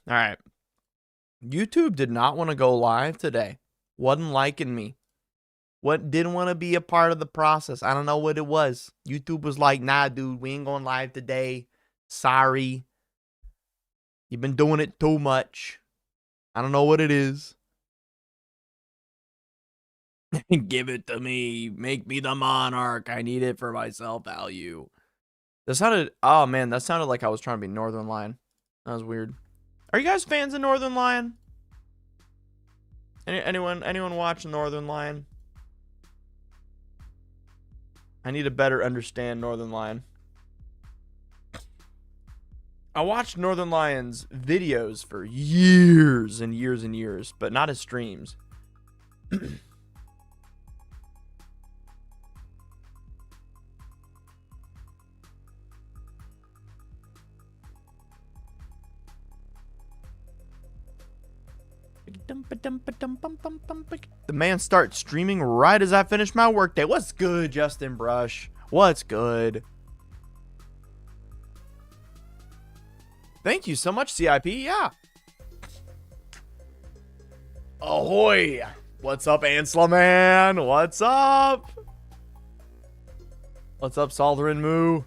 All right. YouTube did not want to go live today. Wasn't liking me. Didn't want to be a part of the process. I don't know what it was. YouTube was like, nah, dude, we ain't going live today. Sorry. You've been doing it too much. I don't know what it is. Give it to me. Make me the monarch. I need it for my self-value. That sounded, oh man, that sounded like I was trying to be Northern Lion. That was weird. Are you guys fans of Northern Lion? Anyone watching Northern Lion? I need to better understand Northern Lion. I watched Northern Lion's videos for years and years and years, but not his streams. The man starts streaming right as I finish my workday. What's good, Justin Brush? What's good? Thank you so much, CIP. Yeah. Ahoy. What's up, Ansla Man? What's up? What's up, Salderin Moo?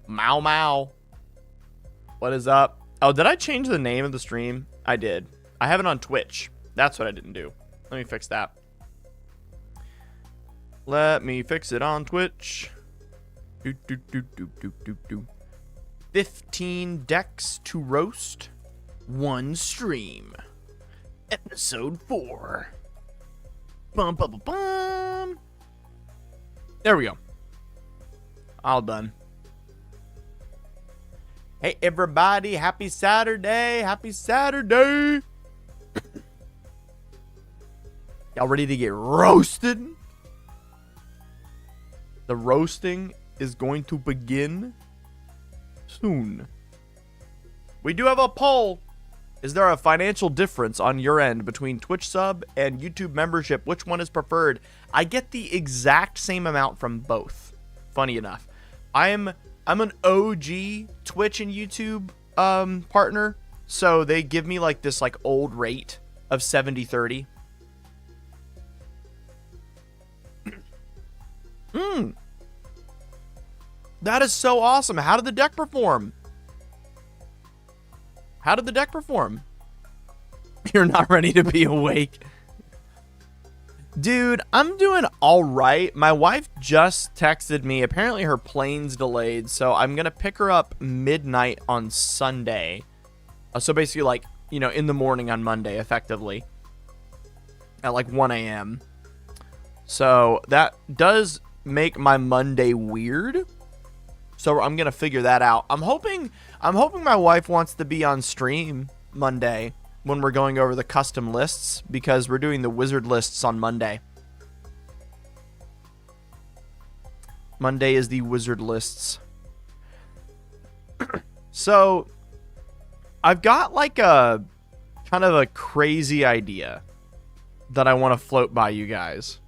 Mau Mau. What is up? Oh, did I change the name of the stream? I did. I have it on Twitch. That's what I didn't do. Let me fix that. Let me fix it on Twitch. 15 decks to roast. 1 stream. Episode 4. Bum, bum, bum, bum. There we go. All done. Hey, everybody. Happy Saturday. Happy Saturday. Y'all ready to get roasted? The roasting is going to begin soon. We do have a poll. Is there a financial difference on your end between Twitch sub and YouTube membership? Which one is preferred? I get the exact same amount from both. Funny enough. I'm an OG Twitch and YouTube partner, so they give me like this like old rate of 70-30. That is so awesome. How did the deck perform? How did the deck perform? You're not ready to be awake. Dude, I'm doing all right. My wife just texted me. Apparently her plane's delayed, so I'm going to pick her up midnight on Sunday. So basically like, you know, in the morning on Monday, effectively. At like 1 a.m. So that does make my Monday weird. So I'm going to figure that out. I'm hoping my wife wants to be on stream Monday when we're going over the custom lists, because we're doing the wizard lists on Monday. Monday is the wizard lists. So I've got like a kind of a crazy idea that I want to float by you guys.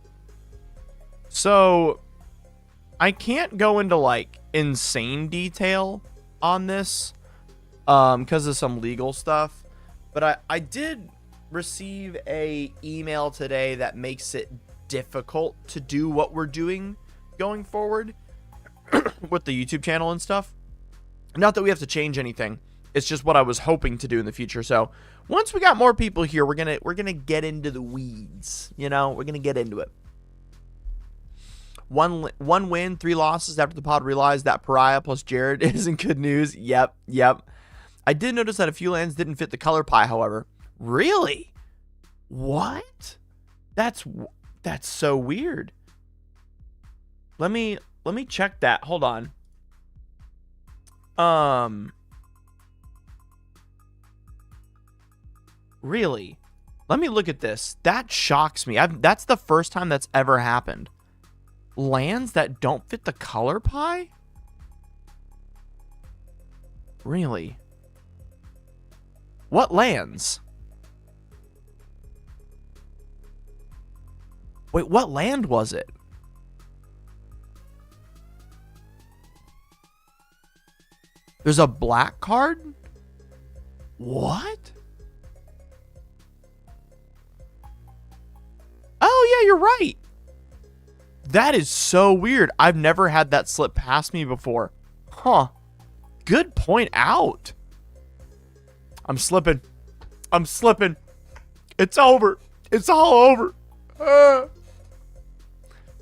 So I can't go into like insane detail on this because of some legal stuff. But I did receive a email today that makes it difficult to do what we're doing going forward with the YouTube channel and stuff. Not that we have to change anything. It's just what I was hoping to do in the future. So once we got more people here, we're gonna get into the weeds. You know, we're gonna get into it. One win, 3 losses after the pod realized that Pariah plus Jared isn't good news. Yep. I did notice that a few lands didn't fit the color pie, however. Really? What? That's so weird. Let me check that. Hold on. Really? Let me look at this. That shocks me. That's the first time that's ever happened. Lands that don't fit the color pie? Really? What lands? Wait, what land was it? There's a black card? What? Oh, yeah, you're right. That is so weird. I've never had that slip past me before. Huh. Good point out. I'm slipping. I'm slipping. It's over. It's all over.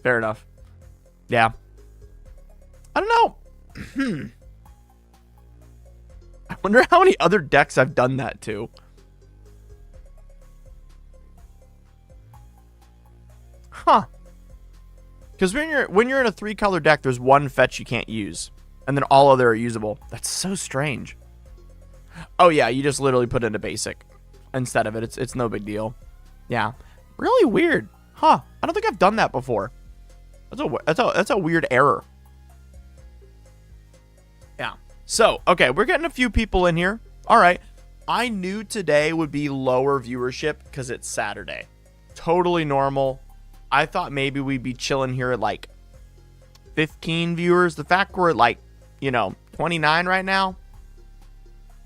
Fair enough. Yeah. I don't know. I wonder how many other decks I've done that to. Huh. Because when you're in a 3-color deck, there's one fetch you can't use, and then all other are usable. That's so strange. Oh yeah, you just literally put in a basic instead of it. It's no big deal. Yeah, really weird. Huh? I don't think I've done that before. That's a weird error. Yeah. So okay, we're getting a few people in here. All right. I knew today would be lower viewership because it's Saturday. Totally normal. I thought maybe we'd be chilling here at like 15 viewers. The fact we're at like, 29 right now.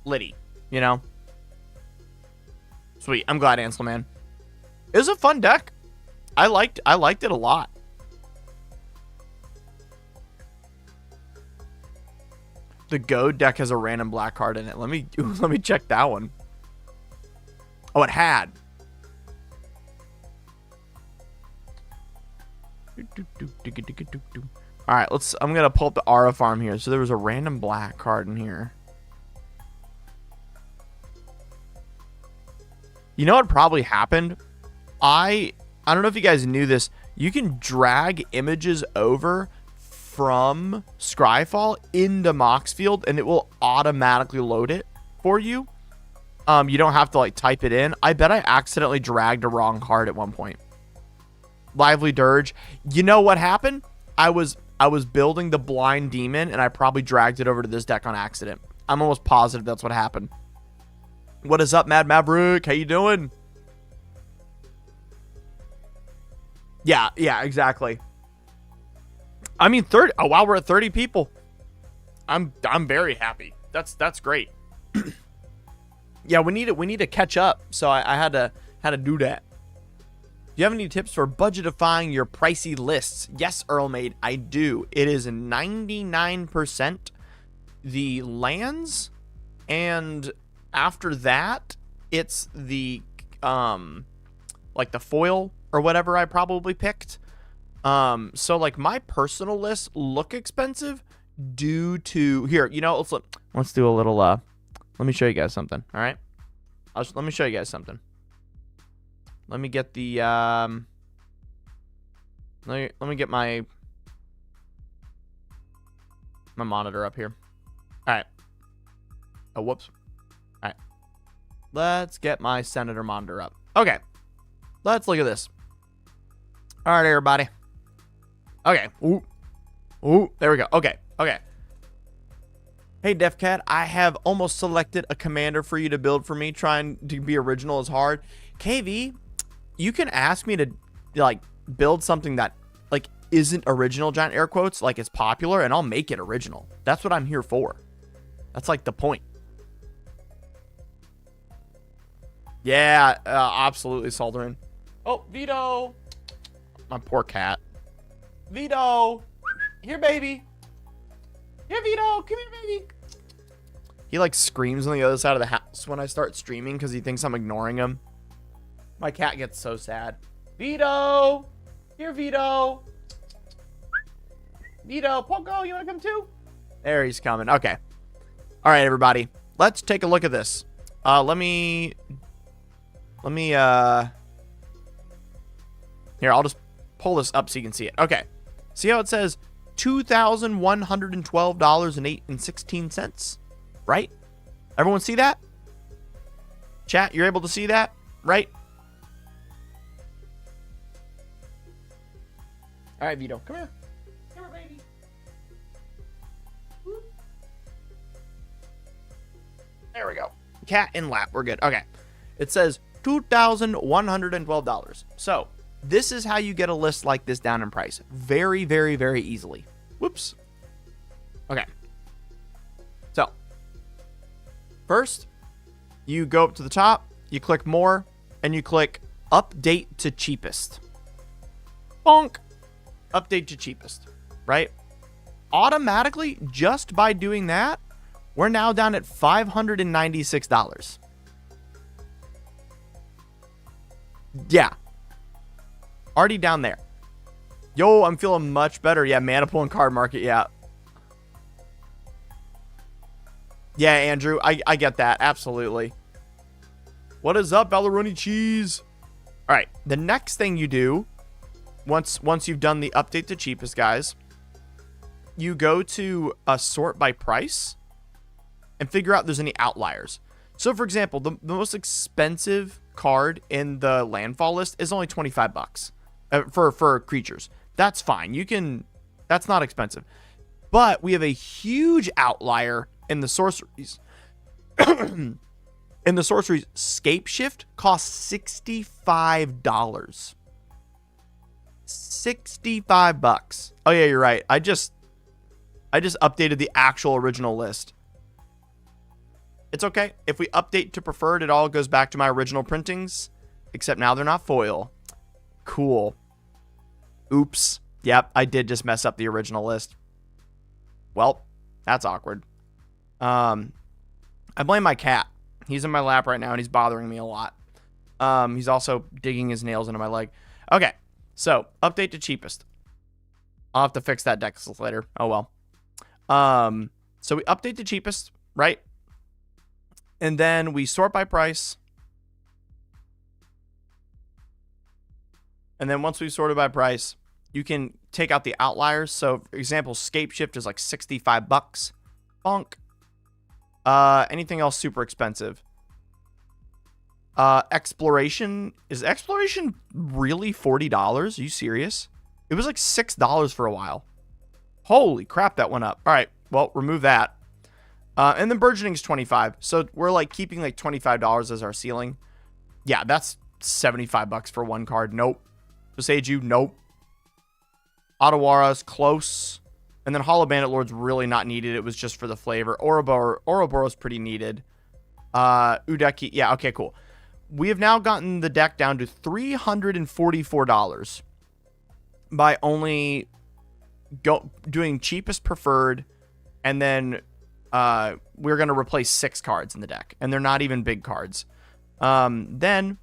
Liddy, Sweet. I'm glad, Ansel, man. It was a fun deck. I liked it a lot. The Goad deck has a random black card in it. Let me check that one. Oh, it had. All right, I'm gonna pull up the Aura farm here. So there was a random black card in here. You know what probably happened? I don't know if you guys knew this. You can drag images over from Scryfall into Moxfield, and it will automatically load it for you. You don't have to like type it in. I bet I accidentally dragged a wrong card at one point. Lively Dirge. You know what happened? I was building the Blind Demon, and I probably dragged it over to this deck on accident. I'm almost positive that's what happened. What is up, Mad Maverick? How you doing? Yeah, exactly. I mean, 30. Oh wow, we're at 30 people. I'm very happy. That's great. Yeah, we need to catch up. So I had to do that. Do you have any tips for budgetifying your pricey lists? Yes, Earlmaid, I do. It is 99% the lands, and after that, it's the like the foil or whatever I probably picked. So like my personal lists look expensive due to here. Let's do a little. Let me show you guys something. All right, let me show you guys something. Let me get the let me get my monitor up here. All right. Oh, whoops. All right. Let's get my Senator monitor up. Okay. Let's look at this. All right, everybody. Okay. Ooh, there we go. Okay. Hey, DefCat, I have almost selected a commander for you to build for me. Trying to be original is hard. KV, you can ask me to like build something that like isn't original, giant air quotes, like it's popular, and I'll make it original. That's what I'm here for. That's like the point. Yeah, absolutely, Salderin. Oh, Vito. My poor cat. Vito. Here, baby. Here, Vito. Come here, baby. He like screams on the other side of the house when I start streaming because he thinks I'm ignoring him. My cat gets so sad. Vito. Here, Vito. Vito. Poco, you want to come too? There, he's coming. Okay. All right, everybody. Let's take a look at this. Let me here, I'll just pull this up so you can see it. Okay. See how it says $2,112.16, right? Everyone see that? Chat, you're able to see that, right? All right, Vito, come here. Come here, baby. Whoop. There we go. Cat in lap. We're good. Okay. It says $2,112. So this is how you get a list like this down in price. Very, very, very easily. Whoops. Okay. So first, You go up to the top, you click more, and you click update to cheapest. Bonk. Update to cheapest, right? Automatically, just by doing that, we're now down at $596. Yeah. Already down there. Yo, I'm feeling much better. Yeah, mana pool and card market. Yeah. Yeah, Andrew, I get that. Absolutely. What is up, Balleroni Cheese? All right. The next thing you do, once you've done the update to cheapest, guys, you go to sort by price and figure out if there's any outliers. So, for example, the most expensive card in the landfall list is only $25 for creatures. That's fine. That's not expensive. But we have a huge outlier in the sorceries. In the sorceries, Scape Shift costs $65. $65. Oh yeah, you're right. I just updated the actual original list. It's okay. If we update to preferred, it all goes back to my original printings, except now they're not foil. Cool. Oops. Yep, I did just mess up the original list. Well, that's awkward. I blame my cat. He's in my lap right now, and he's bothering me a lot. He's also digging his nails into my leg. Okay, so update to cheapest. I'll have to fix that deck later. Oh, well. So we update to cheapest, right? And then we sort by price. And then once we've sorted by price, you can take out the outliers. So, for example, Scape Shift is like $65. Bonk. Anything else super expensive? Exploration. Is Exploration really $40? Are you serious? It was like $6 for a while. Holy crap, that went up. All right, well, remove that. And then Burgeoning is $25. So we're like keeping like $25 as our ceiling. Yeah, that's $75 for one card. Nope. Boseiju, nope. Otawara's close. And then Hollow Bandit Lord's really not needed. It was just for the flavor. Ouroboros pretty needed. Udeki, yeah, okay, cool. We have now gotten the deck down to $344 by only doing cheapest preferred, and then we're going to replace 6 cards in the deck, and they're not even big cards. Then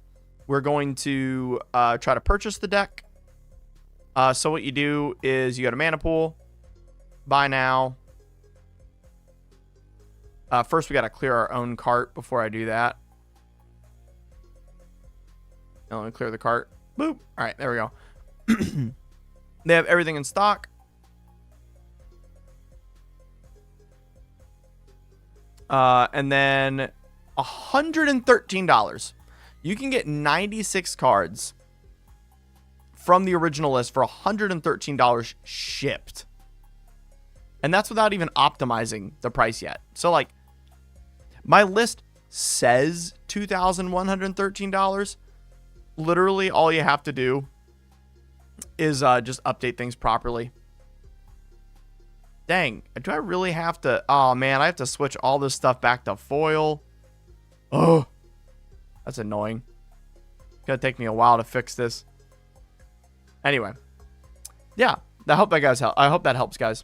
we're going to try to purchase the deck. So what you do is you go to Mana Pool, buy now. First, we got to clear our own cart before I do that. Now let me clear the cart. Boop. All right, there we go. They have everything in stock. And then $113. You can get 96 cards from the original list for $113 shipped. And that's without even optimizing the price yet. So, like, my list says $2,113. Literally, all you have to do is just update things properly. Dang, do I really have to? Oh, man, I have to switch all this stuff back to foil. Oh, that's annoying. It's going to take me a while to fix this. Anyway, yeah, I hope that helps, guys.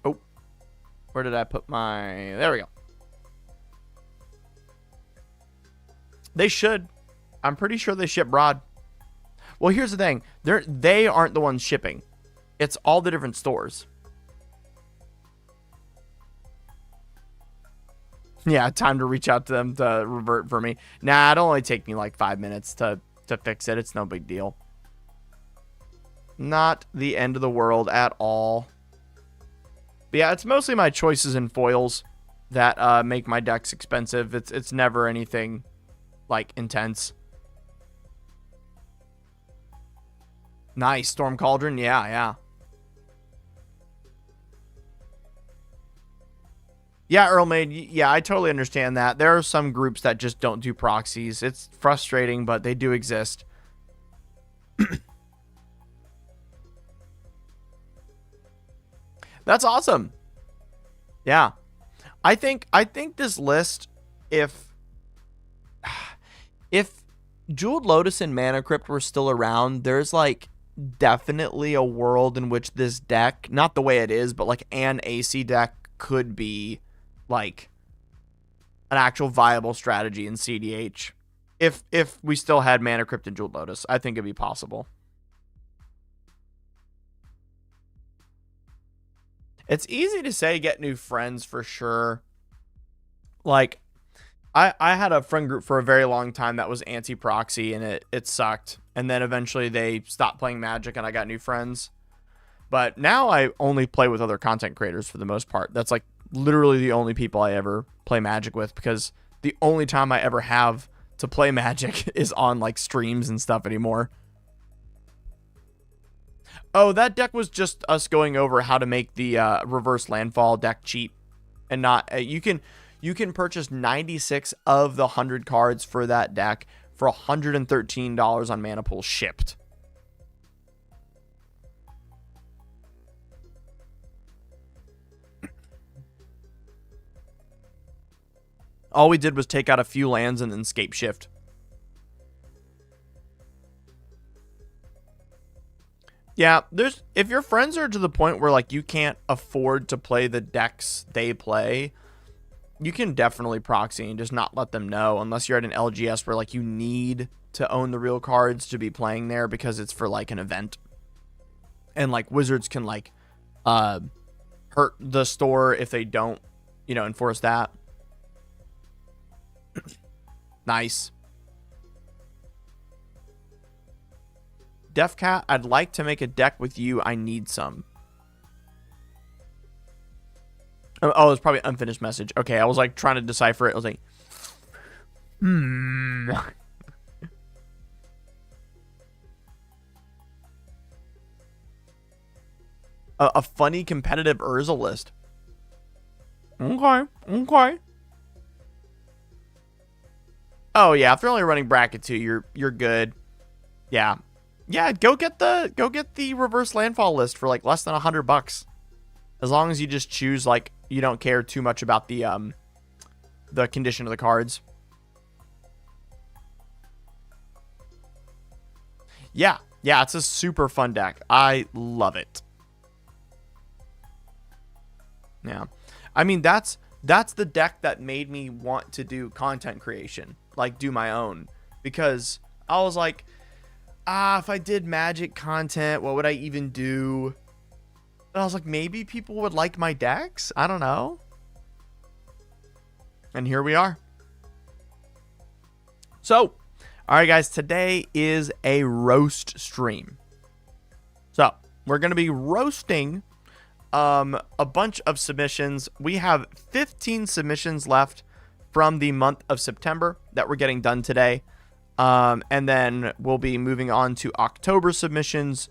Oh, where did I put my? There we go. They should. I'm pretty sure they ship broad. Well, here's the thing. They aren't the ones shipping. It's all the different stores. Yeah, time to reach out to them to revert for me. Nah, it'll only take me like 5 minutes to fix it. It's no big deal. Not the end of the world at all. But yeah, it's mostly my choices in foils that make my decks expensive. It's never anything like intense. Nice. Storm Cauldron. Yeah. Yeah, Earl Made. Yeah, I totally understand that. There are some groups that just don't do proxies. It's frustrating, but they do exist. That's awesome. Yeah. I think this list, if Jeweled Lotus and Mana Crypt were still around, there's like definitely a world in which this deck, not the way it is, but like an AC deck could be like an actual viable strategy in CDH. If we still had Mana Crypt and Jeweled Lotus, I think it'd be possible. It's easy to say get new friends for sure. Like, I had a friend group for a very long time that was anti-proxy, and it sucked. And then eventually they stopped playing Magic, and I got new friends. But now I only play with other content creators for the most part. That's like literally the only people I ever play Magic with, because the only time I ever have to play Magic is on like streams and stuff anymore. Oh, that deck was just us going over how to make the reverse landfall deck cheap, and not you can purchase 96 of the 100 cards for that deck for $113 on Mana Pool shipped. All we did was take out a few lands and then scape shift. Yeah, if your friends are to the point where like you can't afford to play the decks they play, you can definitely proxy and just not let them know, unless you're at an LGS where like you need to own the real cards to be playing there because it's for like an event. And like Wizards can like hurt the store if they don't, enforce that. Nice. DefCat, I'd like to make a deck with you. I need some. Oh, it's probably an unfinished message. Okay, I was like trying to decipher it. I was like, a funny competitive Urza list. Okay. Oh yeah, if they're only running bracket 2, you're good. Yeah. Yeah, go get the reverse landfall list for like less than $100. As long as you just choose like you don't care too much about the condition of the cards. Yeah, it's a super fun deck. I love it. Yeah. I mean, that's the deck that made me want to do content creation, like do my own, because I was like, if I did Magic content, what would I even do? And I was like, maybe people would like my decks? I don't know. And here we are. So, all right, guys, today is a roast stream. So, we're going to be roasting a bunch of submissions. We have 15 submissions left from the month of September that we're getting done today. And then we'll be moving on to October submissions,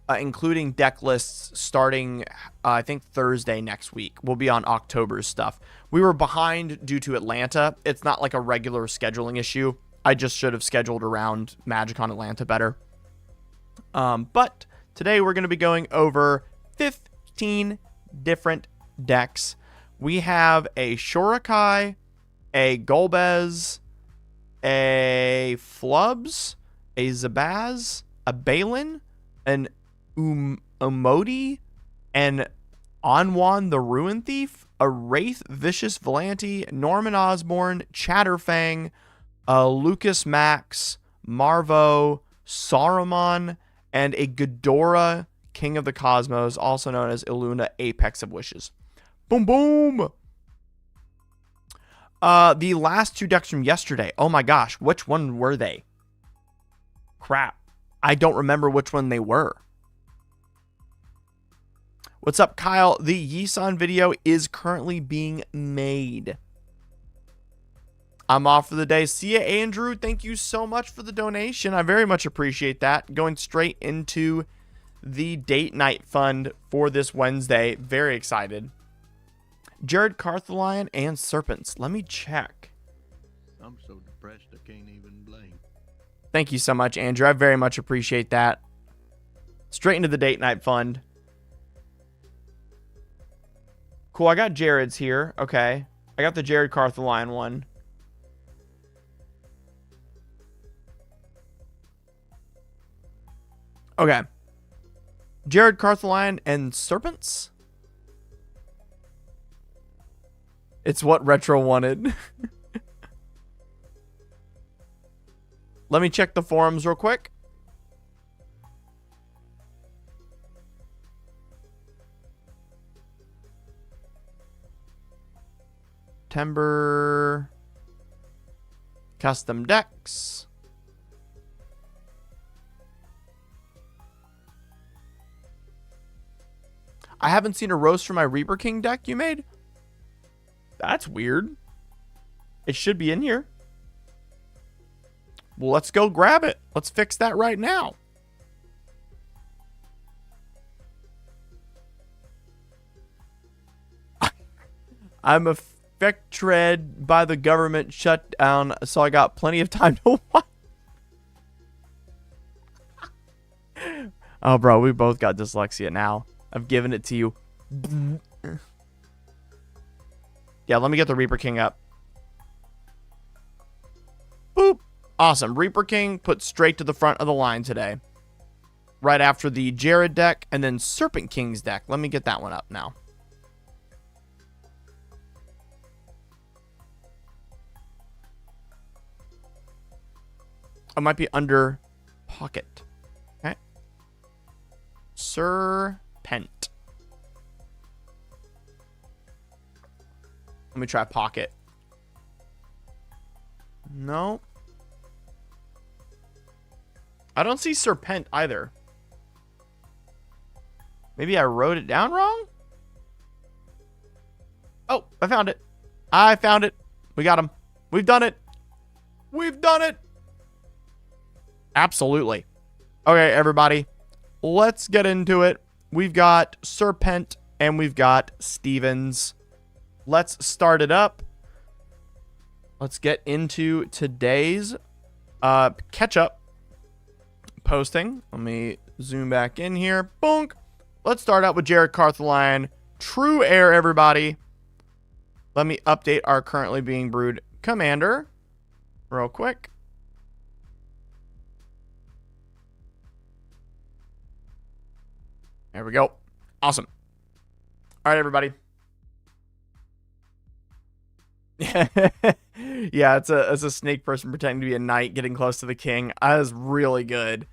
including deck lists starting, I think, Thursday next week. We'll be on October's stuff. We were behind due to Atlanta. It's not like a regular scheduling issue. I just should have scheduled around Magic on Atlanta better. But today we're going to be going over 15 different decks. We have a Shorakai, a Golbez, a Flubs, a Zabaz, a Balin, an Umodi, an Onwan the Ruin Thief, a Wraith Vicious Volante, Norman Osborn, Chatterfang, Lucas Max, Marvo, Saruman, and a Ghidorah King of the Cosmos, also known as Illuna Apex of Wishes. Boom, boom! The last 2 decks from yesterday. Oh my gosh, which one were they? Crap. I don't remember which one they were. What's up, Kyle? The Yisan video is currently being made. I'm off for the day. See ya, Andrew. Thank you so much for the donation. I very much appreciate that. Going straight into the date night fund for this Wednesday. Very excited. Jared Carthelion and Serpents. Let me check. I'm so depressed I can't even blink. Thank you so much, Andrew. I very much appreciate that. Straight into the date night fund. Cool, I got Jared's here. Okay. I got the Jared Cartholion one. Okay. Jared Cartholion and Serpents? It's what Retro wanted. Let me check the forums real quick. September. Custom decks. I haven't seen a roast for my Reaper King deck you made. That's weird. It should be in here. Well, let's go grab it. Let's fix that right now. I'm affected by the government shutdown, so I got plenty of time to watch. Oh, bro, we both got dyslexia now. I've given it to you. Yeah, let me get the Reaper King up. Boop. Awesome. Reaper King put straight to the front of the line today. Right after the Jared deck and then Serpent King's deck. Let me get that one up now. It might be under Pocket. Okay. Serpent. Let me try Pocket. No. I don't see Serpent either. Maybe I wrote it down wrong? Oh, I found it. I found it. We got him. We've done it. We've done it. Absolutely. Okay, everybody. Let's get into it. We've got Serpent and we've got Stevens. Let's start it up. Let's get into today's catch-up posting. Let me zoom back in here. Bonk. Let's start out with Jared Cartholion. True Air, everybody. Let me update our currently being brewed commander real quick. There we go. Awesome. All right, everybody. Yeah, it's a snake person pretending to be a knight getting close to the king. That is really good.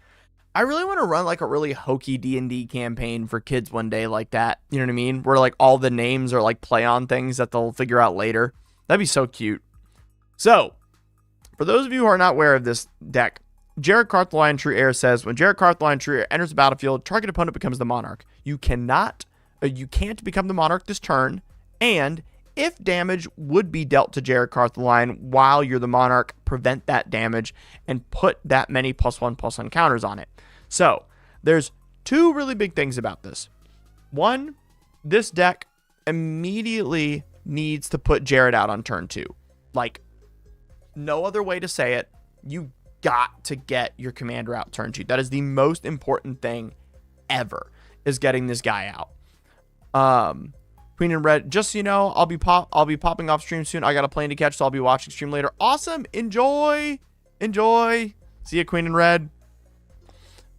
I really want to run like a really hokey D&D campaign for kids one day like that. You know what I mean? Where like all the names are like play on things that they'll figure out later. That'd be so cute. So, for those of you who are not aware of this deck, Jared Cartholion True Air says, when Jared Cartholion True Air enters the battlefield, target opponent becomes the monarch. You can't become the monarch this turn, and if damage would be dealt to Jared Cartholion while you're the monarch, prevent that damage and put that many +1/+1 counters on it. So, there's two really big things about this. One, this deck immediately needs to put Jared out on turn 2. Like, no other way to say it. You got to get your commander out turn 2. That is the most important thing ever, is getting this guy out. Queen and Red, just so you know, I'll be popping off stream soon. I got a plane to catch, so I'll be watching stream later. Awesome. Enjoy. See ya, Queen and Red.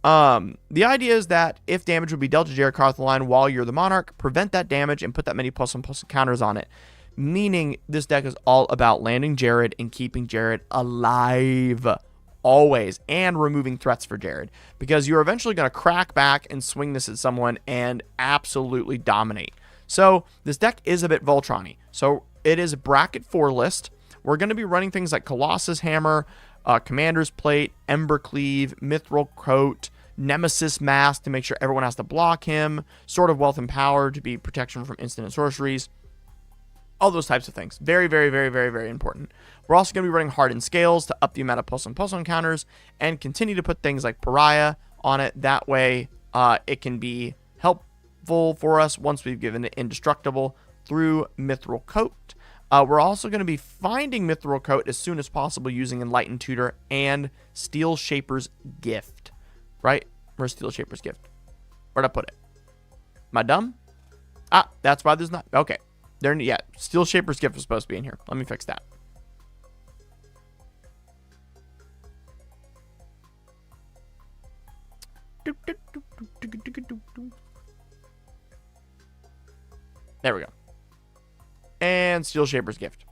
The idea is that if damage would be dealt to Jared Cartholion while you're the monarch, prevent that damage and put that many +1/+1 counters on it. Meaning this deck is all about landing Jared and keeping Jared alive always, and removing threats for Jared, because you're eventually going to crack back and swing this at someone and absolutely dominate. So this deck is a bit Voltron-y. So it is a bracket 4 list. We're going to be running things like Colossus Hammer, Commander's Plate, Ember Cleave, Mithril Coat, Nemesis Mask to make sure everyone has to block him, Sword of Wealth and Power to be protection from instant and sorceries. All those types of things. Very, very, very, very, very important. We're also going to be running Hardened Scales to up the amount of +1/+1 counters and continue to put things like Pariah on it. That way, it can be helpful for us once we've given it Indestructible through Mithril Coat. We're also going to be finding Mithril Coat as soon as possible using Enlightened Tutor and Steel Shaper's Gift. Right? Where's Steel Shaper's Gift? Where'd I put it? Am I dumb? Ah, that's why there's not... Okay. Yeah, Steel Shaper's Gift was supposed to be in here. Let me fix that. There we go. And Steel Shaper's Gift.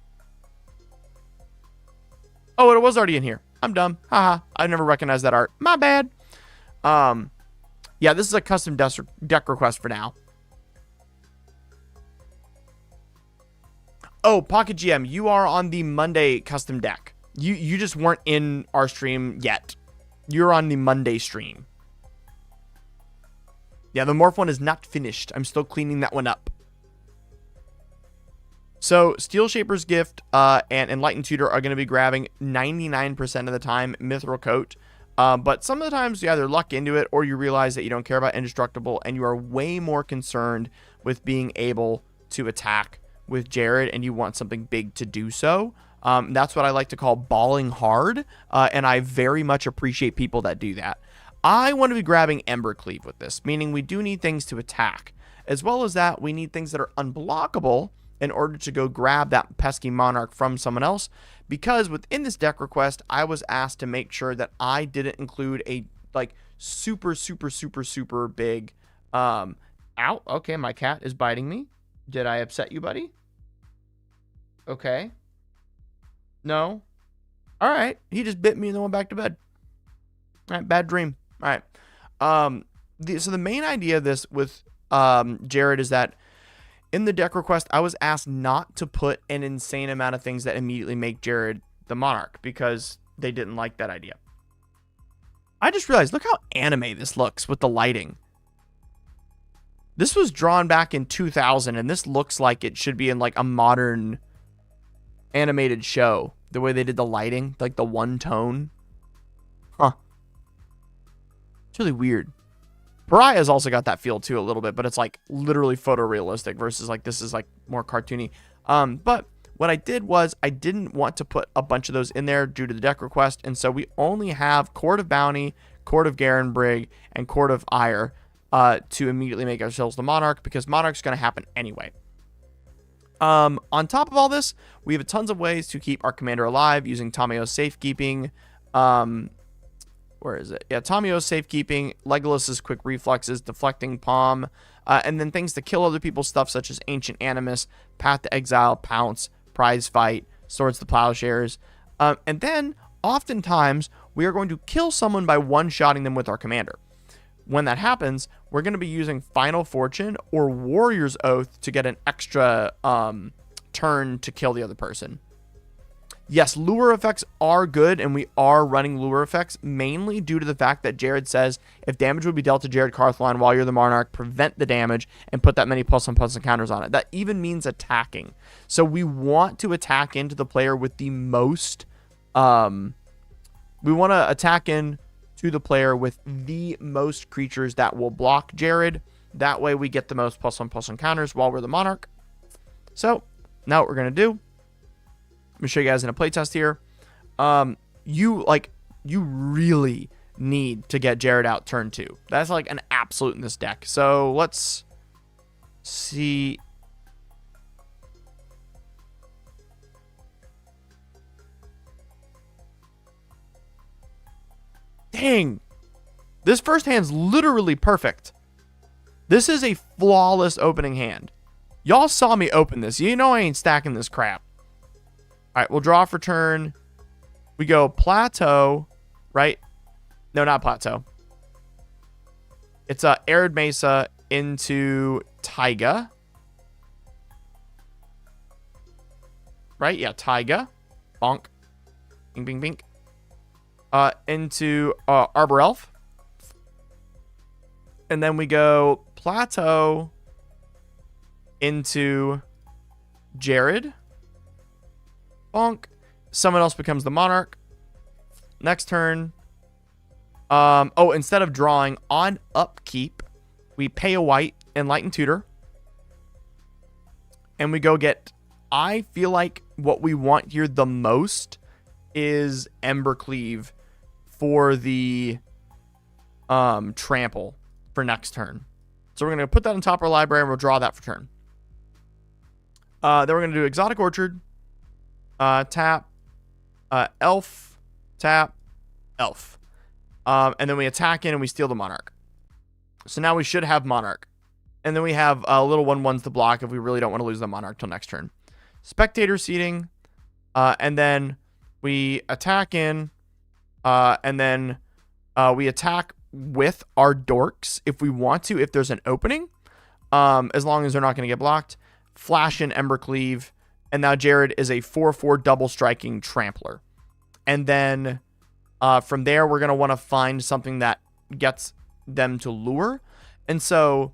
Oh, it was already in here. I'm dumb. Haha. I never recognized that art. My bad. Yeah, this is a custom deck request for now. Oh, Pocket GM, you are on the Monday custom deck. You just weren't in our stream yet. You're on the Monday stream. Yeah, the Morph one is not finished. I'm still cleaning that one up. So, Steel Shaper's Gift and Enlightened Tutor are going to be grabbing 99% of the time Mithril Coat. But some of the times you either luck into it or you realize that you don't care about Indestructible and you are way more concerned with being able to attack with Jared and you want something big to do so. That's what I like to call balling hard, and I very much appreciate people that do that. I want to be grabbing Embercleave with this, meaning we do need things to attack. As well as that, we need things that are unblockable in order to go grab that pesky Monarch from someone else, because within this deck request, I was asked to make sure that I didn't include a, like, super big, ow, okay, my cat is biting me. Did I upset you, buddy? Okay. No? All right. He just bit me and then went back to bed. All right. Bad dream. All right. So the main idea of this with Jared is that in the deck request, I was asked not to put an insane amount of things that immediately make Jared the Monarch because they didn't like that idea. I just realized, look how anime this looks with the lighting. This was drawn back in 2000, and this looks like it should be in like a modern animated show. The way they did the lighting, like the one tone. Huh. It's really weird. Pariah's also got that feel too a little bit, but it's like literally photorealistic versus like this is like more cartoony. But what I did was I didn't want to put a bunch of those in there due to the deck request, and so we only have Court of Bounty, Court of Garenbrig, and Court of Ire to immediately make ourselves the Monarch, because Monarch's going to happen anyway. On top of all this, we have tons of ways to keep our commander alive using Tamayo's Safekeeping. Where is it? Yeah, Tamayo's Safekeeping, Legolas's Quick Reflexes, Deflecting Palm, and then things to kill other people's stuff such as Ancient Animus, Path to Exile, Pounce, Prize Fight, Swords to Plowshares. And then, oftentimes, we are going to kill someone by one-shotting them with our commander. When that happens, we're going to be using Final Fortune or Warrior's Oath to get an extra turn to kill the other person. Yes, lure effects are good, and we are running lure effects mainly due to the fact that Jared says if damage would be dealt to Jared Carthline while you're the Monarch, prevent the damage and put that many +1/+1 encounters on it. That even means attacking. So we want to attack into the player with the most... we want to attack in to the player with the most creatures that will block Jared. That way we get the most +1/+1 encounters while we're the Monarch. So, now what we're going to do... Let me show you guys in a playtest here. You really need to get Jared out turn 2. That's like an absolute in this deck. So let's see. Dang. This first hand's literally perfect. This is a flawless opening hand. Y'all saw me open this. You know I ain't stacking this crap. All right, we'll draw for turn. We go Plateau, right? No, not Plateau. It's Arid Mesa into Taiga. Right? Yeah, Taiga. Bonk. Bing, bing, bing. Into Arbor Elf. And then we go Plateau into Jared. Bonk. Someone else becomes the Monarch. Next turn. Instead of drawing on upkeep, we pay a white, Enlightened Tutor. And we go get... I feel like what we want here the most is Embercleave for the trample for next turn. So we're going to put that on top of our library and we'll draw that for turn. Then we're going to do Exotic Orchard. Tap. Elf. Tap. Elf. And then we attack in and we steal the Monarch. So now we should have Monarch. And then we have little 1/1s to block if we really don't want to lose the Monarch till next turn. Spectator seating. And then we attack in. And then we attack with our dorks if we want to, if there's an opening. As long as they're not going to get blocked. Flash in Embercleave. And now Jared is a 4/4 double striking trampler. And then from there, we're going to want to find something that gets them to lure. And so,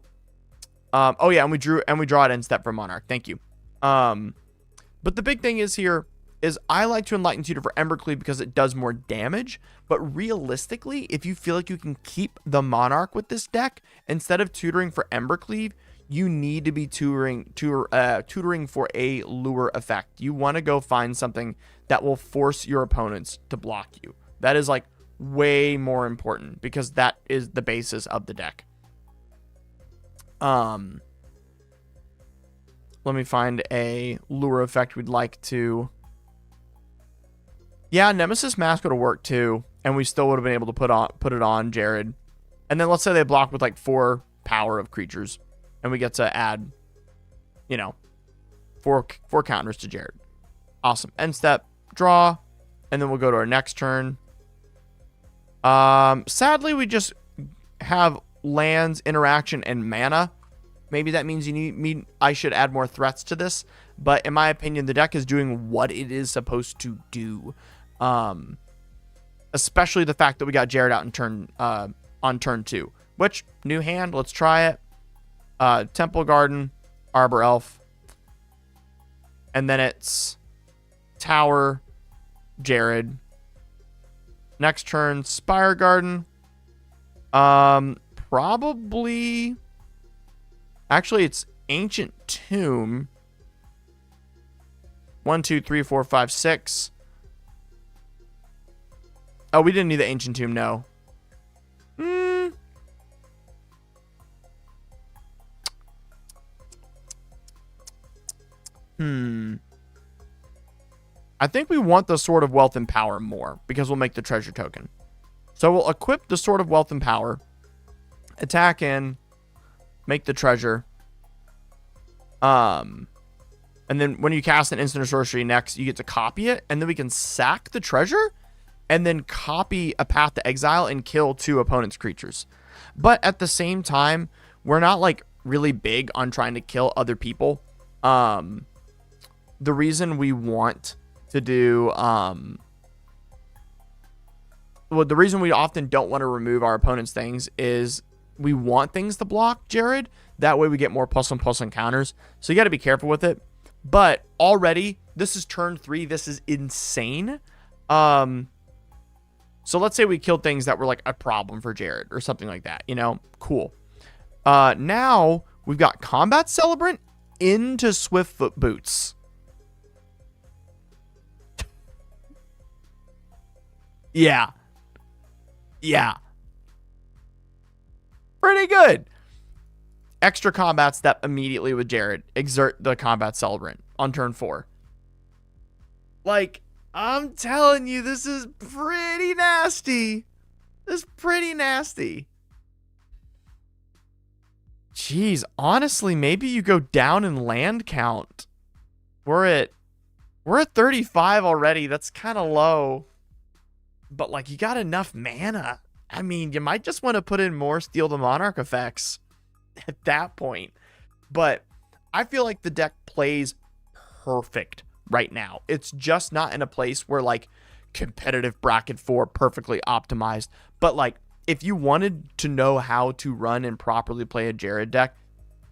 oh yeah, and we draw it end step for Monarch. Thank you. But the big thing is here is I like to Enlighten Tutor for Embercleave because it does more damage. But realistically, if you feel like you can keep the Monarch with this deck, instead of tutoring for Embercleave, you need to be tutoring for a lure effect. You want to go find something that will force your opponents to block you. That is like way more important because that is the basis of the deck. Let me find a lure effect we'd like to. Yeah, Nemesis Mask would have worked too, and we still would have been able to put it on Jared. And then let's say they block with like 4 power of creatures. And we get to add, you know, four counters to Jared. Awesome. End step, draw, and then we'll go to our next turn. Sadly, we just have lands, interaction, and mana. Maybe that means I should add more threats to this. But in my opinion, the deck is doing what it is supposed to do. Especially the fact that we got Jared out in on turn 2. Which, new hand, let's try it. Temple Garden, Arbor Elf, and then it's Tower, Jared. Next turn, Spire Garden. Probably. Actually, it's Ancient Tomb. 1, 2, 3, 4, 5, 6. Oh, we didn't need the Ancient Tomb, no. I think we want the Sword of Wealth and Power more because we'll make the treasure token. So we'll equip the Sword of Wealth and Power, attack in, make the treasure. And then when you cast an instant or sorcery next, you get to copy it, and then we can sack the treasure and then copy a Path to Exile and kill 2 opponent's creatures. But at the same time, we're not like really big on trying to kill other people. The reason we want to do, the reason we often don't want to remove our opponent's things is we want things to block Jared. That way we get more +1/+1 counters. So you got to be careful with it. But already, this is turn 3. This is insane. So let's say we killed things that were like a problem for Jared or something like that. You know, cool. Now we've got Combat Celebrant into Swiftfoot Boots. Yeah. Pretty good. Extra combat step immediately with Jared. Exert the Combat Celebrant on turn 4. Like, I'm telling you, this is pretty nasty. Jeez, honestly, maybe you go down in land count. We're at 35 already. That's kind of low. But, like, you got enough mana. I mean, you might just want to put in more Steal the Monarch effects at that point. But I feel like the deck plays perfect right now. It's just not in a place where, like, competitive bracket 4 perfectly optimized. But, like, if you wanted to know how to run and properly play a Jared deck,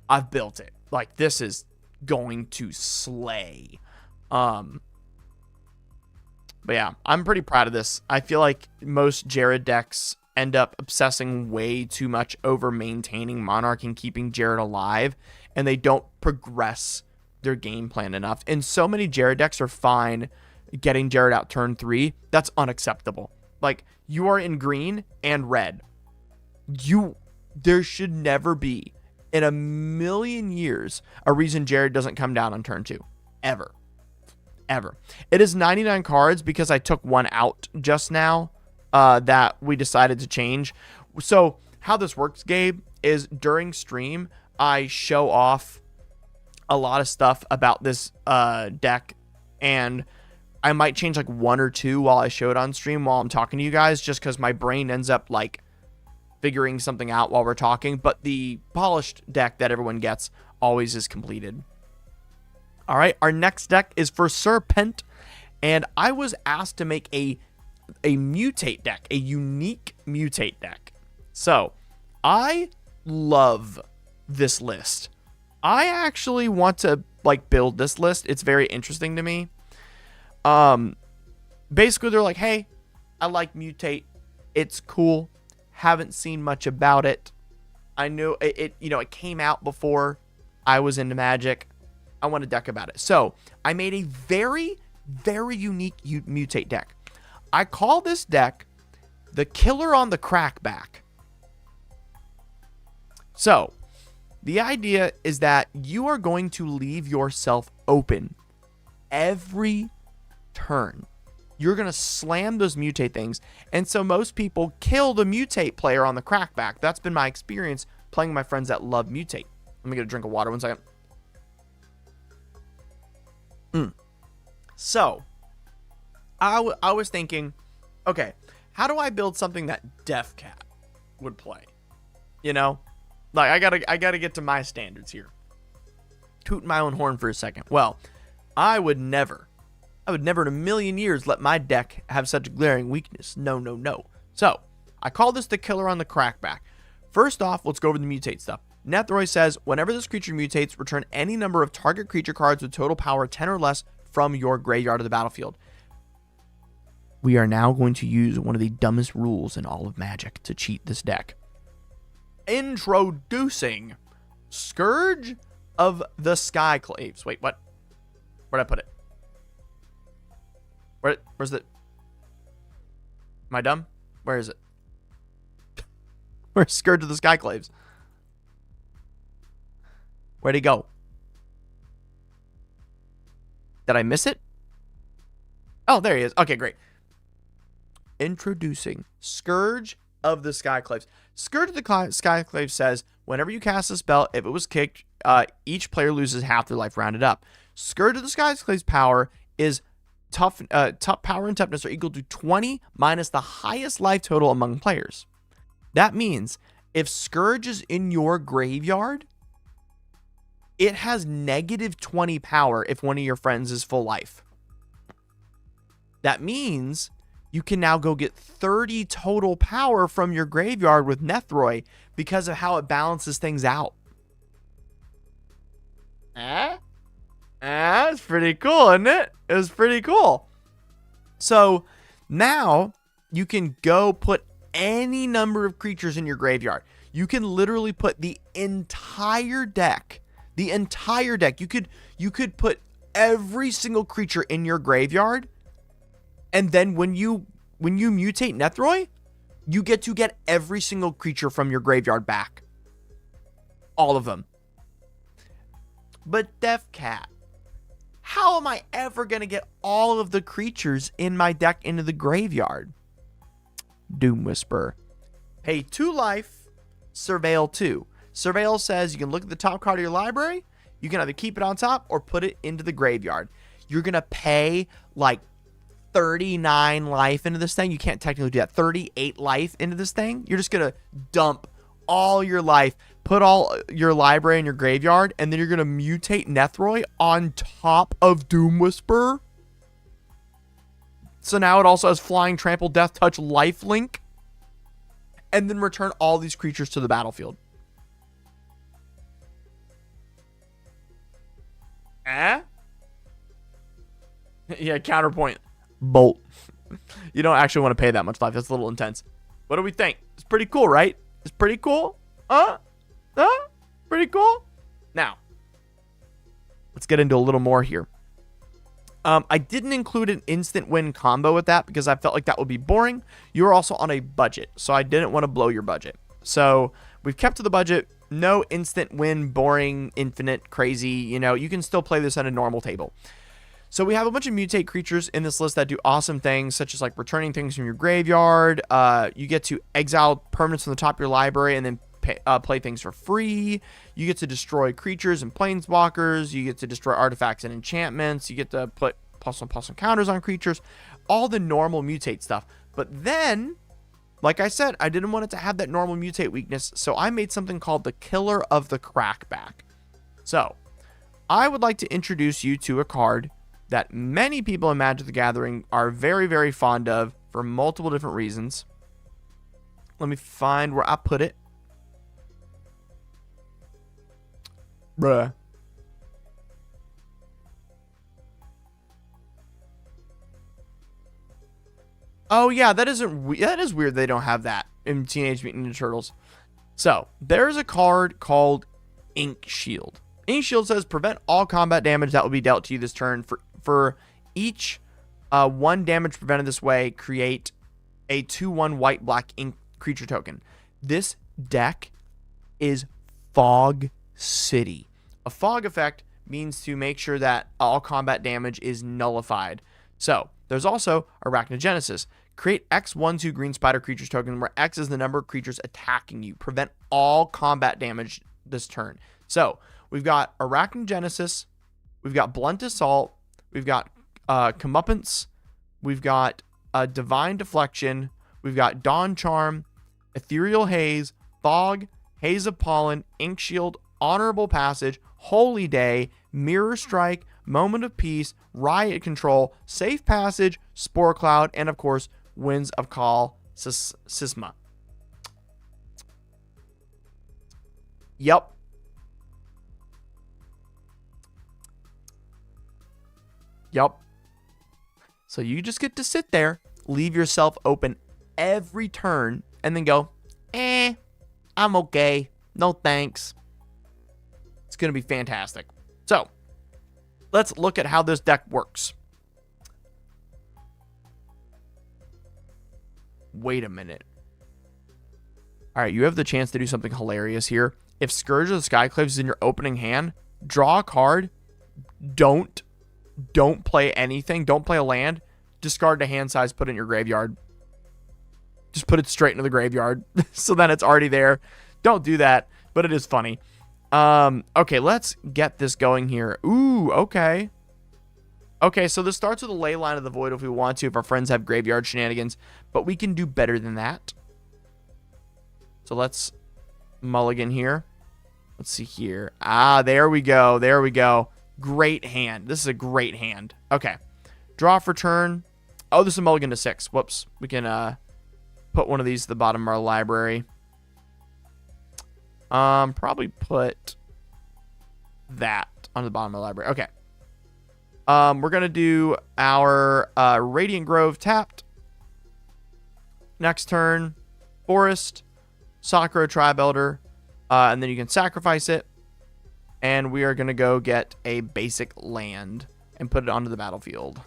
I've built it. Like, this is going to slay. But yeah, I'm pretty proud of this. I feel like most Jared decks end up obsessing way too much over maintaining Monarch and keeping Jared alive, and they don't progress their game plan enough. And so many Jared decks are fine getting Jared out turn 3. That's unacceptable. Like, you are in green and red. There should never be in a million years a reason Jared doesn't come down on turn 2. Ever. It is 99 cards because I took one out just now that we decided to change. So how this works, Gabe, is during stream, I show off a lot of stuff about this deck, and I might change like 1 or 2 while I show it on stream while I'm talking to you guys, just because my brain ends up like figuring something out while we're talking. But the polished deck that everyone gets always is completed. All right, our next deck is for Serpent, and I was asked to make a mutate deck, a unique mutate deck. So I love this list. I actually want to like build this list. It's very interesting to me. Basically they're like, hey, I like mutate. It's cool. Haven't seen much about it. I knew it came out before I was into Magic. I want a deck about it. So I made a very, very unique mutate deck. I call this deck the Killer on the Crackback. So the idea is that you are going to leave yourself open every turn. You're going to slam those mutate things. And so most people kill the mutate player on the crackback. That's been my experience playing with my friends that love mutate. Let me get a drink of water 1 second. So I was thinking, okay, how do I build something that DefCat would play? You know, like I gotta get to my standards here. Tooting my own horn for a second. Well, I would never in a million years let my deck have such a glaring weakness. No. So I call this the Killer on the Crackback. First off, let's go over the mutate stuff. Nethroy says, whenever this creature mutates, return any number of target creature cards with total power 10 or less from your graveyard to the battlefield. We are now going to use one of the dumbest rules in all of Magic to cheat this deck. Introducing Scourge of the Skyclaves. Wait, what? Where'd I put it? Where's the... Am I dumb? Where is it? Where's Scourge of the Skyclaves? Where'd he go? Did I miss it? Oh, there he is. Okay, great. Introducing Scourge of the Skyclaves. Scourge of the Skyclaves says, whenever you cast a spell, if it was kicked, each player loses half their life rounded up. Scourge of the Skyclaves power is tough power and toughness are equal to 20 minus the highest life total among players. That means if Scourge is in your graveyard, it has negative 20 power if one of your friends is full life. That means you can now go get 30 total power from your graveyard with Nethroy because of how it balances things out. That's pretty cool, isn't it? It was pretty cool. So now you can go put any number of creatures in your graveyard. You can literally put the entire deck. You could put every single creature in your graveyard. And then when you mutate Nethroy, you get to get every single creature from your graveyard back. All of them. But DefCat, how am I ever going to get all of the creatures in my deck into the graveyard? Doom Whisper. Pay 2 life, Surveil 2. Surveil says you can look at the top card of your library. You can either keep it on top or put it into the graveyard. You're going to pay like 39 life into this thing. You can't technically do that. 38 life into this thing. You're just going to dump all your life, put all your library in your graveyard, and then you're going to mutate Nethroy on top of Doom Whisper. So now it also has Flying, Trample, Death Touch, Lifelink, and then return all these creatures to the battlefield. Yeah, counterpoint. Bolt. You don't actually want to pay that much life. That's a little intense. What do we think? It's pretty cool, right? It's pretty cool. Pretty cool. Now, let's get into a little more here. I didn't include an instant win combo with that because I felt like that would be boring. You're also on a budget, so I didn't want to blow your budget. So we've kept to the budget. No instant win, boring, infinite, crazy. You can still play this at a normal table. So we have a bunch of mutate creatures in this list that do awesome things, such as like returning things from your graveyard. You get to exile permanents from the top of your library and then play things for free. You get to destroy creatures and planeswalkers. You get to destroy artifacts and enchantments. You get to put +1/+1 counters on creatures. All the normal mutate stuff. But then, like I said, I didn't want it to have that normal mutate weakness, so I made something called the Killer of the Crackback. So, I would like to introduce you to a card that many people in Magic the Gathering are very, very fond of for multiple different reasons. Let me find where I put it. Bruh. Oh yeah, that is weird they don't have that in Teenage Mutant Ninja Turtles. So, there's a card called Ink Shield. Ink Shield says prevent all combat damage that will be dealt to you this turn. For each 1 damage prevented this way, create a 2/1 white-black ink creature token. This deck is Fog City. A fog effect means to make sure that all combat damage is nullified. So, there's also Arachnogenesis. Create X/1/2 green spider creatures token where X is the number of creatures attacking you. Prevent all combat damage this turn. So, we've got Arachnogenesis, we've got Blunt Assault, we've got Comeuppance, we've got Divine Deflection, we've got Dawn Charm, Ethereal Haze, Fog, Haze of Pollen, Ink Shield, Honorable Passage, Holy Day, Mirror Strike, Moment of Peace, Riot Control, Safe Passage, Spore Cloud, and of course, Winds of Call, Sisma. Yep. So you just get to sit there, leave yourself open every turn, and then go, I'm okay. No thanks. It's going to be fantastic. So, let's look at how this deck works. Wait a minute. All right, you have the chance to do something hilarious here. If Scourge of the Skyclaves is in your opening hand, draw a card. Don't play anything. Don't play a land. Discard the hand size, put it in your graveyard. Just put it straight into the graveyard. So then it's already there. Don't do that, but it is funny. Okay, let's get this going here. Ooh, okay. Okay, so this starts with a Ley Line of the Void if we want to, if our friends have graveyard shenanigans, but we can do better than that. So let's mulligan here. Let's see here. Ah, there we go. There we go. Great hand. This is a great hand. Okay. Draw for turn. Oh, this is a mulligan to 6. Whoops. We can put one of these at the bottom of our library. Probably put that on the bottom of the library. Okay. We're going to do our Radiant Grove tapped. Next turn, Forest, Sakura Tribe Elder, and then you can sacrifice it. And we are going to go get a basic land and put it onto the battlefield.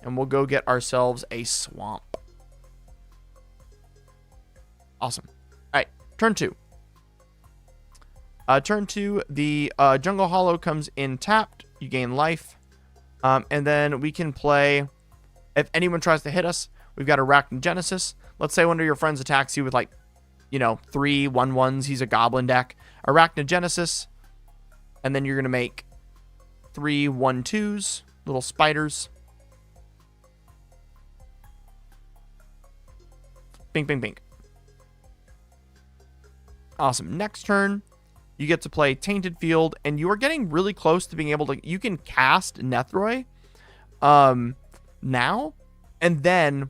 And we'll go get ourselves a swamp. Awesome. All right, turn 2. Turn 2, the Jungle Hollow comes in tapped. You gain life. And then we can play, if anyone tries to hit us, we've got Arachnogenesis. Let's say one of your friends attacks you with 3 1/1s. He's a goblin deck. Arachnogenesis. And then you're going to make 3 1/2s, little spiders. Bink, bink, bink. Awesome. Next turn, you get to play Tainted Field, and you are getting really close to being able to... You can cast Nethroi now, and then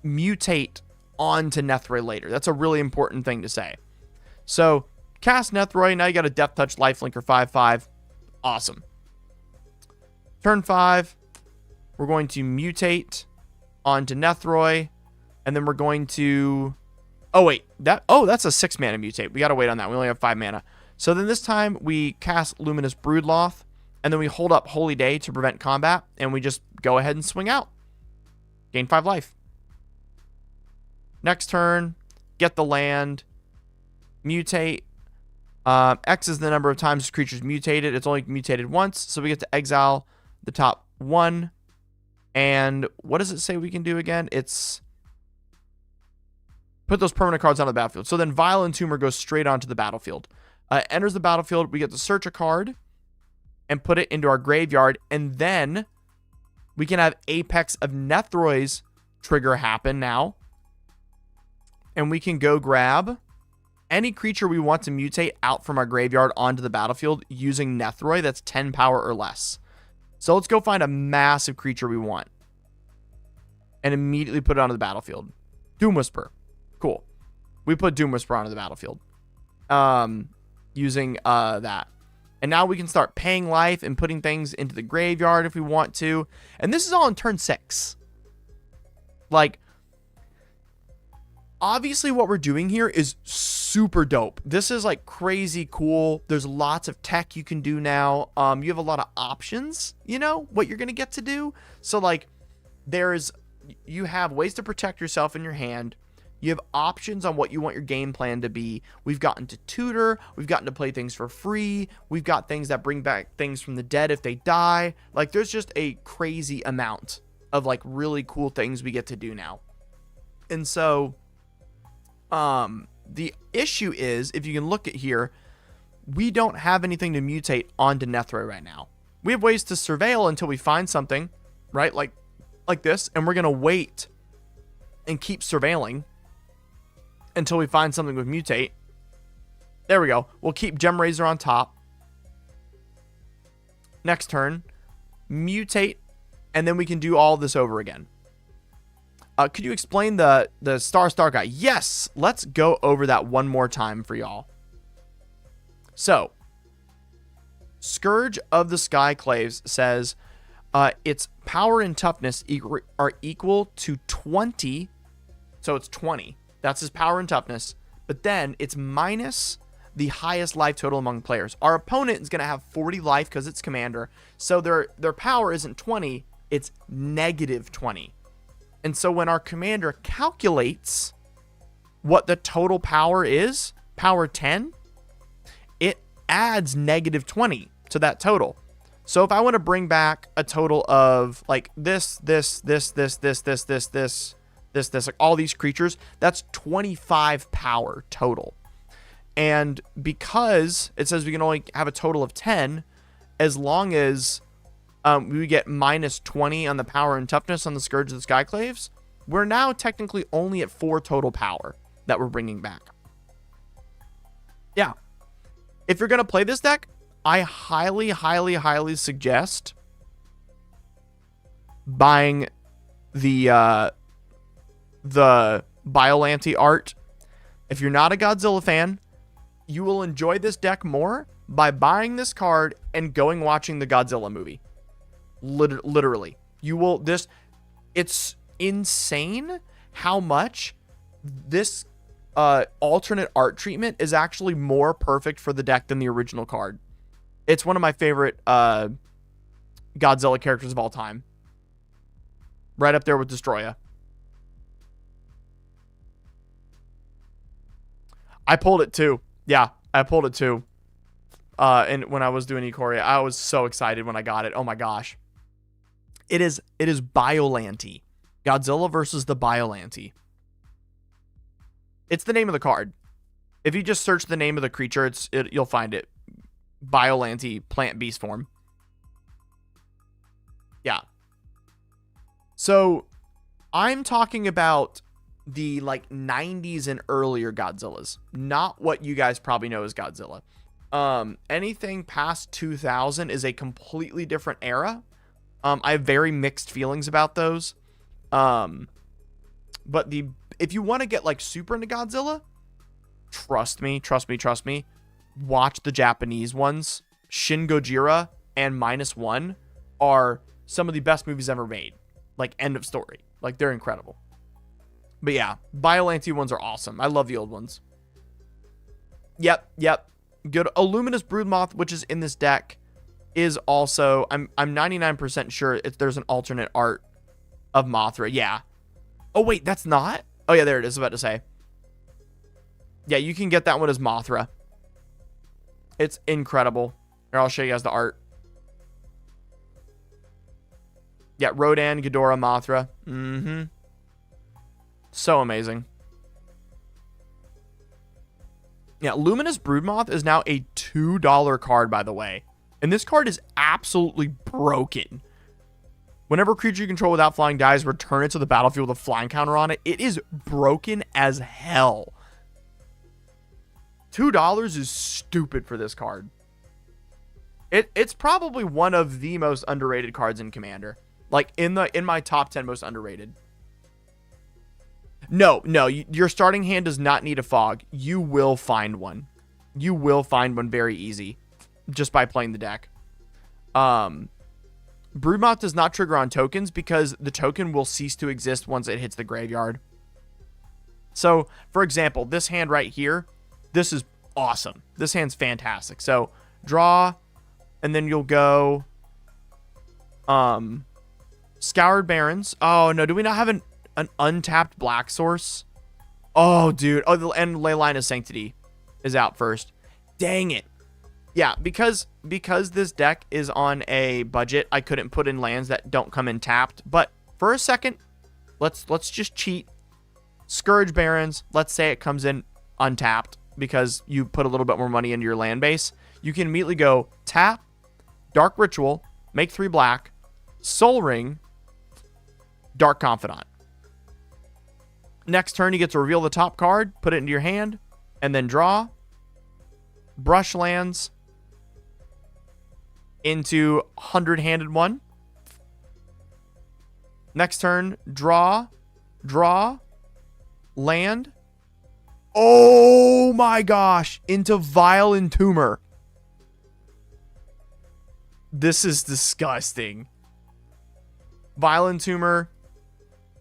mutate onto Nethroi later. That's a really important thing to say. So, cast Nethroi, now you got a Death Touch Lifelink or 5/5. Awesome. Turn 5, we're going to mutate onto Nethroi, and then we're going to... Oh, wait. That's a 6 mana mutate. We got to wait on that. We only have 5 mana. So then this time we cast Luminous Broodloth, and then we hold up Holy Day to prevent combat, and we just go ahead and swing out. Gain 5 life. Next turn, get the land, mutate. X is the number of times this creature's mutated. It's only mutated once, so we get to exile the top one. And what does it say we can do again? It's put those permanent cards on the battlefield. So then Violent Tumor goes straight onto the battlefield. Enters the battlefield. We get to search a card and put it into our graveyard. And then we can have Apex of Nethroi's trigger happen now. And we can go grab any creature we want to mutate out from our graveyard onto the battlefield using Nethroi that's 10 power or less. So let's go find a massive creature we want and immediately put it onto the battlefield. Doom Whisper. Cool. We put Doom Whisper onto the battlefield using that. And now we can start paying life and putting things into the graveyard if we want to. And this is all on turn 6. Like, obviously what we're doing here is super dope. This is like crazy cool. There's lots of tech you can do now. You have a lot of options, you know, what you're going to get to do. So like you have ways to protect yourself in your hand. You have options on what you want your game plan to be. We've gotten to tutor. We've gotten to play things for free. We've got things that bring back things from the dead if they die. Like there's just a crazy amount of like really cool things we get to do now. And so the issue is, if you can look at here, we don't have anything to mutate onto Nethroi right now. We have ways to surveil until we find something, right? Like this, and we're going to wait and keep surveilling until we find something with mutate. There we go. We'll keep Gem Razor on top. Next turn, mutate, and then we can do all this over again. Could you explain the star guy? Yes, let's go over that one more time for y'all. So, Scourge of the Skyclaves says its power and toughness are equal to 20. So it's 20. That's his power and toughness. But then it's minus the highest life total among players. Our opponent is going to have 40 life because it's commander. So their power isn't 20, it's negative 20. And so when our commander calculates what the total power is, power 10, it adds negative 20 to that total. So if I want to bring back a total of like this, like all these creatures, that's 25 power total. And because it says we can only have a total of 10, as long as we get minus 20 on the power and toughness on the Scourge of the Skyclaves, we're now technically only at 4 total power that we're bringing back. Yeah. If you're going to play this deck, I highly suggest buying the Biollante art. If you're not a Godzilla fan, you will enjoy this deck more by buying this card and watching the Godzilla movie. Literally, you will. It's insane how much this alternate art treatment is actually more perfect for the deck than the original card. It's one of my favorite Godzilla characters of all time, right up there with Destroya. I pulled it too. Yeah, I pulled it too. And when I was doing Ikoria, I was so excited when I got it. Oh my gosh. It is Biollante. Godzilla versus the Biollante. It's the name of the card. If you just search the name of the creature, you'll find it. Biollante plant beast form. Yeah. So I'm talking about the like 90s and earlier Godzillas, not what you guys probably know as Godzilla. Anything past 2000 is a completely different era. I have very mixed feelings about those. But if you want to get like super into Godzilla, trust me, watch the Japanese ones. Shin Gojira and -1 are some of the best movies ever made. Like, end of story. Like, they're incredible. But yeah, Biollante ones are awesome. I love the old ones. Yep. Good. Illuminous Broodmoth, which is in this deck, is also, I'm 99% sure there's an alternate art of Mothra. Yeah. Oh wait, that's not? Oh yeah, there it is. I was about to say. Yeah, you can get that one as Mothra. It's incredible. Here, I'll show you guys the art. Yeah, Rodan, Ghidorah, Mothra. Mm-hmm. So amazing. Yeah, Luminous Broodmoth is now a $2 card, by the way. And this card is absolutely broken. Whenever a creature you control without flying dies, return it to the battlefield with a flying counter on it. It is broken as hell. $2 is stupid for this card. It's probably one of the most underrated cards in Commander. Like, in my top 10 most underrated. No, your starting hand does not need a fog. You will find one. You will find one very easy. Just by playing the deck. Broodmoth does not trigger on tokens because the token will cease to exist once it hits the graveyard. So, for example, this hand right here, this is awesome. This hand's fantastic. So, draw, and then you'll go Scoured Barrens. Oh, no, do we not have an untapped black source? Oh, dude. Oh, and Leyline of Sanctity is out first. Dang it. Yeah, because this deck is on a budget, I couldn't put in lands that don't come in tapped. But for a second, let's just cheat. Scourge Barrens, let's say it comes in untapped because you put a little bit more money into your land base. You can immediately go tap, Dark Ritual, make 3 black, Soul Ring, Dark Confidant. Next turn, you get to reveal the top card, put it into your hand, and then draw. Brush lands into 100-handed one. Next turn, draw, land. Oh my gosh, into Vile Entomber. This is disgusting. Vile Entomber,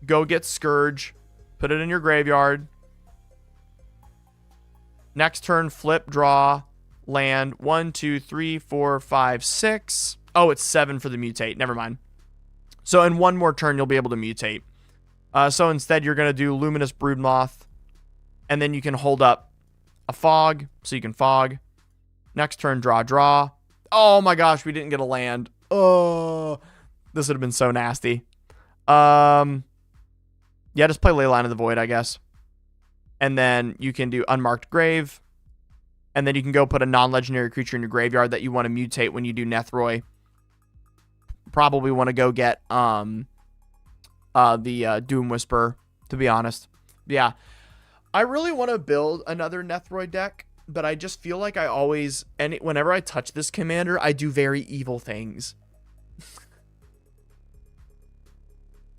go get Scourge, put it in your graveyard. Next turn, flip, draw, land. 1, 2, 3, 4, 5, 6. Oh, it's 7 for the mutate. Never mind. So in one more turn, you'll be able to mutate. So instead, you're going to do Luminous Broodmoth. And then you can hold up a fog. So you can fog. Next turn, draw. Oh my gosh, we didn't get a land. Oh, this would have been so nasty. Yeah, just play Leyline of the Void, I guess. And then you can do Unmarked Grave. And then you can go put a non-legendary creature in your graveyard that you want to mutate when you do Nethroi. Probably want to go get the Doom Whisperer, to be honest. Yeah. I really want to build another Nethroi deck, but I just feel like I always, and whenever I touch this commander, I do very evil things.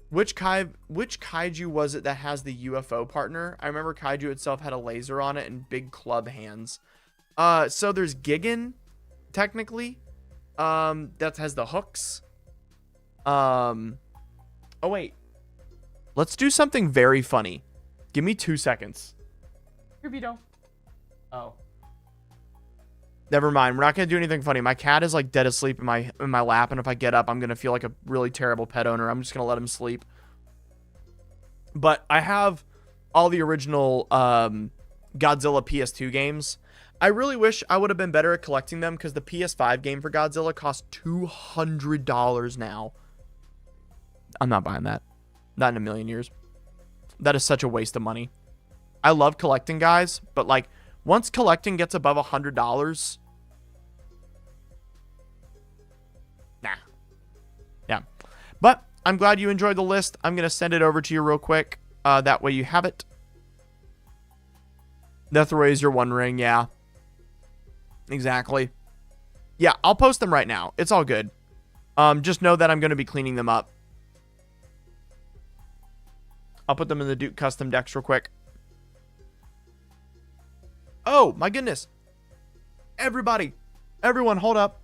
Which kaiju was it that has the UFO partner? I remember kaiju itself had a laser on it and big club hands. So there's Gigan, technically, that has the hooks. Oh wait, let's do something very funny. Give me 2 seconds. Vito. Oh, never mind. We're not gonna do anything funny. My cat is like dead asleep in my lap, and if I get up, I'm gonna feel like a really terrible pet owner. I'm just gonna let him sleep. But I have all the original Godzilla PS2 games. I really wish I would have been better at collecting them because the PS5 game for Godzilla costs $200 now. I'm not buying that. Not in a million years. That is such a waste of money. I love collecting, guys, but like once collecting gets above $100, nah. Yeah. But I'm glad you enjoyed the list. I'm going to send it over to you real quick. That way you have it. Nethroi is your One Ring, yeah. Exactly. Yeah, I'll post them right now. It's all good. Just know that I'm going to be cleaning them up. I'll put them in the Duke custom decks real quick. Oh, my goodness. Everyone, hold up.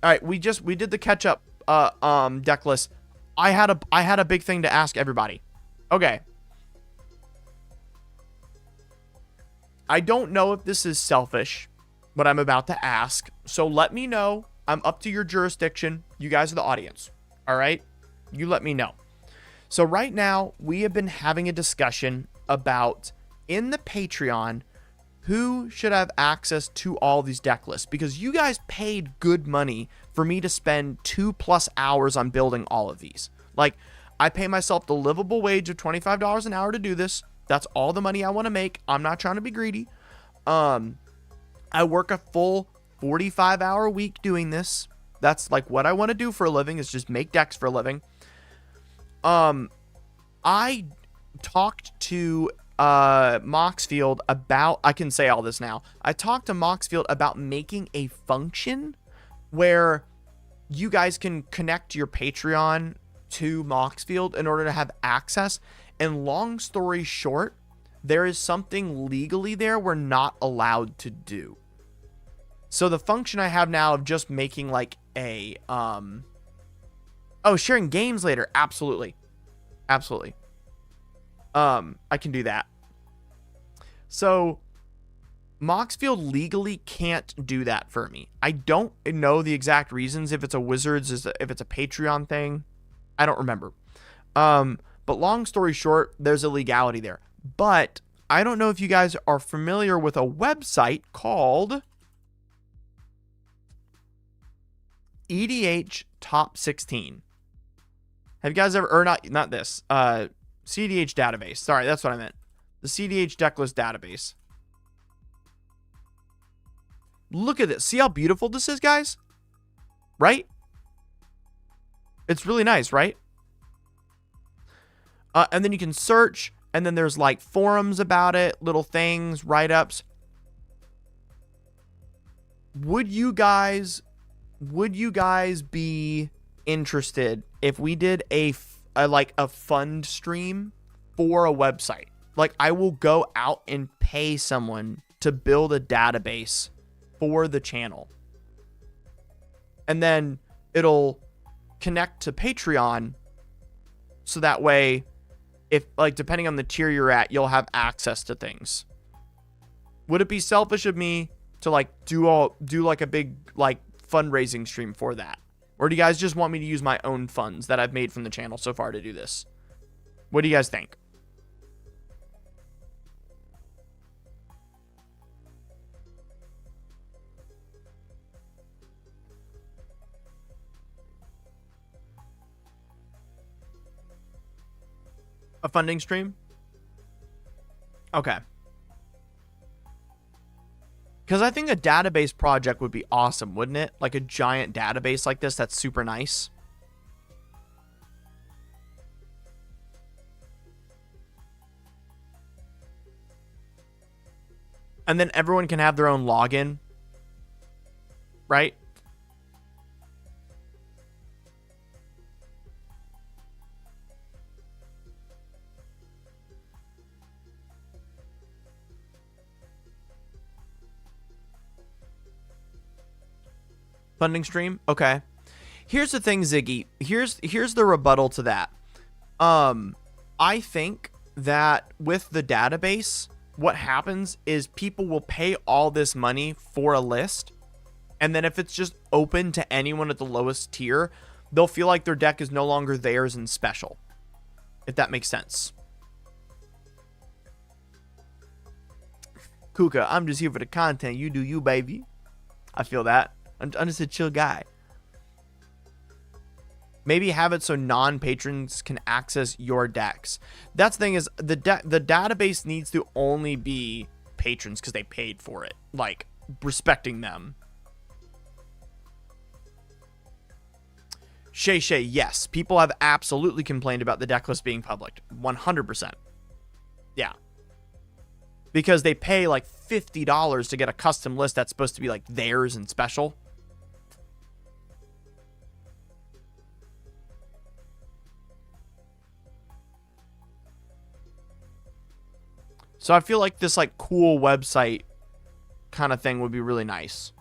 All right, we did the catch up deck list. I had a big thing to ask everybody. Okay. I don't know if this is selfish, what I'm about to ask. So let me know. I'm up to your jurisdiction. You guys are the audience. All right? You let me know. So right now, we have been having a discussion about, in the Patreon, who should have access to all these deck lists? Because you guys paid good money for me to spend 2+ hours on building all of these. Like, I pay myself the livable wage of $25 an hour to do this. That's all the money I want to make. I'm not trying to be greedy. I work a full 45-hour week doing this. That's like what I want to do for a living, is just make decks for a living. I talked to Moxfield about, I can say all this now. I talked to Moxfield about making a function where you guys can connect your Patreon to Moxfield in order to have access. And long story short, there is something legally there we're not allowed to do. So the function I have now of just making like a, sharing games later. Absolutely. Absolutely. I can do that. So Moxfield legally can't do that for me. I don't know the exact reasons, if it's a Wizards, if it's a Patreon thing. I don't remember. But long story short, there's a legality there. But I don't know if you guys are familiar with a website called EDH Top 16. Have you guys ever, or not this, CDH database. Sorry, that's what I meant. The CDH decklist database. Look at this. See how beautiful this is, guys? Right? It's really nice, right? And then you can search, and then there's like forums about it, little things, write-ups. Would you guys be interested if we did a fund stream for a website? Like, I will go out and pay someone to build a database for the channel. And then it'll connect to Patreon. So that way, if like, depending on the tier you're at, you'll have access to things. Would it be selfish of me to like do like a big like fundraising stream for that? Or do you guys just want me to use my own funds that I've made from the channel so far to do this? What do you guys think? A funding stream? Okay. Because I think a database project would be awesome, wouldn't it? Like a giant database like this that's super nice. And then everyone can have their own login. Right? Funding stream? Okay. Here's the thing, Ziggy. Here's the rebuttal to that. I think that with the database, what happens is people will pay all this money for a list, and then if it's just open to anyone at the lowest tier, they'll feel like their deck is no longer theirs and special. If that makes sense. Kuka, I'm just here for the content. You do you, baby. I feel that. I'm just a chill guy. Maybe have it so non-patrons can access your decks. That's the thing, is the database needs to only be patrons because they paid for it. Like, respecting them. Shay, yes. People have absolutely complained about the deck list being public. 100%. Yeah. Because they pay like $50 to get a custom list that's supposed to be like theirs and special. So I feel like this like cool website kind of thing would be really nice,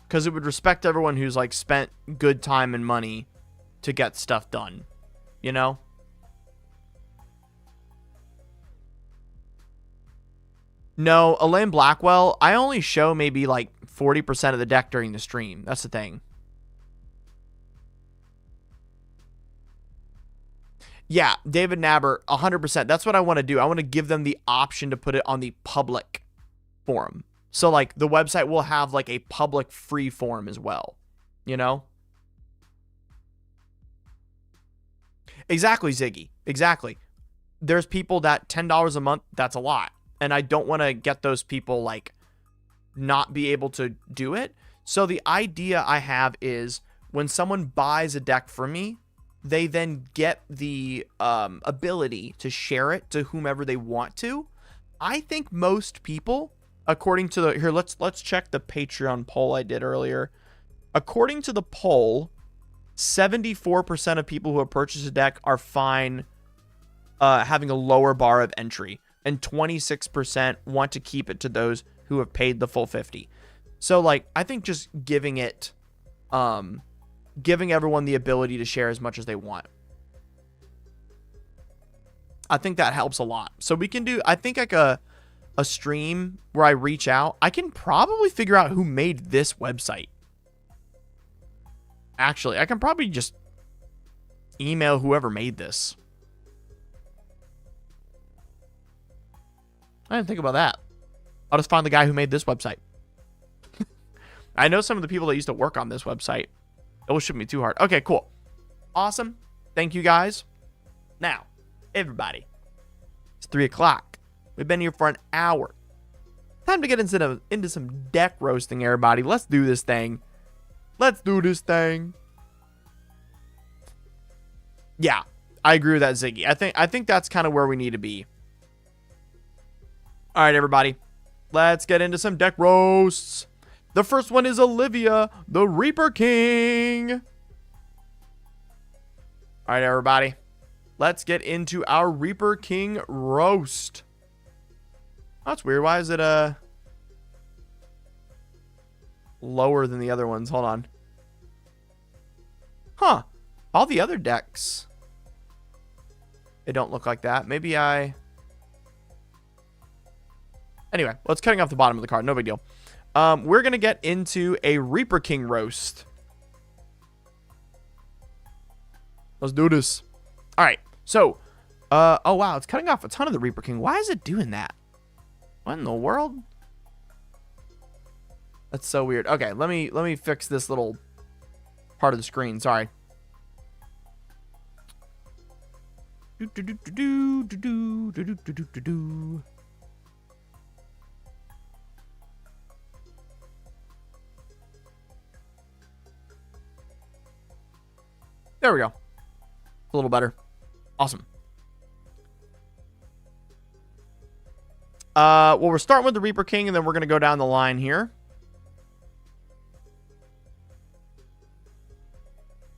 because it would respect everyone who's like spent good time and money to get stuff done, you know? No, Elaine Blackwell, I only show maybe like 40% of the deck during the stream. That's the thing. Yeah, David Nabber, 100%. That's what I want to do. I want to give them the option to put it on the public forum. So like the website will have like a public free form as well, you know? Exactly, Ziggy. Exactly. There's people that $10 a month, that's a lot. And I don't want to get those people like not be able to do it. So the idea I have is when someone buys a deck from me, they then get the ability to share it to whomever they want to. I think most people, according to the here, let's check the Patreon poll I did earlier. According to the poll, 74% of people who have purchased a deck are fine having a lower bar of entry, and 26% want to keep it to those who have paid the full 50. So like I think just giving everyone the ability to share as much as they want, I think that helps a lot. So we can do, I think, like a stream where I reach out. I can probably figure out who made this website. Actually, I can probably just email whoever made this. I didn't think about that. I'll just find the guy who made this website. I know some of the people that used to work on this website. It shouldn't be too hard. Okay, cool. Awesome. Thank you, guys. Now, everybody, it's 3 o'clock. We've been here for an hour. Time to get into some deck roasting, everybody. Let's do this thing. Let's do this thing. Yeah, I agree with that, Ziggy. I think that's kind of where we need to be. All right, everybody. Let's get into some deck roasts. The first one is Olivia, the Reaper King. All right, everybody. Let's get into our Reaper King roast. That's weird. Why is it lower than the other ones? Hold on. Huh. All the other decks, they don't look like that. Maybe I... Anyway, let's cutting off the bottom of the card. No big deal. We're going to get into a Reaper King roast. Let's do this. All right. So, oh, wow. It's cutting off a ton of the Reaper King. Why is it doing that? What in the world? That's so weird. Okay, let me fix this little part of the screen. Sorry. There we go. A little better. Awesome. Well, we're starting with the Reaper King, and then we're going to go down the line here.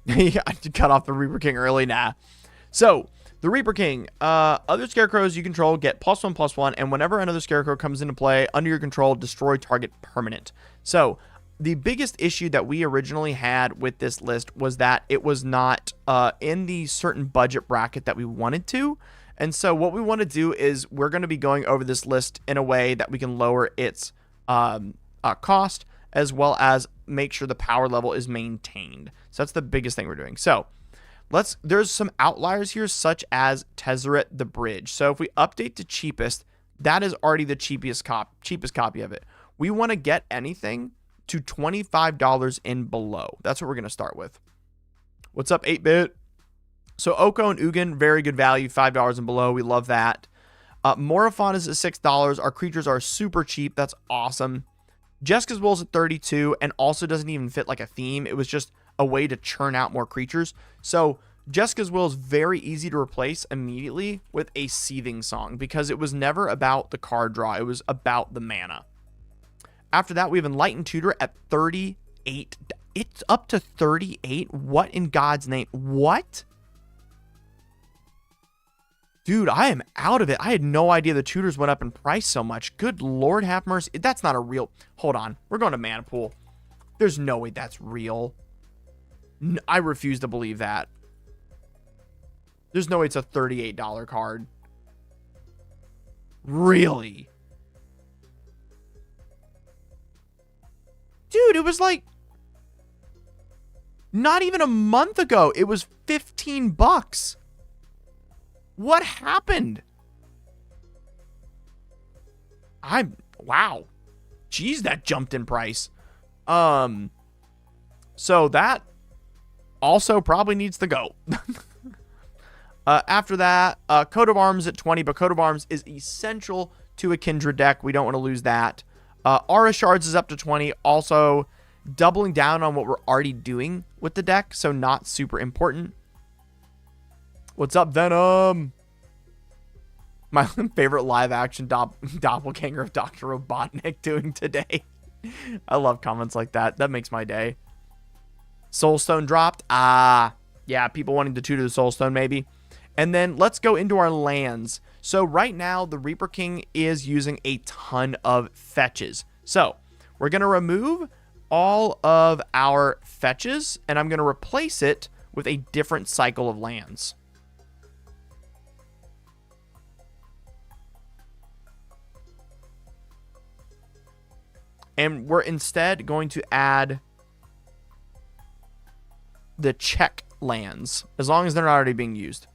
Yeah, I did cut off the Reaper King early. Nah. So, the Reaper King. Other scarecrows you control get +1/+1, and whenever another scarecrow comes into play under your control, destroy target permanent. So, the biggest issue that we originally had with this list was that it was not in the certain budget bracket that we wanted to. And so what we want to do is we're going to be going over this list in a way that we can lower its cost, as well as make sure the power level is maintained. So that's the biggest thing we're doing. So there's some outliers here, such as Tezzeret the Bridge. So if we update to cheapest, that is already the cheapest copy of it. We want to get anything to $25 and below. That's what we're going to start with. What's up, 8-bit? So Oko and Ugin, very good value, $5 and below. We love that. Morophon is at $6. Our creatures are super cheap. That's awesome. Jeska's Will's at $32 and also doesn't even fit like a theme. It was just a way to churn out more creatures. So Jeska's Will is very easy to replace immediately with a Seething Song because it was never about the card draw. It was about the mana. After that, we have Enlightened Tutor at 38. It's up to 38? What in God's name? What? Dude, I am out of it. I had no idea the tutors went up in price so much. Good Lord have mercy. That's not a real... Hold on. We're going to Mana Pool. There's no way that's real. I refuse to believe that. There's no way it's a $38 card. Really? Dude, it was like... Not even a month ago. It was $15. What happened? Wow. Geez, that jumped in price. So that also probably needs to go. After that, Coat of Arms at 20, but Coat of Arms is essential to a Kindred deck. We don't want to lose that. Aura Shards is up to 20, also doubling down on what we're already doing with the deck, so not super important. What's up, Venom? My favorite live action doppelganger of Dr. Robotnik doing today. I love comments like that. That makes my day. Soulstone dropped. Yeah, people wanting to tutor the Soulstone maybe. And then let's go into our lands. So right now, the Reaper King is using a ton of fetches. So we're going to remove all of our fetches, and I'm going to replace it with a different cycle of lands. And we're instead going to add the check lands, as long as they're not already being used.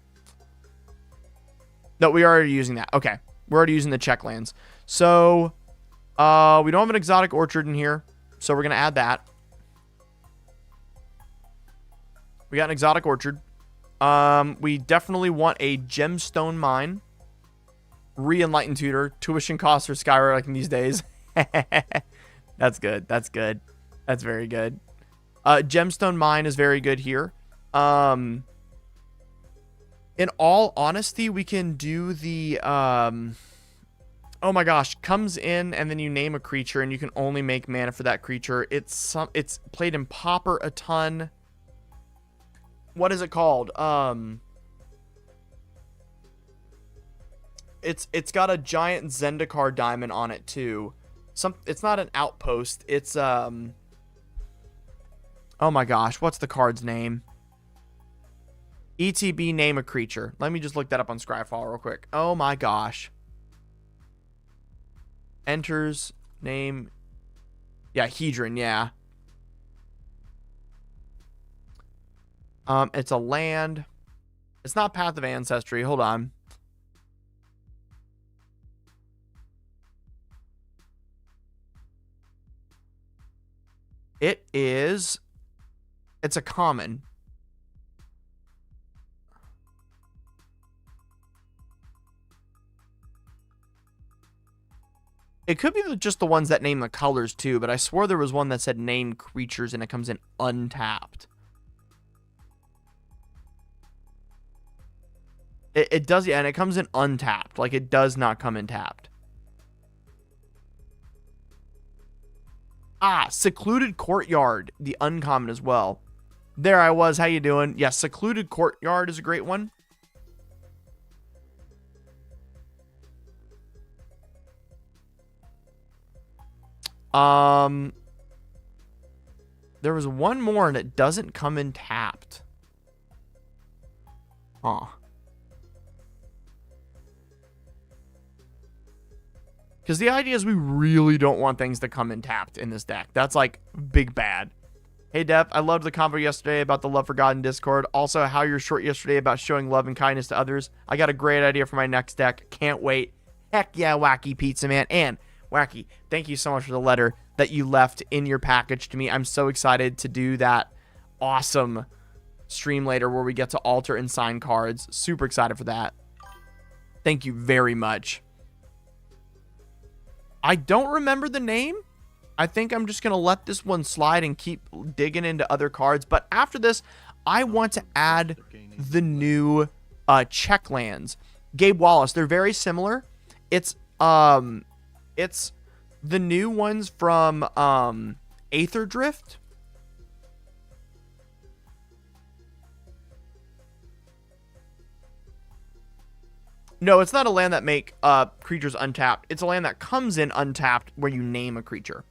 No, we are already using that. Okay, we're already using the check lands. So, we don't have an exotic orchard in here, so we're going to add that. We got an exotic orchard. We definitely want a gemstone mine. Re-enlightened tutor. Tuition costs are skyrocketing these days. That's good. That's good. That's very good. Gemstone mine is very good here. In all honesty, we can do the oh my gosh, comes in and then you name a creature and you can only make mana for that creature. It's played in Pauper a ton. What is it called? It's got a giant Zendikar diamond on it too. It's not an outpost. It's oh my gosh, what's the card's name? ETB, name a creature. Let me just look that up on Scryfall real quick. Oh my gosh. Enters, name. Yeah, Hedron, yeah. It's a land. It's not Path of Ancestry. Hold on. It's a common. It could be just the ones that name the colors too, but I swore there was one that said name creatures and it comes in untapped. It does, yeah, and it comes in untapped. Like, it does not come in tapped. Secluded Courtyard, the uncommon as well. There I was. How you doing? Yeah, Secluded Courtyard is a great one. There was one more and it doesn't come in tapped. Huh. Because the idea is we really don't want things to come in tapped in this deck. That's like big bad. Hey, Def, I loved the convo yesterday about the Love for God in Discord. Also, how you're short yesterday about showing love and kindness to others. I got a great idea for my next deck. Can't wait. Heck yeah, Wacky Pizza Man. And, Wacky, thank you so much for the letter that you left in your package to me. I'm so excited to do that awesome stream later where we get to alter and sign cards. Super excited for that. Thank you very much. I don't remember the name. I think I'm just going to let this one slide and keep digging into other cards. But after this, I want to add the new check lands. Gabe Wallace, they're very similar. It's the new ones from Aether Drift. No, it's not a land that make creatures untapped. It's a land that comes in untapped where you name a creature.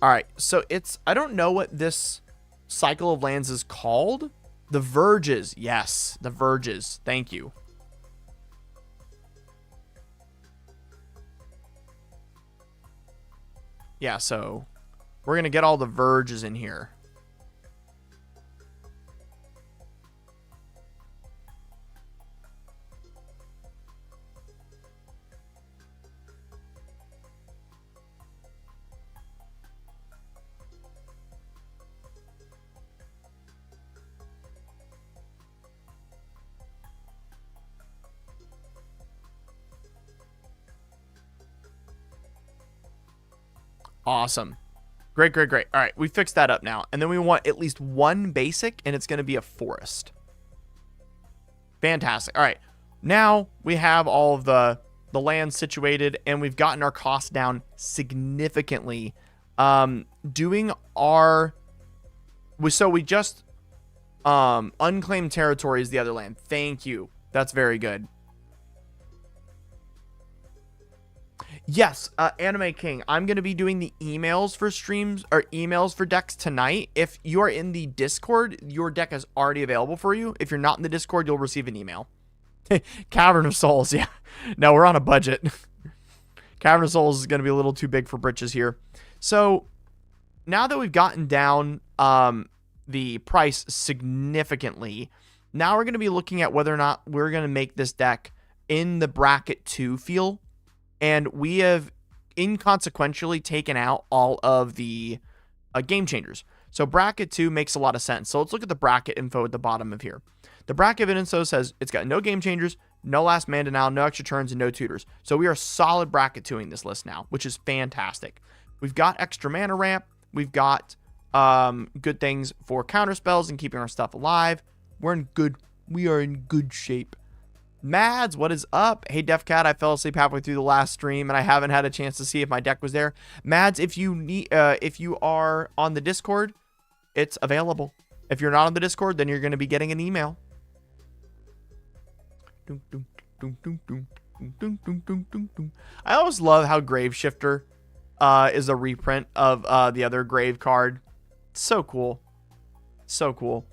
All right, so I don't know what this cycle of lands is called. The Verges. Yes, the Verges. Thank you. Yeah, so we're going to get all the Verges in here. Awesome. Great, great, great. All right, we fixed that up now. And then we want at least one basic, and it's going to be a forest. Fantastic. All right, now we have all of the land situated, and we've gotten our costs down significantly. Doing our... So we just... unclaimed territory is the other land. Thank you. That's very good. Yes, Anime King, I'm going to be doing the emails for streams or emails for decks tonight. If you are in the Discord, your deck is already available for you. If you're not in the Discord, you'll receive an email. Cavern of Souls, yeah. No, we're on a budget. Cavern of Souls is going to be a little too big for britches here. So now that we've gotten down the price significantly, now we're going to be looking at whether or not we're going to make this deck in the bracket 2 feel. And we have inconsequentially taken out all of the game changers. So bracket 2 makes a lot of sense. So let's look at the bracket info at the bottom of here. The bracket info says it's got no game changers, no last man denial, no extra turns, and no tutors. So we are solid bracket 2ing this list now, which is fantastic. We've got extra mana ramp. We've got good things for counter spells and keeping our stuff alive. We are in good shape. Mads, what is up? Hey, DefCat, I fell asleep halfway through the last stream, and I haven't had a chance to see if my deck was there. Mads, if you are on the Discord, it's available. If you're not on the Discord, then you're going to be getting an email. I always love how Grave Shifter is a reprint of the other Grave card. It's so cool. So cool.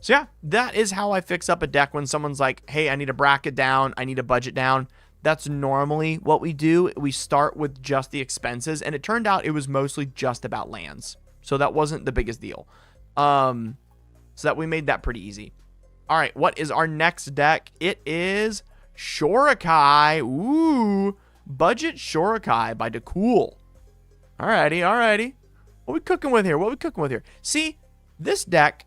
So yeah, that is how I fix up a deck when someone's like, hey, I need a bracket down, I need a budget down. That's normally what we do. We start with just the expenses, and it turned out it was mostly just about lands. So that wasn't the biggest deal. So that we made that pretty easy. All right, what is our next deck? It is Shorakai. Ooh, Budget Shorakai by DeCool. Alrighty, alrighty. What we cooking with here? See, this deck...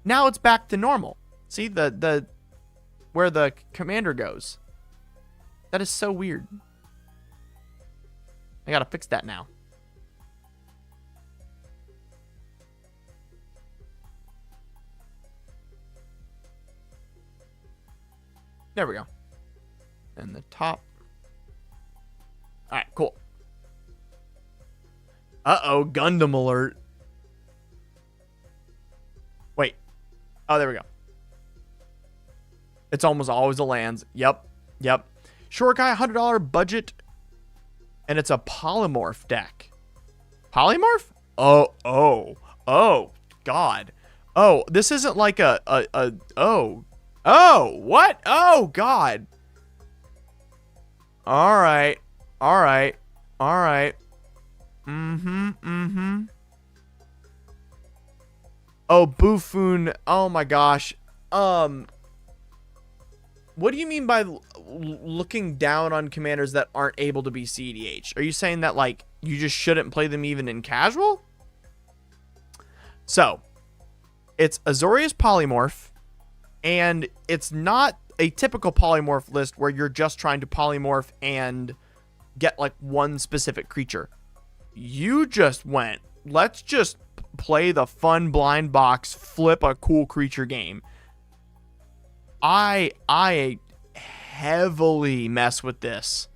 Now it's back to normal. See the where the commander goes. That is so weird. I gotta fix that now. There we go. And the top. All right, cool. Uh-oh, Gundam alert. Wait. Oh, there we go. It's almost always the lands. Yep. Shorakai, $100 budget. And it's a polymorph deck. Polymorph? Oh, God. Oh, this isn't like oh, what? Oh, God. All right. Oh, Buffoon. Oh my gosh. What do you mean by looking down on commanders that aren't able to be CEDH? Are you saying that, like, you just shouldn't play them even in casual? So, it's Azorius Polymorph, and it's not a typical polymorph list where you're just trying to polymorph and get, like, one specific creature. You just went, let's just play the fun blind box, flip a cool creature game. I heavily mess with this.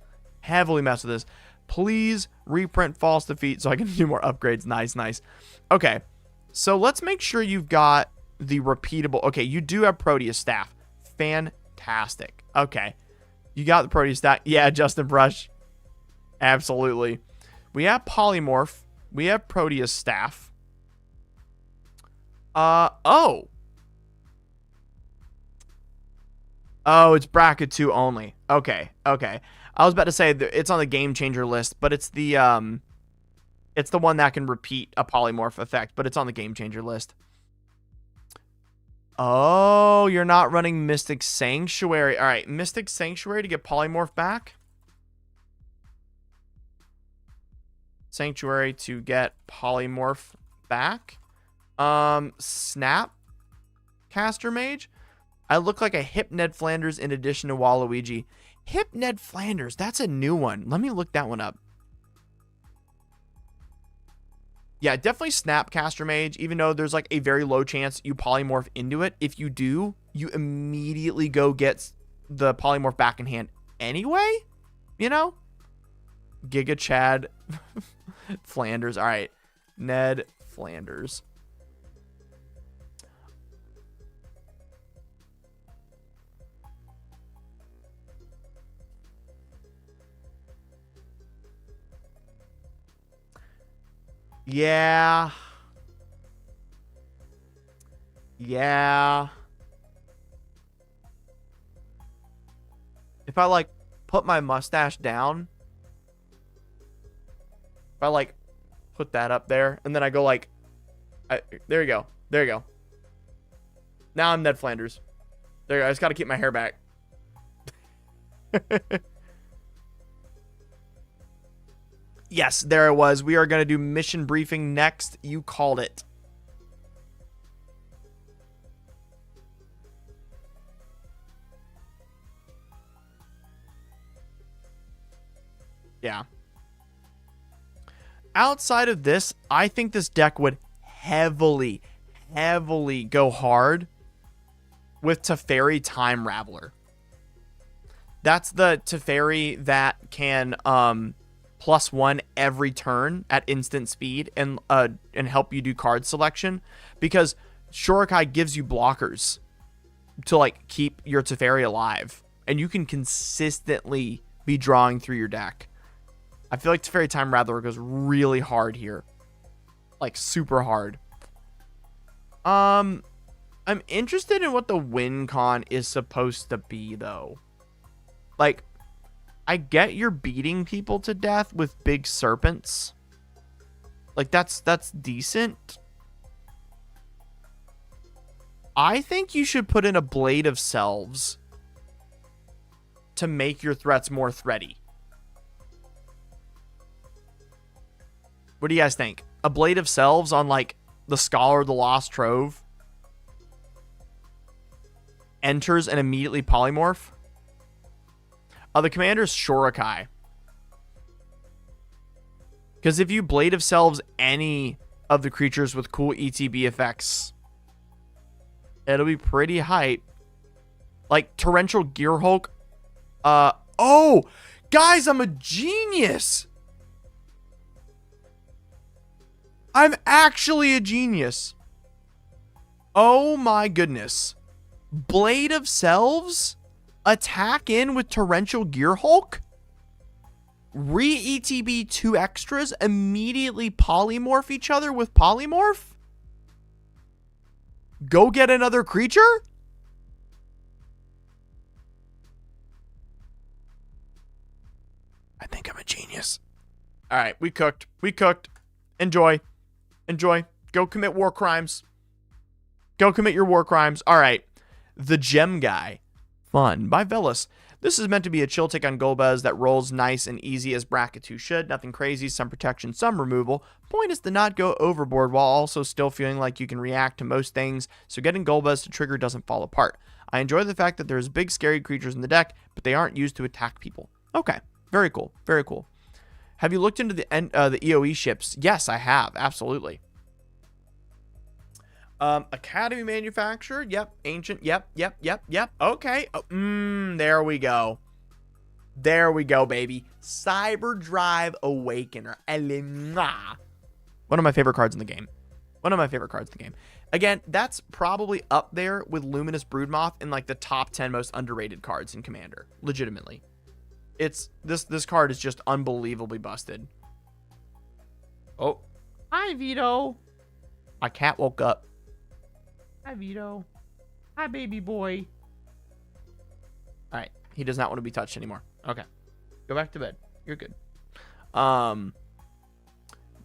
Please reprint False Defeat so I can do more upgrades. Nice. Okay, so let's make sure you've got the repeatable. Okay, you do have Proteus Staff. Fantastic. Okay, you got the Proteus Staff. Yeah, Justin Brush. Absolutely. We have Polymorph. We have Proteus Staff. Oh, it's bracket 2 only. Okay. I was about to say that it's on the game changer list, but it's the one that can repeat a polymorph effect, but it's on the game changer list. Oh, you're not running Mystic Sanctuary. All right, Mystic Sanctuary to get polymorph back. Sanctuary to get polymorph back. Snap Caster Mage. I look like a hip Ned Flanders in addition to Waluigi. Hip Ned Flanders, that's a new one. Let me look that one up. Yeah, definitely Snapcaster Mage, even though there's like a very low chance you polymorph into it. If you do, you immediately go get the polymorph back in hand anyway, you know? Giga Chad Flanders. All right. Ned Flanders. Yeah. Yeah. If I like put my mustache down, if I like put that up there and then I go like, there you go. There you go. Now I'm Ned Flanders. There you go. I just got to keep my hair back. Yes, there it was. We are going to do mission briefing next. You called it. Yeah. Outside of this, I think this deck would heavily go hard with Teferi Time Raveler. That's the Teferi that can +1 every turn at instant speed and help you do card selection, because Shurikai gives you blockers to like keep your Teferi alive, and you can consistently be drawing through your deck. I feel like Teferi Time Raveler goes really hard here. Like super hard. I'm interested in what the win con is supposed to be though. Like, I get you're beating people to death with big serpents. Like that's decent. I think you should put in a Blade of Selves to make your threats more thready. What do you guys think? A Blade of Selves on like the Scholar of the Lost Trove enters and immediately polymorph. The commander's Shurikai. Because if you Blade of Selves any of the creatures with cool ETB effects, it'll be pretty hype. Like Torrential Gearhulk. Oh, guys, I'm a genius. I'm actually a genius. Oh my goodness. Blade of Selves? Attack in with Torrential Gearhulk? Re-ETB 2 extras, immediately polymorph each other with polymorph? Go get another creature? I think I'm a genius. All right, we cooked. We cooked. Enjoy. Enjoy. Go commit war crimes. Go commit your war crimes. All right. The Gem Guy. Fun. By Velas. This is meant to be a chill take on Golbez that rolls nice and easy as Bracket 2 should. Nothing crazy, some protection, some removal. Point is to not go overboard while also still feeling like you can react to most things, so getting Golbez to trigger doesn't fall apart. I enjoy the fact that there's big scary creatures in the deck, but they aren't used to attack people. Okay. Very cool. Very cool. Have you looked into the EOE ships? Yes, I have. Absolutely. Academy Manufacturer. Yep. Ancient. Yep. Okay. There we go. There we go, baby. Cyber Drive Awakener. One of my favorite cards in the game. One of my favorite cards in the game. Again, that's probably up there with Luminous Broodmoth in like the top 10 most underrated cards in Commander. Legitimately. It's this card is just unbelievably busted. Oh. Hi, Vito. My cat woke up. Hi, Vito. Hi, baby boy. All right. He does not want to be touched anymore. Okay. Go back to bed. You're good.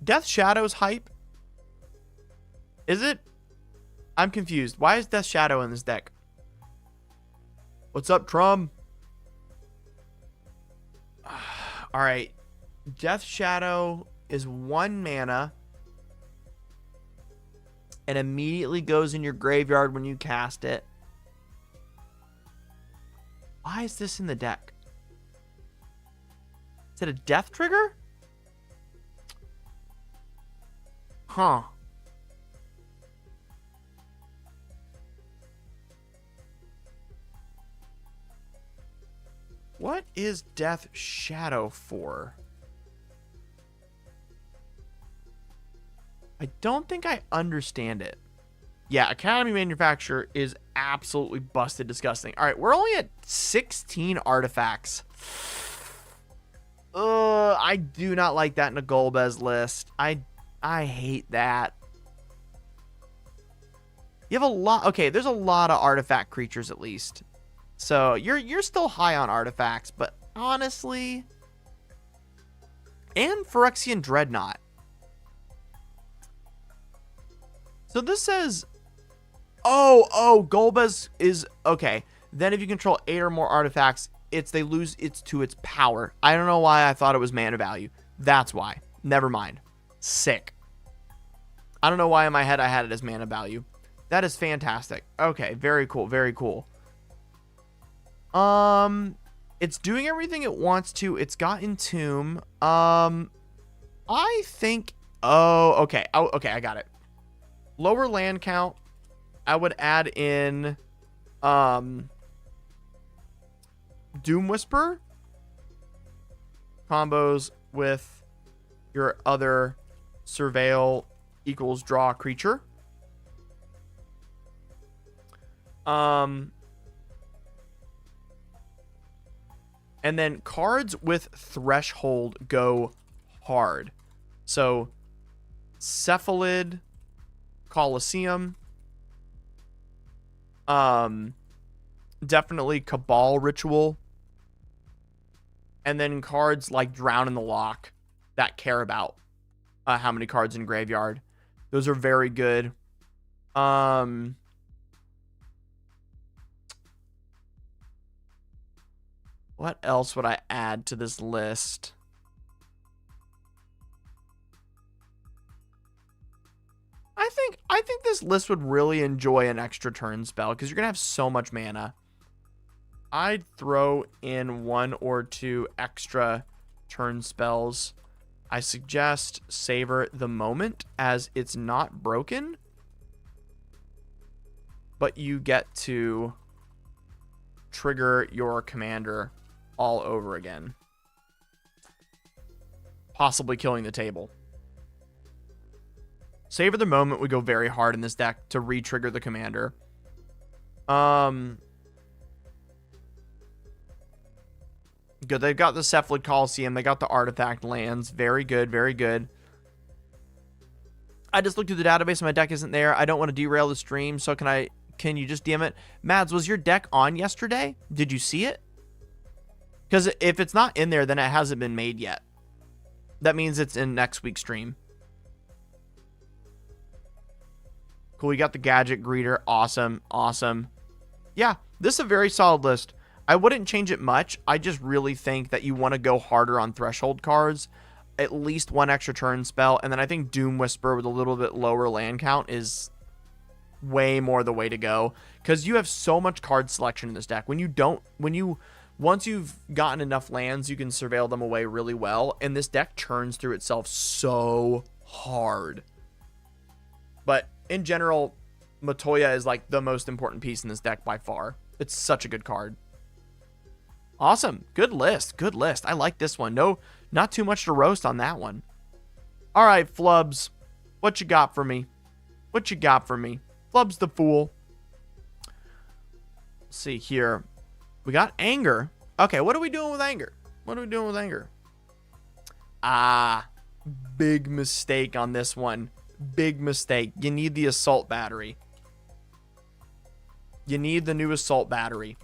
Death Shadow's hype. Is it? I'm confused. Why is Death Shadow in this deck? What's up, Trum? All right. Death Shadow is 1 mana and immediately goes in your graveyard when you cast it. Why is this in the deck? Is it a death trigger? Huh. What is Death Shadow for? I don't think I understand it. Yeah, Academy Manufacturer is absolutely busted disgusting. All right, we're only at 16 artifacts. I do not like that in a Golbez list. I hate that. You have a lot. Okay, there's a lot of artifact creatures at least. So you're still high on artifacts, but honestly, and Phyrexian Dreadnought. So this says, oh, Golbez is okay. Then if you control 8 or more artifacts, they lose its power. I don't know why I thought it was mana value. That's why. Never mind. Sick. I don't know why in my head I had it as mana value. That is fantastic. Okay, very cool, very cool. It's doing everything it wants to. It's got Entomb. I think. Oh, okay. Oh, okay, I got it. Lower land count. I would add in Doom Whisper combos with your other surveil equals draw creature. And then cards with Threshold go hard. So Cephalid, Colosseum, definitely Cabal Ritual, and then cards like Drown in the Loch that care about how many cards in graveyard. Those are very good. What else would I add to this list? I think this list would really enjoy an extra turn spell because you're going to have so much mana. I'd throw in 1 or 2 extra turn spells. I suggest Savor the Moment, as it's not broken, but you get to trigger your commander all over again, possibly killing the table. Savor the Moment would go very hard in this deck to re-trigger the commander. Good. They've got the Cephalid Coliseum. They got the artifact lands. Very good. Very good. I just looked through the database and my deck isn't there. I don't want to derail the stream, so can you just DM it? Mads, was your deck on yesterday? Did you see it? Because if it's not in there, then it hasn't been made yet. That means it's in next week's stream. Cool, we got the Gadget Greeter. Awesome, awesome. Yeah, this is a very solid list. I wouldn't change it much. I just really think that you want to go harder on Threshold cards. At least 1 extra turn spell. And then I think Doom Whisper with a little bit lower land count is way more the way to go. Because you have so much card selection in this deck. Once you've gotten enough lands, you can surveil them away really well. And this deck churns through itself so hard. But in general, Matoya is like the most important piece in this deck by far. It's such a good card. Awesome. Good list. Good list. I like this one. No, not too much to roast on that one. All right, Flubs. What you got for me? What you got for me? Flubs the Fool. Let's see here. We got Anger. Okay, what are we doing with Anger? What are we doing with Anger? Big mistake on this one. Big mistake. You need the Assault Battery. You need the new Assault Battery.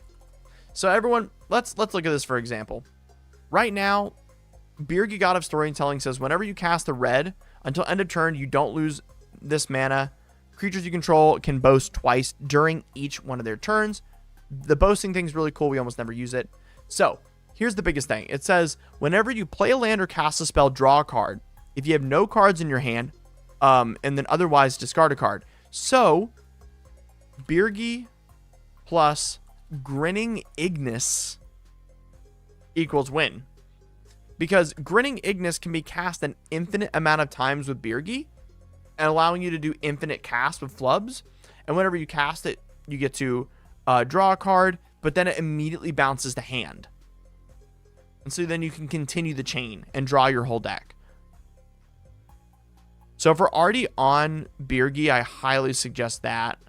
So everyone, let's look at this for example. Right now, Birgi, God of Storytelling says whenever you cast a red, until end of turn, you don't lose this mana. Creatures you control can boast twice during each one of their turns. The boasting thing is really cool. We almost never use it. So here's the biggest thing. It says whenever you play a land or cast a spell, draw a card. If you have no cards in your hand, and then otherwise discard a card. So Birgi plus Grinning Ignis equals win. Because Grinning Ignis can be cast an infinite amount of times with Birgi. and allowing you to do infinite cast with flubs. And whenever you cast it, you get to draw a card, but then it immediately bounces to hand. And so then you can continue the chain and draw your whole deck. So if we're already on Birgi, I highly suggest that.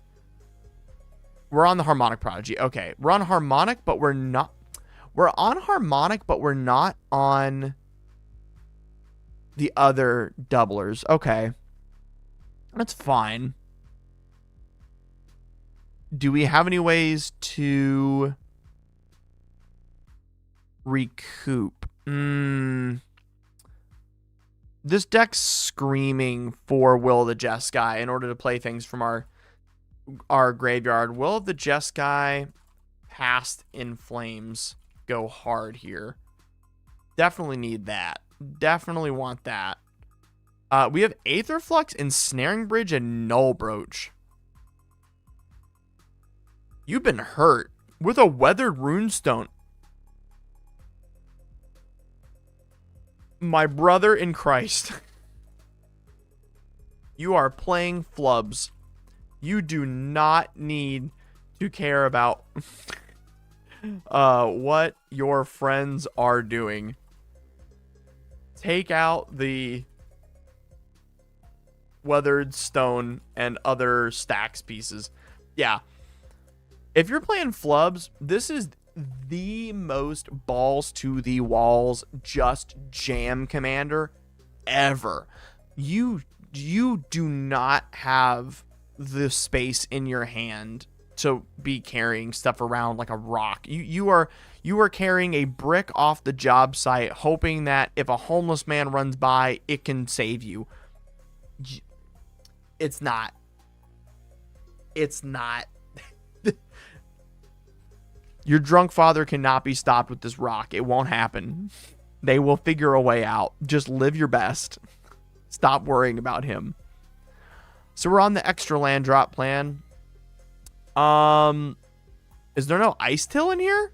We're on the Harmonic Prodigy. Okay, we're on Harmonic, but we're not. We're on Harmonic, but we're not on the other doublers. Okay. That's fine. Do we have any ways to recoup? This deck's screaming for Will of the Jeskai in order to play things from our graveyard. Will of the Jeskai, Past in Flames go hard here. Definitely need that. Definitely want that. We have Aetherflux, Ensnaring Bridge, and Null Brooch. You've been hurt with a Weathered Runestone. My brother in Christ. You are playing flubs. You do not need to care about what your friends are doing. Take out the Weathered Stone and other stacks pieces. Yeah. If you're playing flubs, this is the most balls to the walls just jam commander ever. You do not have the space in your hand to be carrying stuff around like a rock. You are carrying a brick off the job site, hoping that if a homeless man runs by, it can save you. It's not. Your drunk father cannot be stopped with this rock. It won't happen. They will figure a way out. Just live your best. Stop worrying about him. So we're on the extra land drop plan. Is there no Ice Till in here?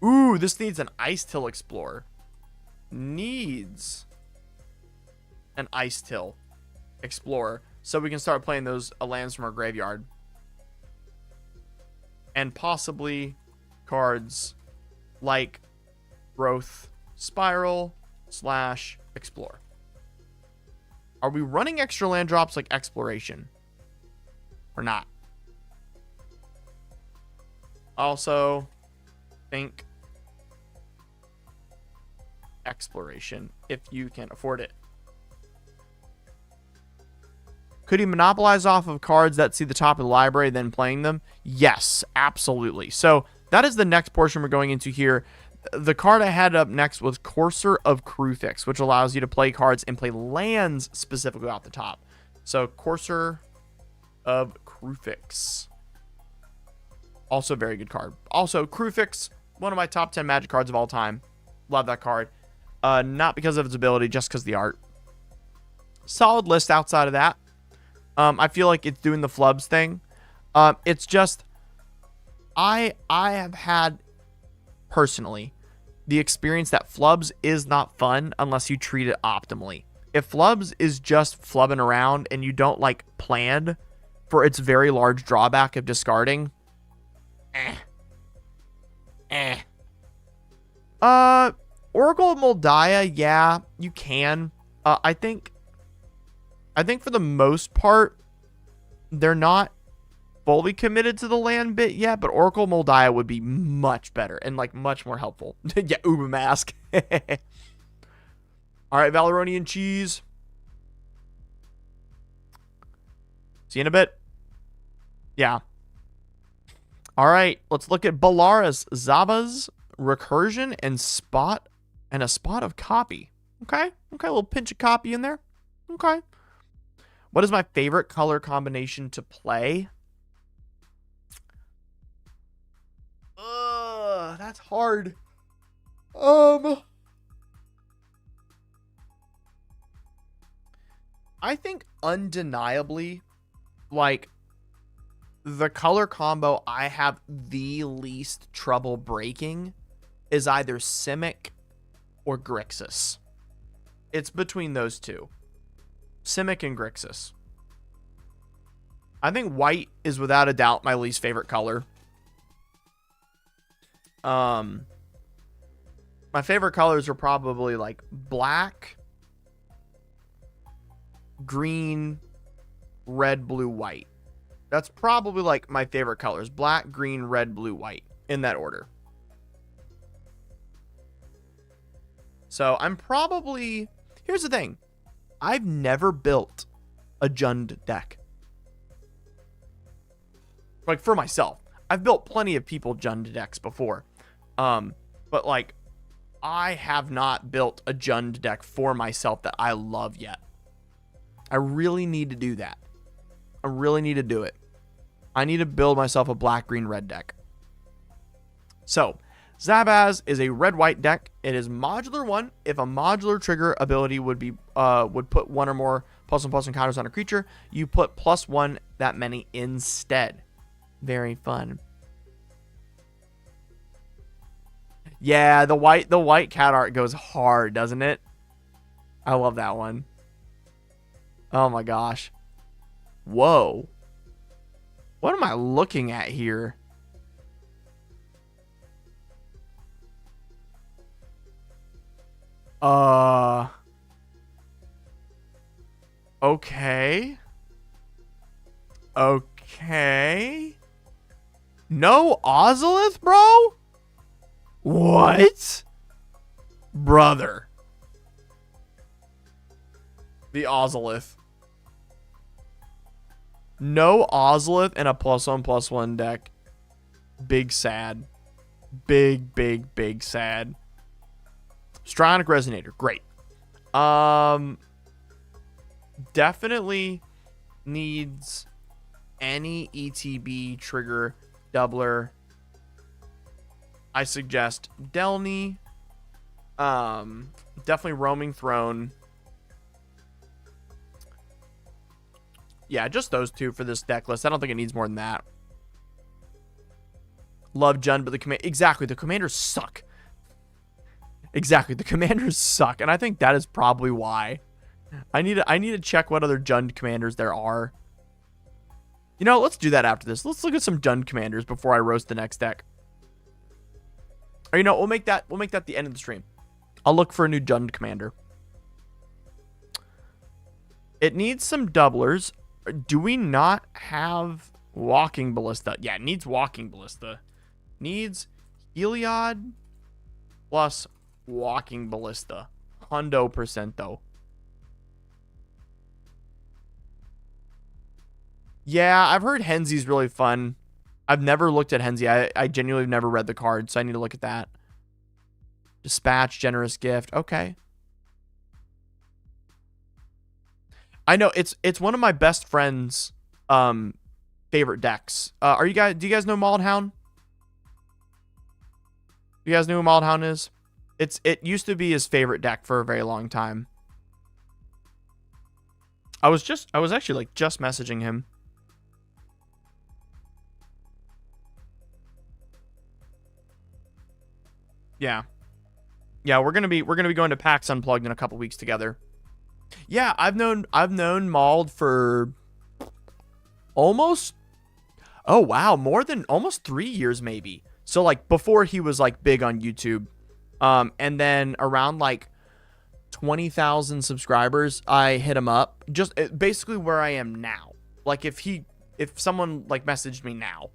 Ooh, this needs an Ice Till Explorer. Needs an Ice Till Explorer. So we can start playing those lands from our graveyard. And possibly cards like Growth Spiral / Explore. Are we running extra land drops like Exploration? Or not? Also, think Exploration if you can afford it. Could he monopolize off of cards that see the top of the library, then playing them? Yes, absolutely. So that is the next portion we're going into here. The card I had up next was Courser of Kruthix, which allows you to play cards and play lands specifically off the top. So Courser of Kruthix. Also a very good card. Also, Kruthix, one of my top 10 Magic cards of all time. Love that card. Not because of its ability, just because of the art. Solid list outside of that. I feel like it's doing the flubs thing. It's just, I have had, personally, the experience that flubs is not fun unless you treat it optimally. If flubs is just flubbing around and you don't, like, plan for its very large drawback of discarding, Oracle of Moldiah, yeah, you can. I think for the most part, they're not fully committed to the land bit yet, but Oracle Moldiah would be much better and like much more helpful. Yeah, Uber Mask. All right, Valoronian Cheese. See you in a bit. Yeah. All right, let's look at Balaris, Zabas, Recursion, and a spot of Copy. Okay, a little pinch of Copy in there. Okay. What is my favorite color combination to play? That's hard. I think undeniably, like, the color combo I have the least trouble breaking is either Simic or Grixis. It's between those two. Simic and Grixis. I think white is without a doubt my least favorite color. My favorite colors are probably like black, green, red, blue, white. That's probably like my favorite colors. Black, green, red, blue, white. In that order. So I'm probably... Here's the thing. I've never built a Jund deck. Like for myself. I've built plenty of people Jund decks before. But like, I have not built a Jund deck for myself that I love yet. I really need to do that. I really need to do it. I need to build myself a black, green, red deck. So, Zabaz is a red-white deck. It is modular 1. If a modular trigger ability would put one or more +1/+1 counters on a creature, you put +1 that many instead. Very fun. Yeah, the white cat art goes hard, doesn't it? I love that one. Oh my gosh. Whoa. What am I looking at here? Okay. Okay. No Ozolith, bro? What? Brother. The Ozolith. No Ozolith in a +1/+1 deck. Big sad. Big sad. Stronic Resonator. Great. Definitely needs any ETB trigger doubler. I suggest Delny. Definitely Roaming Throne. Yeah, just those two for this deck list. I don't think it needs more than that. Love Jund, but the commanders suck. Exactly, the commanders suck, and I think that is probably why. I need to check what other Jund commanders there are. You know, let's do that after this. Let's look at some Jund commanders before I roast the next deck. Or you know, we'll make that the end of the stream. I'll look for a new Jund commander. It needs some doublers. Do we not have Walking Ballista? Yeah, it needs Walking Ballista. Needs Heliod plus Walking Ballista. 100% though. Yeah, I've heard Henzy's really fun. I've never looked at Henzy. I genuinely have never read the card, so I need to look at that. Dispatch, Generous Gift. Okay. I know it's one of my best friends' favorite decks. Do you guys know Maldhound? You guys know who Maldhound is? It used to be his favorite deck for a very long time. I was actually like just messaging him. Yeah. Yeah, we're gonna be going to PAX Unplugged in a couple weeks together. Yeah, I've known Mald for almost, oh wow, more than almost 3 years maybe. So like before he was like big on YouTube. And then around like 20,000 subscribers, I hit him up. Just basically where I am now. Like if someone like messaged me now,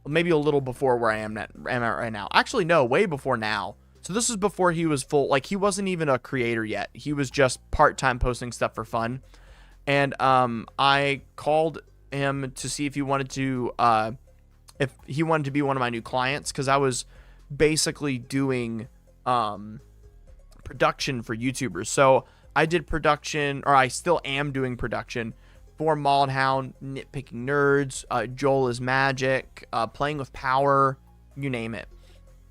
maybe a little before where I am at right now. Actually, no, way before now. So this is before he was full, like he wasn't even a creator yet. He was just part-time posting stuff for fun. And I called him to see if he wanted to be one of my new clients, because I was basically doing production for YouTubers. So I did production, or I still am doing production for Maldhound, Nitpicking Nerds, Joel is Magic, Playing with Power, you name it.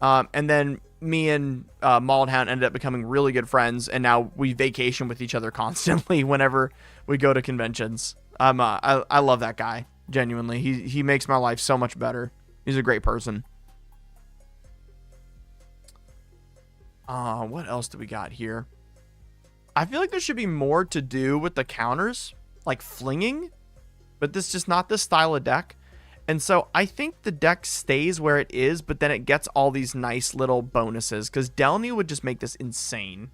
And then me and Maldhound ended up becoming really good friends, and now we vacation with each other constantly whenever we go to conventions. I love that guy, genuinely. He makes my life so much better. He's a great person. What else do we got here? I feel like there should be more to do with the counters, like flinging. but this is just not this style of deck. And so I think the deck stays where it is, but then it gets all these nice little bonuses because Delny would just make this insane.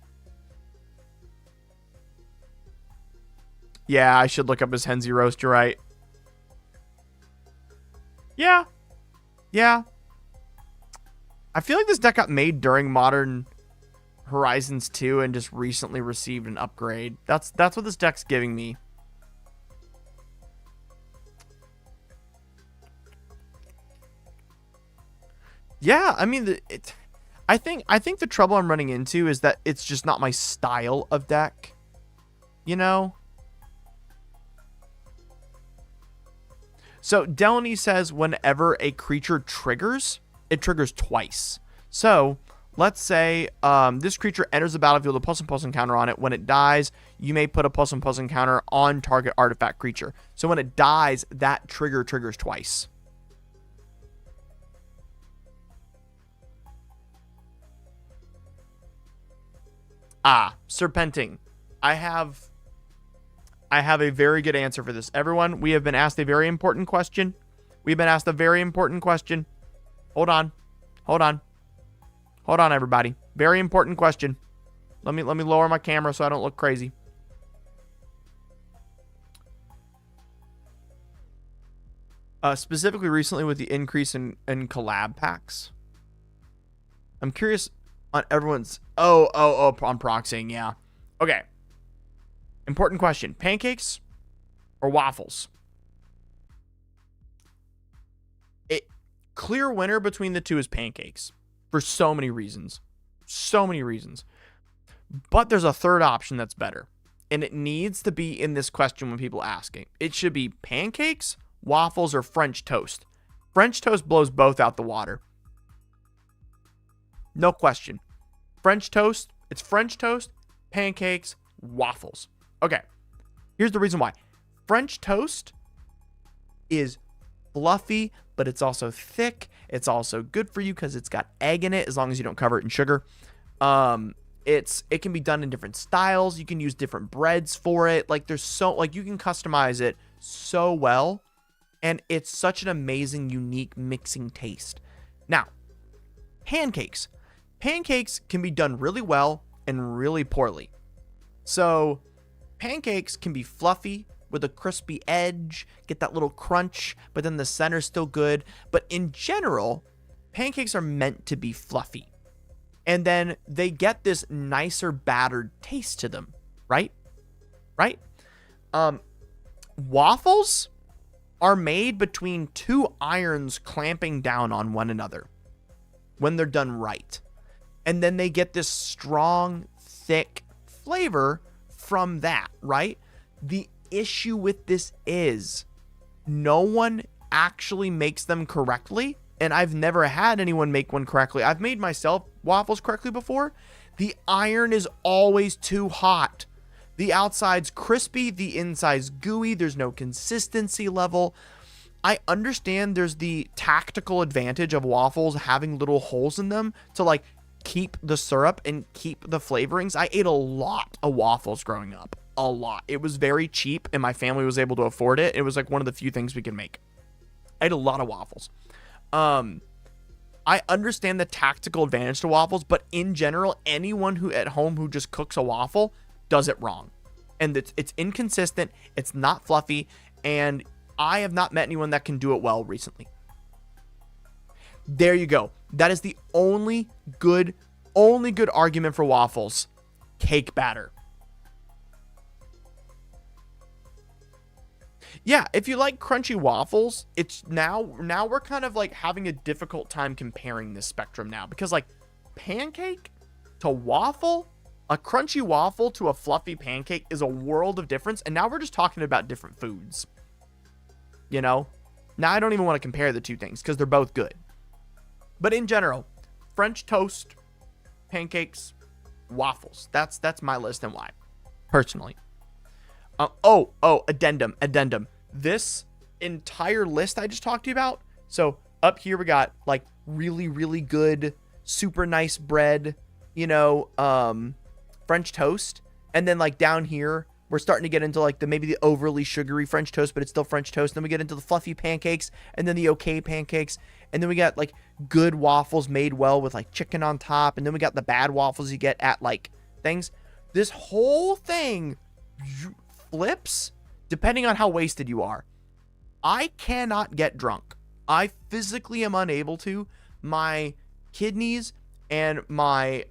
Yeah, I should look up his Henzi Roast. You're right. Yeah. Yeah. I feel like this deck got made during Modern Horizons 2 and just recently received an upgrade. That's what this deck's giving me. Yeah, I mean, I think the trouble I'm running into is that it's just not my style of deck. You know? So Delany says whenever a creature triggers, it triggers twice. So let's say this creature enters the battlefield with a +1/+1 encounter on it. When it dies, you may put a +1/+1 encounter on target artifact creature. So when it dies, that trigger triggers twice. Serpenting. I have a very good answer for this. Everyone, we have been asked a very important question. We've been asked a very important question. Hold on. Hold on. Hold on, everybody. Very important question. Let me lower my camera so I don't look crazy. Specifically recently with the increase in collab packs. I'm curious on everyone's... Oh, on proxying, yeah. Okay. Important question. Pancakes or waffles? Clear winner between the two is pancakes. For so many reasons. So many reasons. But there's a third option that's better. And it needs to be in this question when people asking. It should be pancakes, waffles, or French toast. French toast blows both out the water. No question. French toast, it's French toast, pancakes, waffles. Okay, here's the reason why. French toast is fluffy, but it's also thick. It's also good for you because it's got egg in it, as long as you don't cover it in sugar. It can be done in different styles. You can use different breads for it. Like you can customize it so well, and it's such an amazing, unique mixing taste. Now, pancakes. Pancakes can be done really well and really poorly. So pancakes can be fluffy with a crispy edge, get that little crunch, but then the center's still good. But in general, pancakes are meant to be fluffy. And then they get this nicer battered taste to them, right? Right? Waffles are made between two irons clamping down on one another when they're done right. And then they get this strong, thick flavor from that, right? The issue with this is no one actually makes them correctly, and I've never had anyone make one correctly. I've made myself waffles correctly before. The iron is always too hot. The outside's crispy, the inside's gooey, there's no consistency level. I understand there's the tactical advantage of waffles having little holes in them to like keep the syrup and keep the flavorings. I ate a lot of waffles growing up. A lot. It was very cheap and my family was able to afford it. It was like one of the few things we could make. I ate a lot of waffles. I understand the tactical advantage to waffles, but in general, anyone who at home who just cooks a waffle does it wrong. And it's inconsistent, it's not fluffy, and I have not met anyone that can do it well recently. There you go. That is the only good argument for waffles. Cake batter. Yeah, if you like crunchy waffles, it's now we're kind of like having a difficult time comparing this spectrum now, because like pancake to waffle, a crunchy waffle to a fluffy pancake is a world of difference, and now we're just talking about different foods. You know? Now I don't even want to compare the two things because they're both good. But in general, French toast, pancakes, waffles. That's my list and why, personally. Addendum. This entire list I just talked to you about. So up here we got like really, really good, super nice bread, French toast. And then like down here, We're starting to get into like maybe the overly sugary French toast, but it's still French toast. Then we get into the fluffy pancakes, and then the okay pancakes, and then we got like good waffles made well with like chicken on top, and then we got the bad waffles you get at like things. This whole thing flips depending on how wasted you are. I cannot get drunk. I physically am unable to. My kidneys and my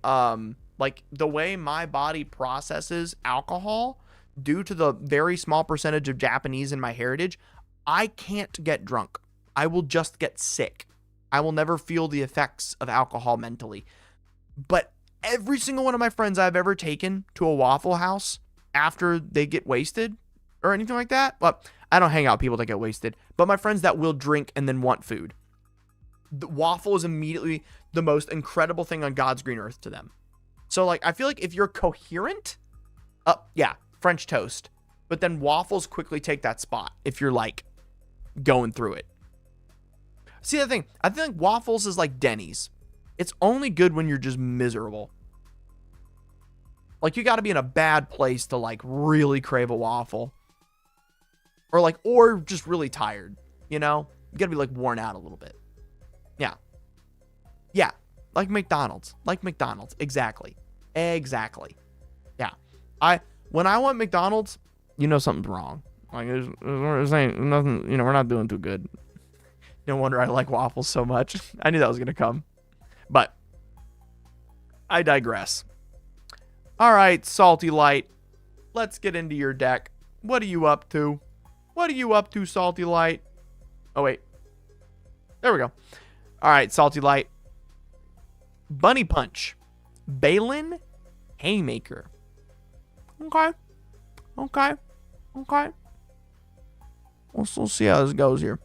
like the way my body processes alcohol, due to the very small percentage of Japanese in my heritage, I can't get drunk. I will just get sick. I will never feel the effects of alcohol mentally. But every single one of my friends I've ever taken to a Waffle House after they get wasted or anything like that, well, I don't hang out with people that get wasted, but my friends that will drink and then want food, the waffle is immediately the most incredible thing on God's green earth to them. So like, I feel like if you're coherent, yeah, French toast, but then waffles quickly take that spot if you're like going through it. See, the thing, I think waffles is like Denny's. It's only good when you're just miserable. Like, you got to be in a bad place to like really crave a waffle, or just really tired, you know? You got to be like worn out a little bit. Yeah, like McDonald's. Exactly. Yeah. When I want McDonald's, you know something's wrong. Like, there's ain't nothing, you know, we're not doing too good. No wonder I like waffles so much. I knew that was going to come. But I digress. All right, Salty Light. Let's get into your deck. What are you up to? Salty Light? Oh, wait. There we go. All right, Salty Light. Bunny Punch. Balin. Haymaker. Okay. We'll see how this goes here.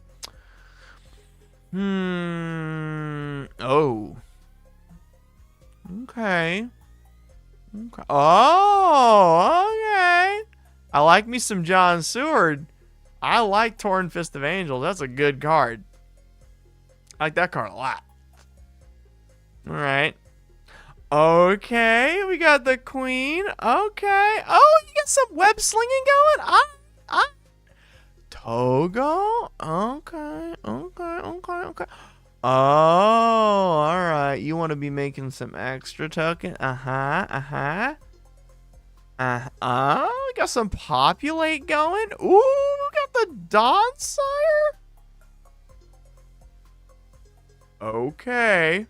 Oh. Okay. Oh, okay. I like me some John Seward. I like Torn Fist of Angels. That's a good card. I like that card a lot. All right. Okay, we got the Queen. Okay. Oh, you got some web slinging going? Togo? Okay. Oh, all right. You want to be making some extra token? We got some Populate going. Ooh, we got the Dawn Sire. Okay.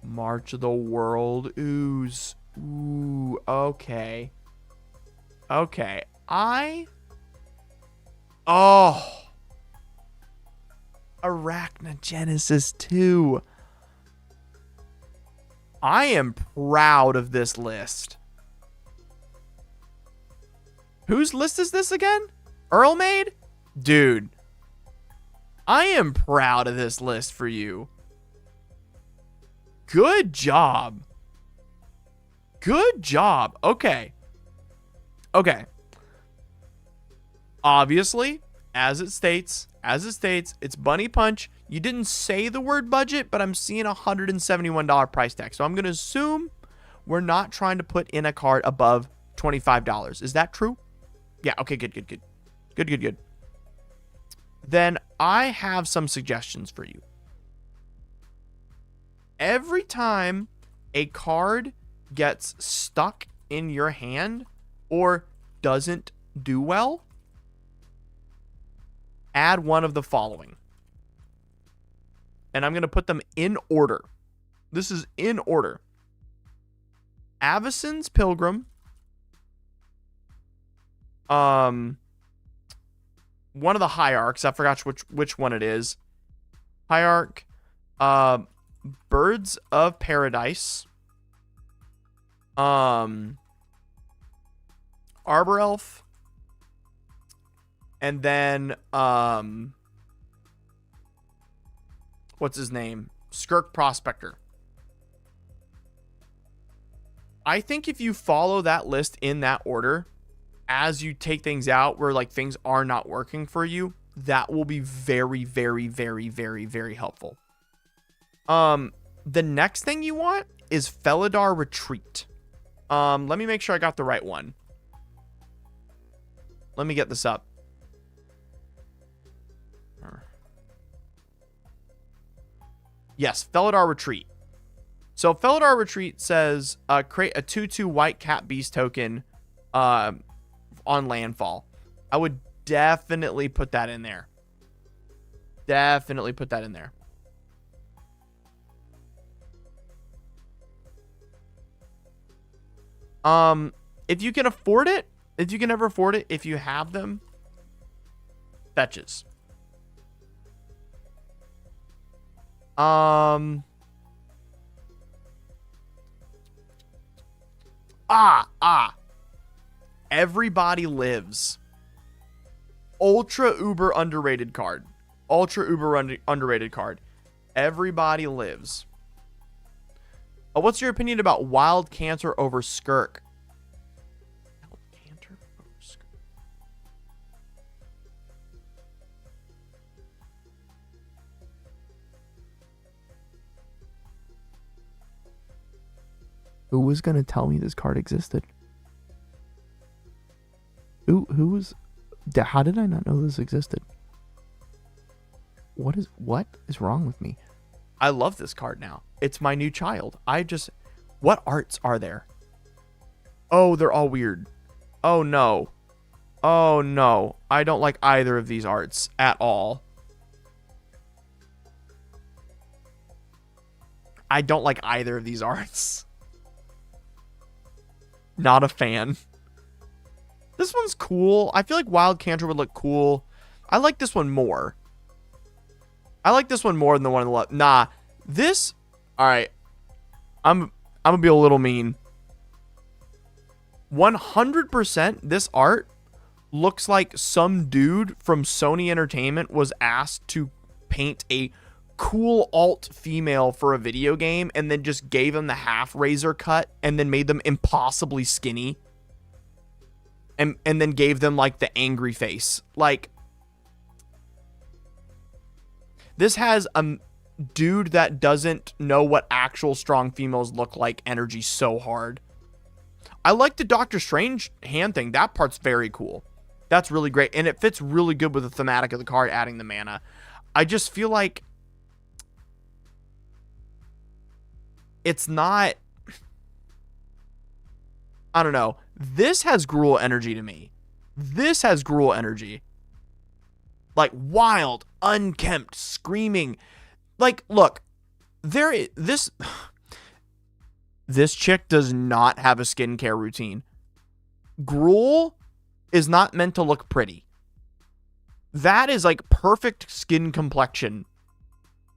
March of the World Ooze. Ooh, okay. Arachnogenesis 2. I am proud of this list. Whose list is this again? Earl made? Dude, I am proud of this list for you. Good job. Okay. Obviously, as it states, it's Bunny Punch. You didn't say the word budget, but I'm seeing a $171 price tag. So I'm going to assume we're not trying to put in a card above $25. Is that true? Yeah, okay, good. Then I have some suggestions for you. Every time a card gets stuck in your hand or doesn't do well, add one of the following. And I'm going to put them in order. This is in order. Avacyn's Pilgrim. One of the Hierarchs. I forgot which one it is. Hierarch. Birds of Paradise. Arbor Elf. And then what's his name? Skirk Prospector. I think if you follow that list in that order, as you take things out where like things are not working for you, that will be very, very, very, very, very helpful. The next thing you want is Felidar Retreat. Let me make sure I got the right one. Let me get this up. Yes, Felidar Retreat. So Felidar Retreat says create a 2/2 white cat beast token on landfall. I would definitely put that in there. Definitely put that in there. If you can afford it, if you can ever afford it, if you have them, fetches. Everybody Lives. Ultra uber underrated card. Ultra uber underrated card. Everybody Lives. What's your opinion about Wild Canter over Skirk? Wild Canter over Skirk. Who was gonna tell me this card existed? Who was? How did I not know this existed? What is wrong with me? I love this card now. It's my new child. What arts are there? Oh, they're all weird. Oh no. Oh no. I don't like either of these arts at all. I don't like either of these arts. Not a fan. This one's cool. I feel like Wild Canter would look cool. I like this one more. I like this one more than the one on the left. Nah, this... Alright. I'm gonna be a little mean. 100% this art looks like some dude from Sony Entertainment was asked to paint a cool alt female for a video game and then just gave him the half razor cut and then made them impossibly skinny. And then gave them like the angry face. Like... This has a dude that doesn't know what actual strong females look like energy so hard. I like the Doctor Strange hand thing. That part's very cool. That's really great. And it fits really good with the thematic of the card, adding the mana. I just feel like it's not... I don't know. This has Gruul energy to me. This has Gruul energy. Like wild, unkempt, screaming. Like, look, this chick does not have a skincare routine. Gruul is not meant to look pretty. That is like perfect skin complexion.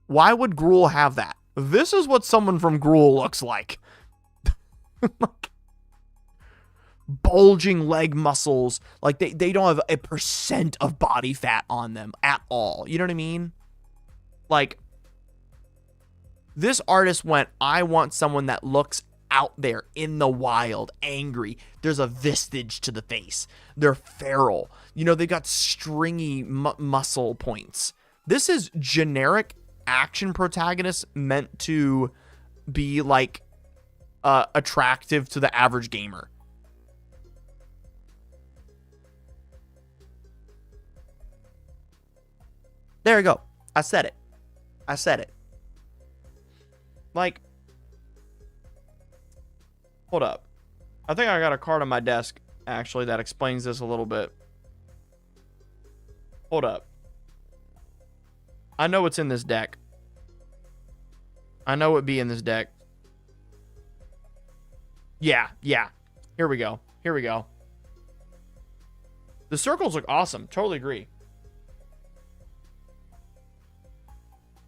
Why would Gruul have that? This is what someone from Gruul looks like. Bulging leg muscles, like they don't have 1% of body fat on them at all. You know what I mean? Like, this artist went, I want someone that looks out there in the wild, angry. There's a vestige to the face. They're feral. You know, they got stringy muscle points. This is generic action protagonist meant to be like attractive to the average gamer. There you go. I said it. I said it. Like, hold up. I think I got a card on my desk, actually, that explains this a little bit. Hold up. I know what's in this deck. I know what'd be in this deck. Yeah. Here we go. Here we go. The circles look awesome. Totally agree.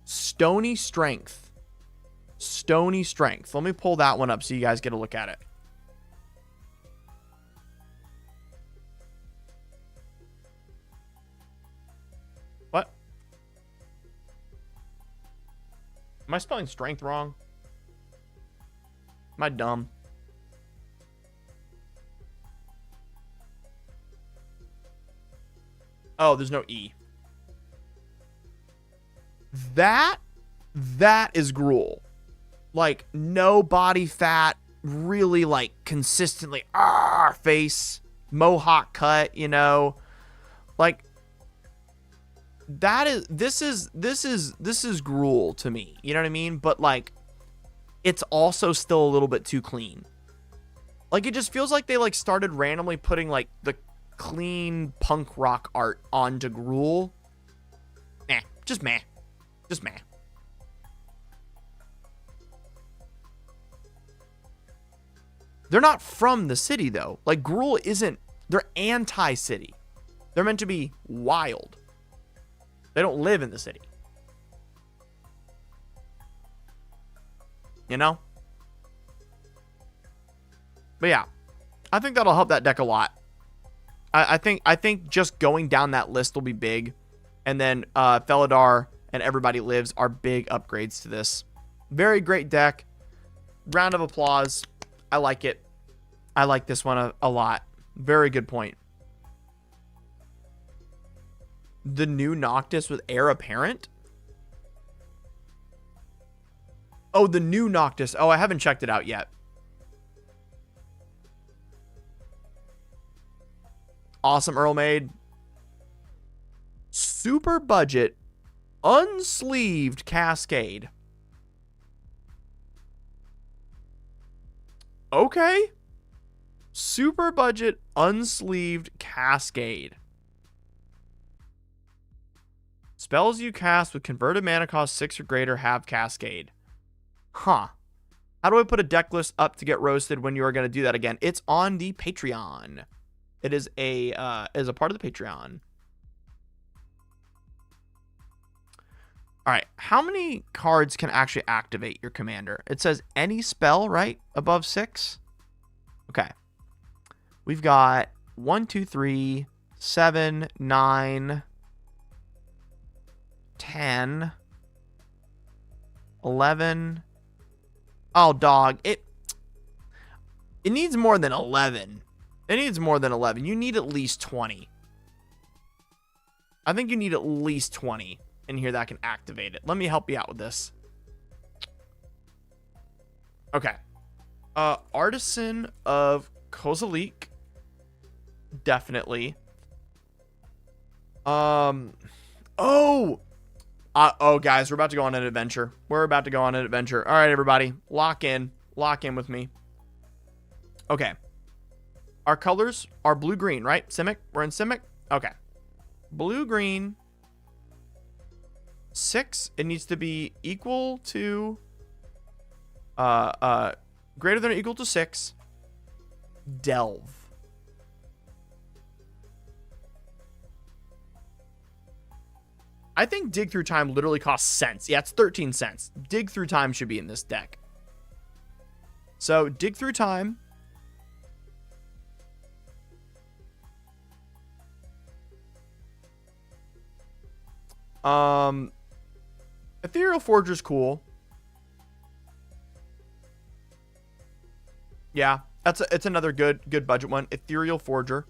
Stony Strength. Stony Strength. Let me pull that one up so you guys get a look at it. What? Am I spelling strength wrong? Am I dumb? Oh, there's no E. That That is Gruul. Like, no body fat, really, like, consistently, face, mohawk cut, you know? Like, this is Gruul to me, you know what I mean? But, like, it's also still a little bit too clean. Like, it just feels like they, like, started randomly putting, like, the clean punk rock art onto Gruul. Meh. Just meh. Just meh. They're not from the city, though. Like, Gruul isn't... They're anti-city. They're meant to be wild. They don't live in the city. You know? But yeah. I think that'll help that deck a lot. I think just going down that list will be big. And then Felidar and Everybody Lives are big upgrades to this. Very great deck. Round of applause. I like it. I like this one a lot. Very good point. The new Noctis with Heir Apparent? Oh, the new Noctis. Oh, I haven't checked it out yet. Awesome Earl Maid. Super budget. Unsleeved Cascade. Okay. Super budget unsleeved Cascade. Spells you cast with converted mana cost 6 or greater have Cascade. Huh. How do I put a deck list up to get roasted when you are going to do that again? It's on the Patreon. It is a part of the Patreon. All right. How many cards can actually activate your commander? It says any spell, right? Above 6. Okay. We've got 1, 2, 3, 7, 9, 10, 11. Oh, dog. It needs more than 11. It needs more than 11. You need at least 20. I think you need at least 20 in here that can activate it. Let me help you out with this. Okay. Artisan of Kozalik. Definitely. Oh, guys, we're about to go on an adventure. All right, everybody, lock in with me. Okay. Our colors are blue-green, right? Simic. We're in Simic. Okay. Blue-green. 6. It needs to be equal to, greater than or equal to 6. Delve. I think Dig Through Time literally costs cents. Yeah, it's 13 cents. Dig Through Time should be in this deck. So, Dig Through Time. Ethereal Forger's cool. Yeah, it's another good budget one. Ethereal Forger.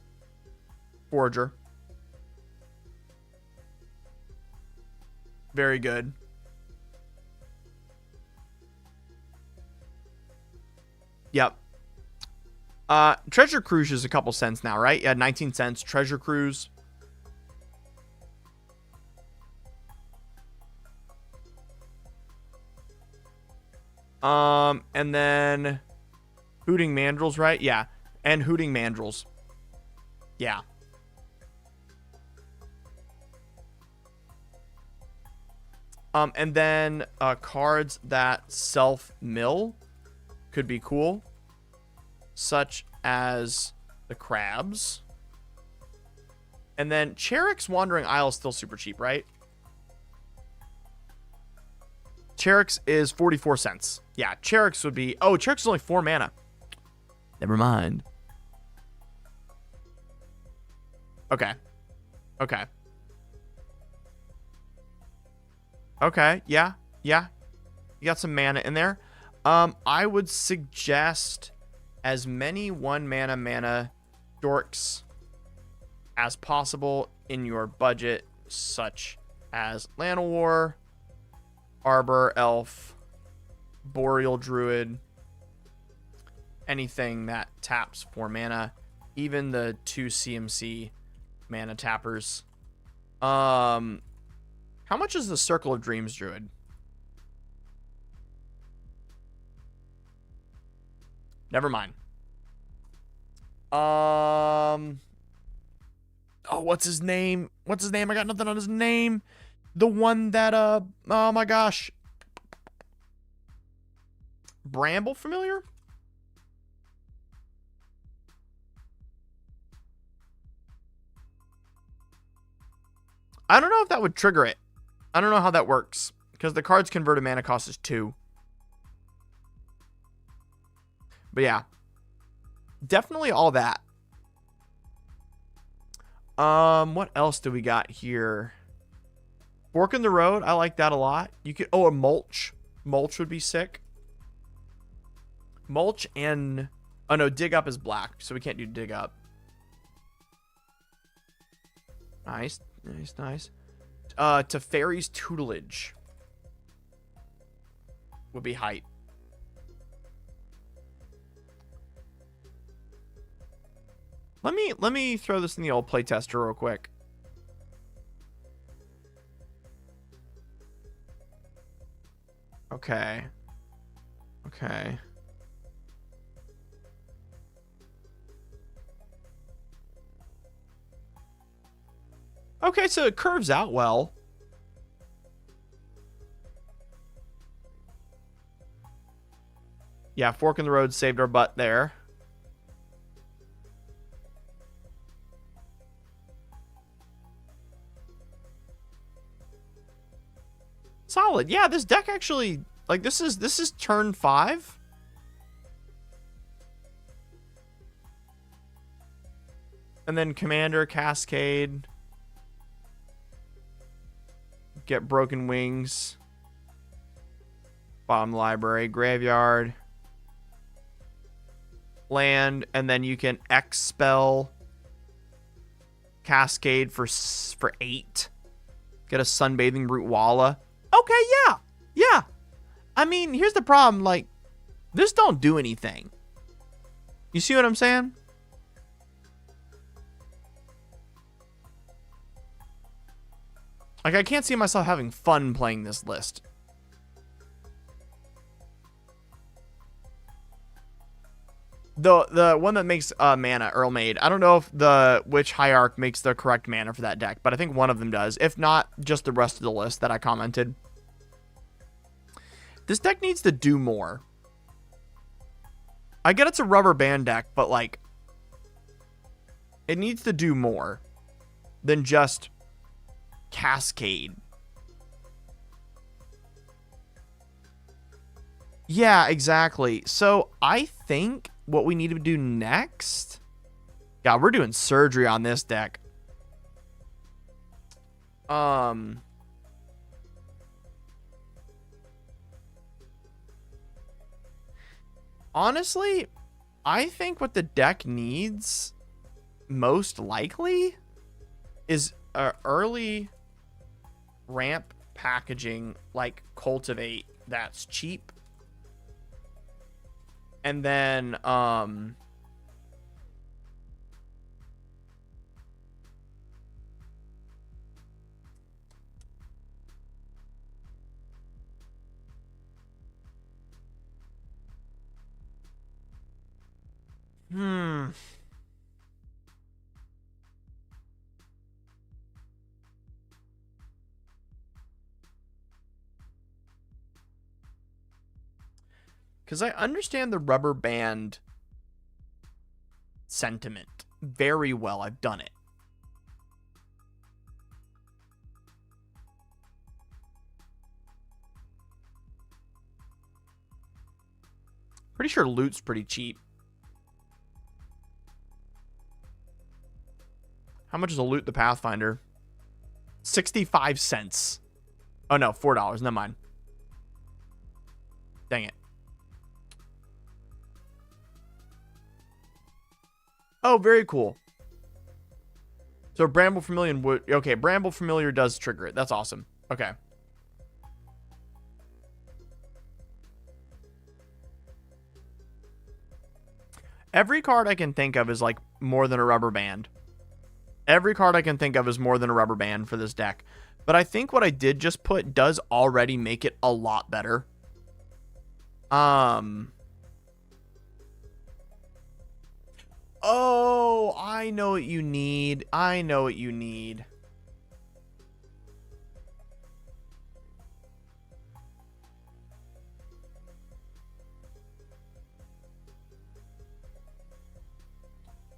Very good. Yep. Treasure Cruise is a couple cents now, right? Yeah, 19 cents. Treasure Cruise. And then Hooting Mandrills, right? Yeah. And Hooting Mandrills. Yeah. And then cards that self-mill could be cool, such as the Crabs. And then Cherrick's Wandering Isle is still super cheap, right? Cherrick's is 44 cents. Yeah, Cherrick's would be... Oh, Cherrick's is only 4 mana. Never mind. Okay. Okay. Okay, yeah. You got some mana in there. I would suggest as many 1 mana dorks as possible in your budget, such as Llanowar, Arbor, Elf, Boreal Druid, anything that taps 4 mana, even the 2 CMC mana tappers. How much is the Circle of Dreams Druid? Never mind. Oh, what's his name? What's his name? I got nothing on his name. The one that, oh my gosh. Bramble Familiar? I don't know if that would trigger it. I don't know how that works. Because the card's converted mana cost is 2. But yeah. Definitely all that. What else do we got here? Fork in the Road. I like that a lot. You could, oh, a Mulch. Mulch would be sick. Mulch and, oh no, Dig Up is black, so we can't do Dig Up. Nice, nice, nice. Teferi's Tutelage would be hype. Let me throw this in the old playtester real quick. Okay. Okay. Okay, so it curves out well. Yeah, Fork in the Road saved our butt there. Solid. Yeah, this deck actually, like, this is turn 5. And then Commander, Cascade. Get Broken Wings. Bottom library, graveyard. Land, and then you can X-Spell Cascade for 8. Get a Sunbathing Root Walla. Okay, yeah. Yeah. I mean, here's the problem. Like, this don't do anything. You see what I'm saying? Like, I can't see myself having fun playing this list. The one that makes mana, Earl Maid. I don't know if which Hierarch makes the correct mana for that deck, but I think one of them does. If not, just the rest of the list that I commented. This deck needs to do more. I get it's a rubber band deck, but like, it needs to do more than just Cascade. Yeah, exactly. So I think what we need to do next, yeah, we're doing surgery on this deck. Honestly, I think what the deck needs most likely is early ramp packaging, like Cultivate, that's cheap. And then because I understand the rubber band sentiment very well. I've done it. Pretty sure loot's pretty cheap. How much is a loot the Pathfinder? 65 cents. Oh no, $4. Never mind. Dang it. Oh, very cool. So Bramble Familiar would... Okay, Bramble Familiar does trigger it. That's awesome. Okay. Every card I can think of is like more than a rubber band. Every card I can think of is more than a rubber band for this deck. But I think what I did just put does already make it a lot better. Oh, I know what you need. I know what you need.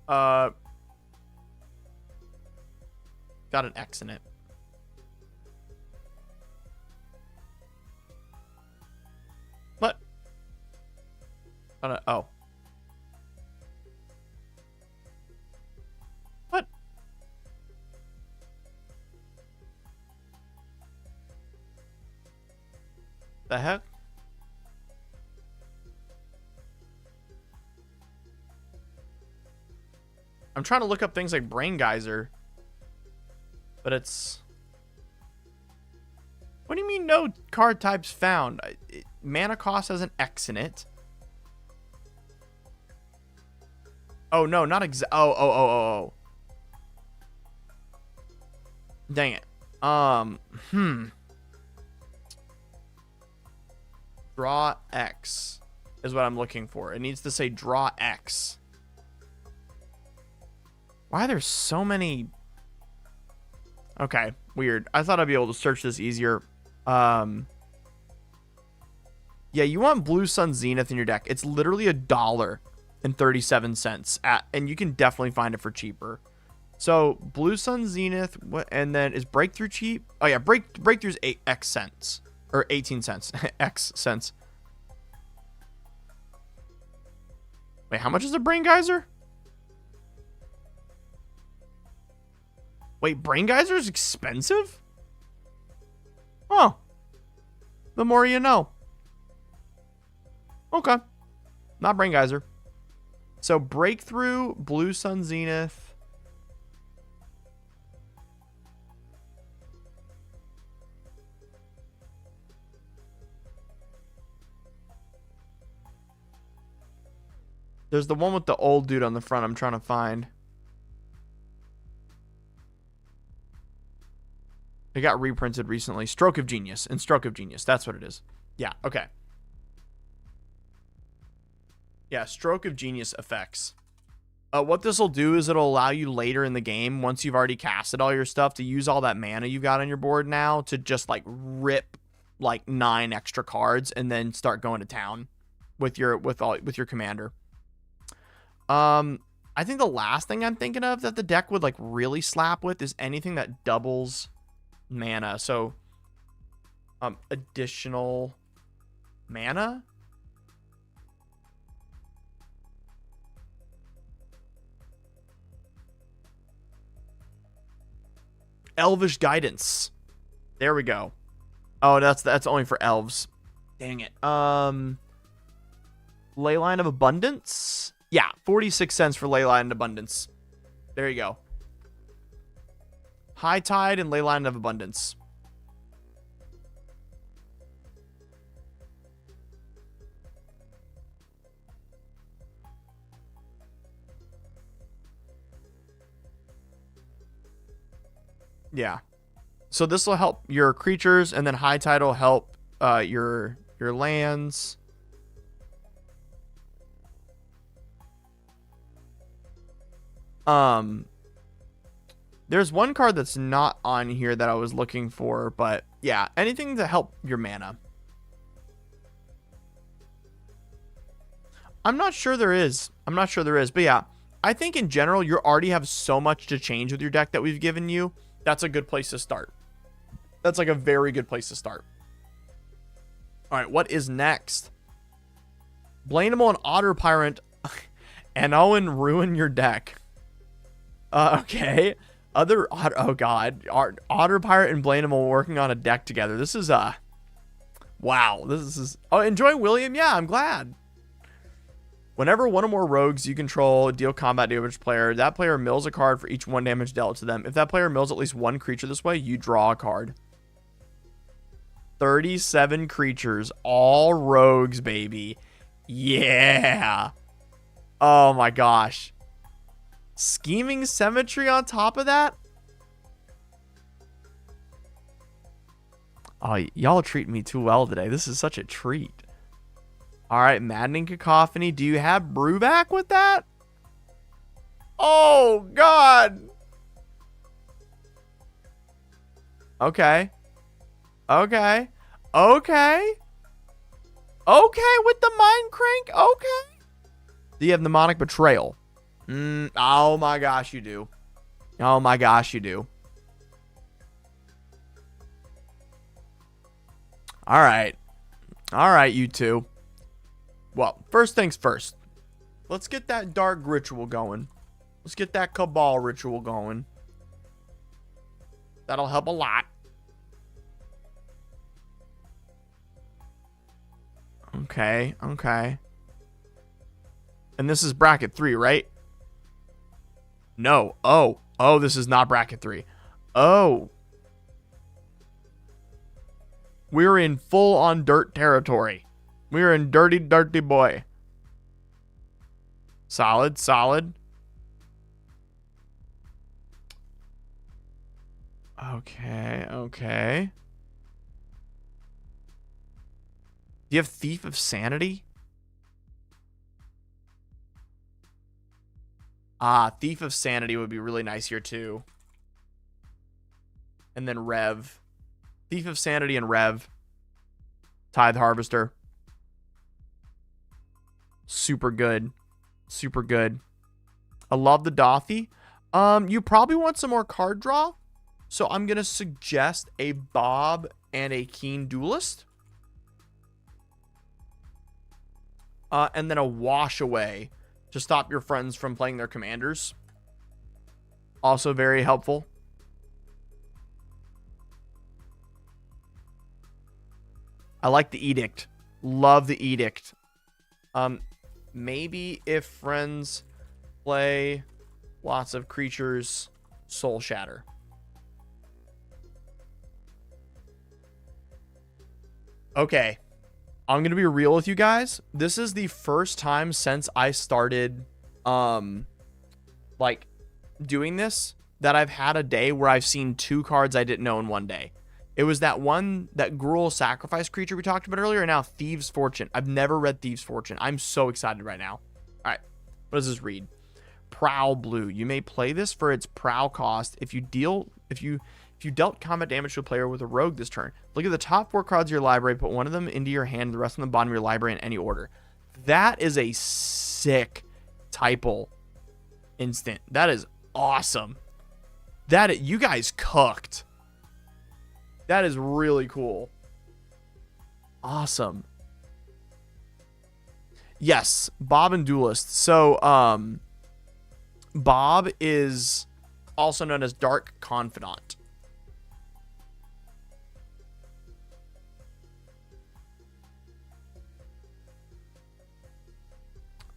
Got an X in it. What? Oh. What? The heck? I'm trying to look up things like Brain Geyser, but it's... What do you mean no card types found? Mana cost has an X in it. Oh, no, not oh. Dang it. Draw X is what I'm looking for. It needs to say draw X. Why are there so many? Okay, weird. I thought I'd be able to search this easier. Yeah, you want Blue Sun Zenith in your deck. It's literally $1.37 and you can definitely find it for cheaper. So Blue Sun Zenith, and then is Breakthrough cheap? Oh yeah, Breakthrough's 8x cents or 18 cents, X cents. Wait, how much is a Brain Geyser? Wait, Brain Geyser is expensive? Oh, the more you know. Okay, not Brain Geyser. So Breakthrough, Blue Sun Zenith. There's the one with the old dude on the front I'm trying to find. It got reprinted recently. Stroke of Genius. And Stroke of Genius. That's what it is. Yeah, okay. Yeah, Stroke of Genius effects. What this will do is it'll allow you later in the game, once you've already casted all your stuff, to use all that mana you've got on your board now to just like rip like 9 extra cards and then start going to town with your commander. I think the last thing I'm thinking of that the deck would like really slap with is anything that doubles mana. So additional mana. Elvish Guidance. There we go. Oh, that's only for elves. Dang it. Leyline of Abundance. Yeah, 46 cents for Leyline of Abundance. There you go. High Tide and Leyline of Abundance. Yeah. So this will help your creatures, and then High Tide will help your lands. There's one card that's not on here that I was looking for, but yeah, anything to help your mana. I'm not sure there is, but yeah, I think in general, you already have so much to change with your deck that we've given you. That's a good place to start. That's like a very good place to start. All right, what is next? Blameable and Otter Pirate and Owen ruin your deck. Okay. Oh god. Otter Pirate and Blameable working on a deck together. This is wow. This is enjoy William. Yeah, I'm glad. Whenever one or more rogues you control deal combat damage to a player, that player mills a card for each 1 damage dealt to them. If that player mills at least 1 creature this way, you draw a card. 37 creatures, all rogues, baby. Yeah. Oh my gosh. Scheming Symmetry on top of that? Oh, y'all treat me too well today. This is such a treat. All right, Maddening Cacophony. Do you have Brewback with that? Oh, God. Okay. Okay. Okay. Okay, with the Mind Crank. Okay. Do you have Mnemonic Betrayal? Oh, my gosh, you do. Oh, my gosh, you do. All right. All right, you two. Well, first things first. Let's get that Dark Ritual going. Let's get that Cabal Ritual going. That'll help a lot. Okay, okay. And this is bracket 3, right? No. Oh, this is not bracket 3. Oh. We're in full-on dirt territory. We're in dirty, dirty boy. Solid, solid. Okay, okay. Do you have Thief of Sanity? Thief of Sanity would be really nice here too. And then Rev. Thief of Sanity and Rev. Tithe Harvester. Super good. Super good. I love the Dothy. You probably want some more card draw. So I'm going to suggest a Bob and a Keen Duelist. And then a Wash Away to stop your friends from playing their commanders. Also very helpful. I like the Edict. Love the Edict. Maybe if friends play lots of creatures, Soul Shatter. Okay. I'm going to be real with you guys. This is the first time since I started, like, doing this that I've had a day where I've seen 2 cards I didn't know in one day. It was that Gruul Sacrifice creature we talked about earlier, and now Thieves' Fortune. I've never read Thieves' Fortune. I'm so excited right now. All right. What does this read? Prowl Blue. You may play this for its prowl cost if you dealt combat damage to a player with a rogue this turn. Look at the top 4 cards of your library, put one of them into your hand, and the rest on the bottom of your library in any order. That is a sick typal instant. That is awesome. You guys cooked. That is really cool. Awesome. Yes, Bob and Duelist. So, Bob is also known as Dark Confidant.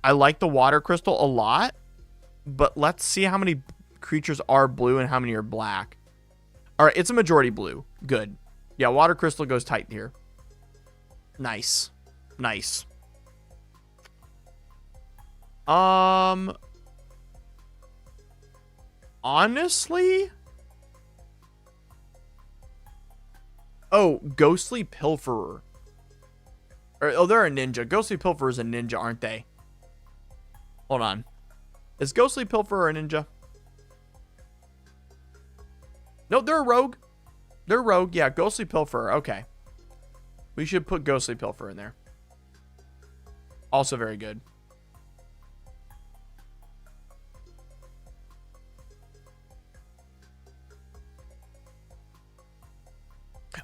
I like the Water Crystal a lot, but let's see how many creatures are blue and how many are black. All right, it's a majority blue. Good. Yeah, Water Crystal goes tight here. Nice. Nice. Honestly? Oh, Ghostly Pilferer. They're a ninja. Ghostly Pilferer is a ninja, aren't they? Hold on. Is Ghostly Pilferer a ninja? No, they're a rogue. They're rogue. Yeah, Ghostly Pilferer. Okay. We should put Ghostly Pilferer in there. Also very good.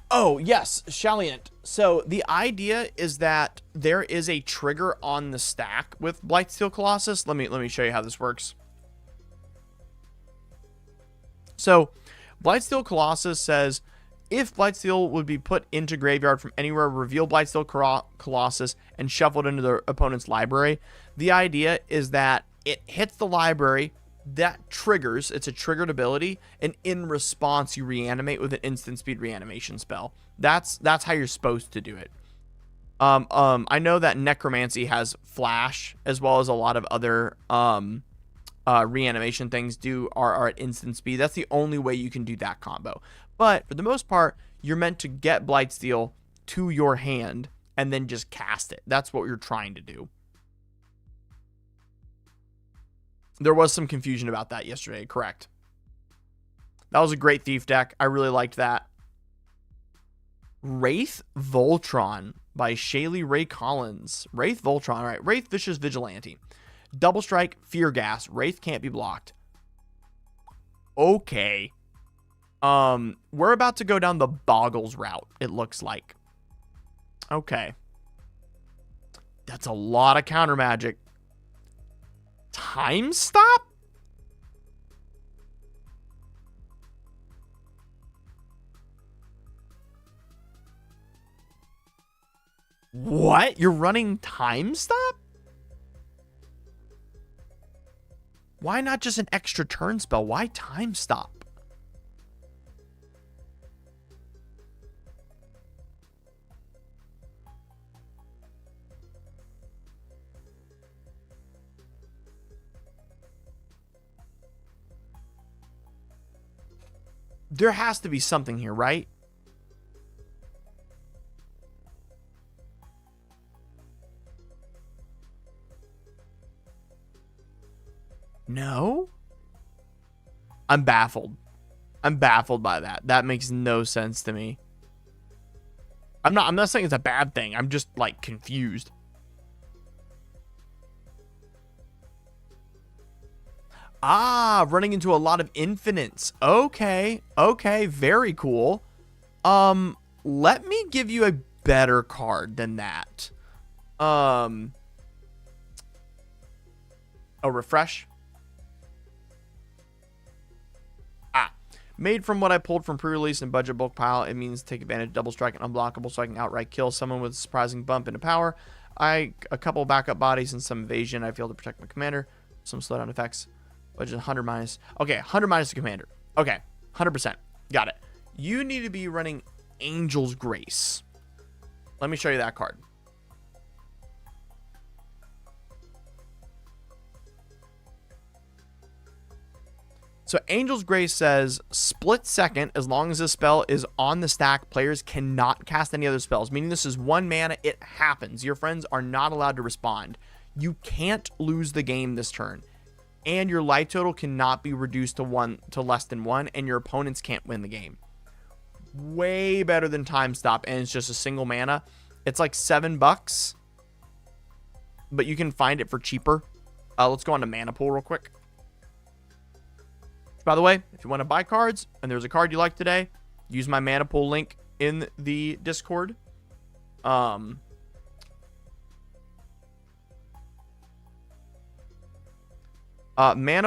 Oh, yes, Shalient. So the idea is that there is a trigger on the stack with Blightsteel Colossus. Let me show you how this works. So Blightsteel Colossus says, if Blightsteel would be put into graveyard from anywhere, reveal Blightsteel Colossus and shuffle it into the opponent's library. The idea is that it hits the library, that triggers, it's a triggered ability, and in response you reanimate with an instant speed reanimation spell. That's how you're supposed to do it. I know that Necromancy has Flash as well as a lot of other reanimation things are at instant speed. That's the only way you can do that combo. But for the most part, you're meant to get Blightsteel to your hand and then just cast it. That's what you're trying to do. There was some confusion about that yesterday, correct. That was a great Thief deck. I really liked that. Wraith Voltron by Shaylee Ray Collins. Wraith Voltron, all right. Wraith Vicious Vigilante. Double Strike, Fear Gas. Wraith can't be blocked. Okay. We're about to go down the Boggles route, it looks like. Okay. That's a lot of counter magic. Time Stop? What? You're running Time Stop? Why not just an extra turn spell? Why Time Stop? There has to be something here, right? No? I'm baffled. I'm baffled by that. That makes no sense to me. I'm not saying it's a bad thing. I'm just like confused. Ah, running into a lot of infinites. Okay. Okay, very cool. Let me give you a better card than that. Oh, refresh. Made from what I pulled from pre-release and budget bulk pile, it means take advantage of double strike and unblockable so I can outright kill someone with a surprising bump into power. A couple backup bodies and some evasion. I feel to protect my commander. Some slowdown effects. Budget 100 minus. Okay, 100 minus the commander. Okay, 100%. Got it. You need to be running Angel's Grace. Let me show you that card. So Angel's Grace says split second. As long as this spell is on the stack, players cannot cast any other spells, meaning this is 1 mana. It happens. Your friends are not allowed to respond. You can't lose the game this turn, and your life total cannot be reduced to less than 1, and your opponents can't win the game. Way better than Time Stop, and it's just a single mana. It's like $7, but you can find it for cheaper. Let's go on to Mana Pool real quick. By the way, if you want to buy cards and there's a card you like today, use my Mana Pool link in the Discord. Mana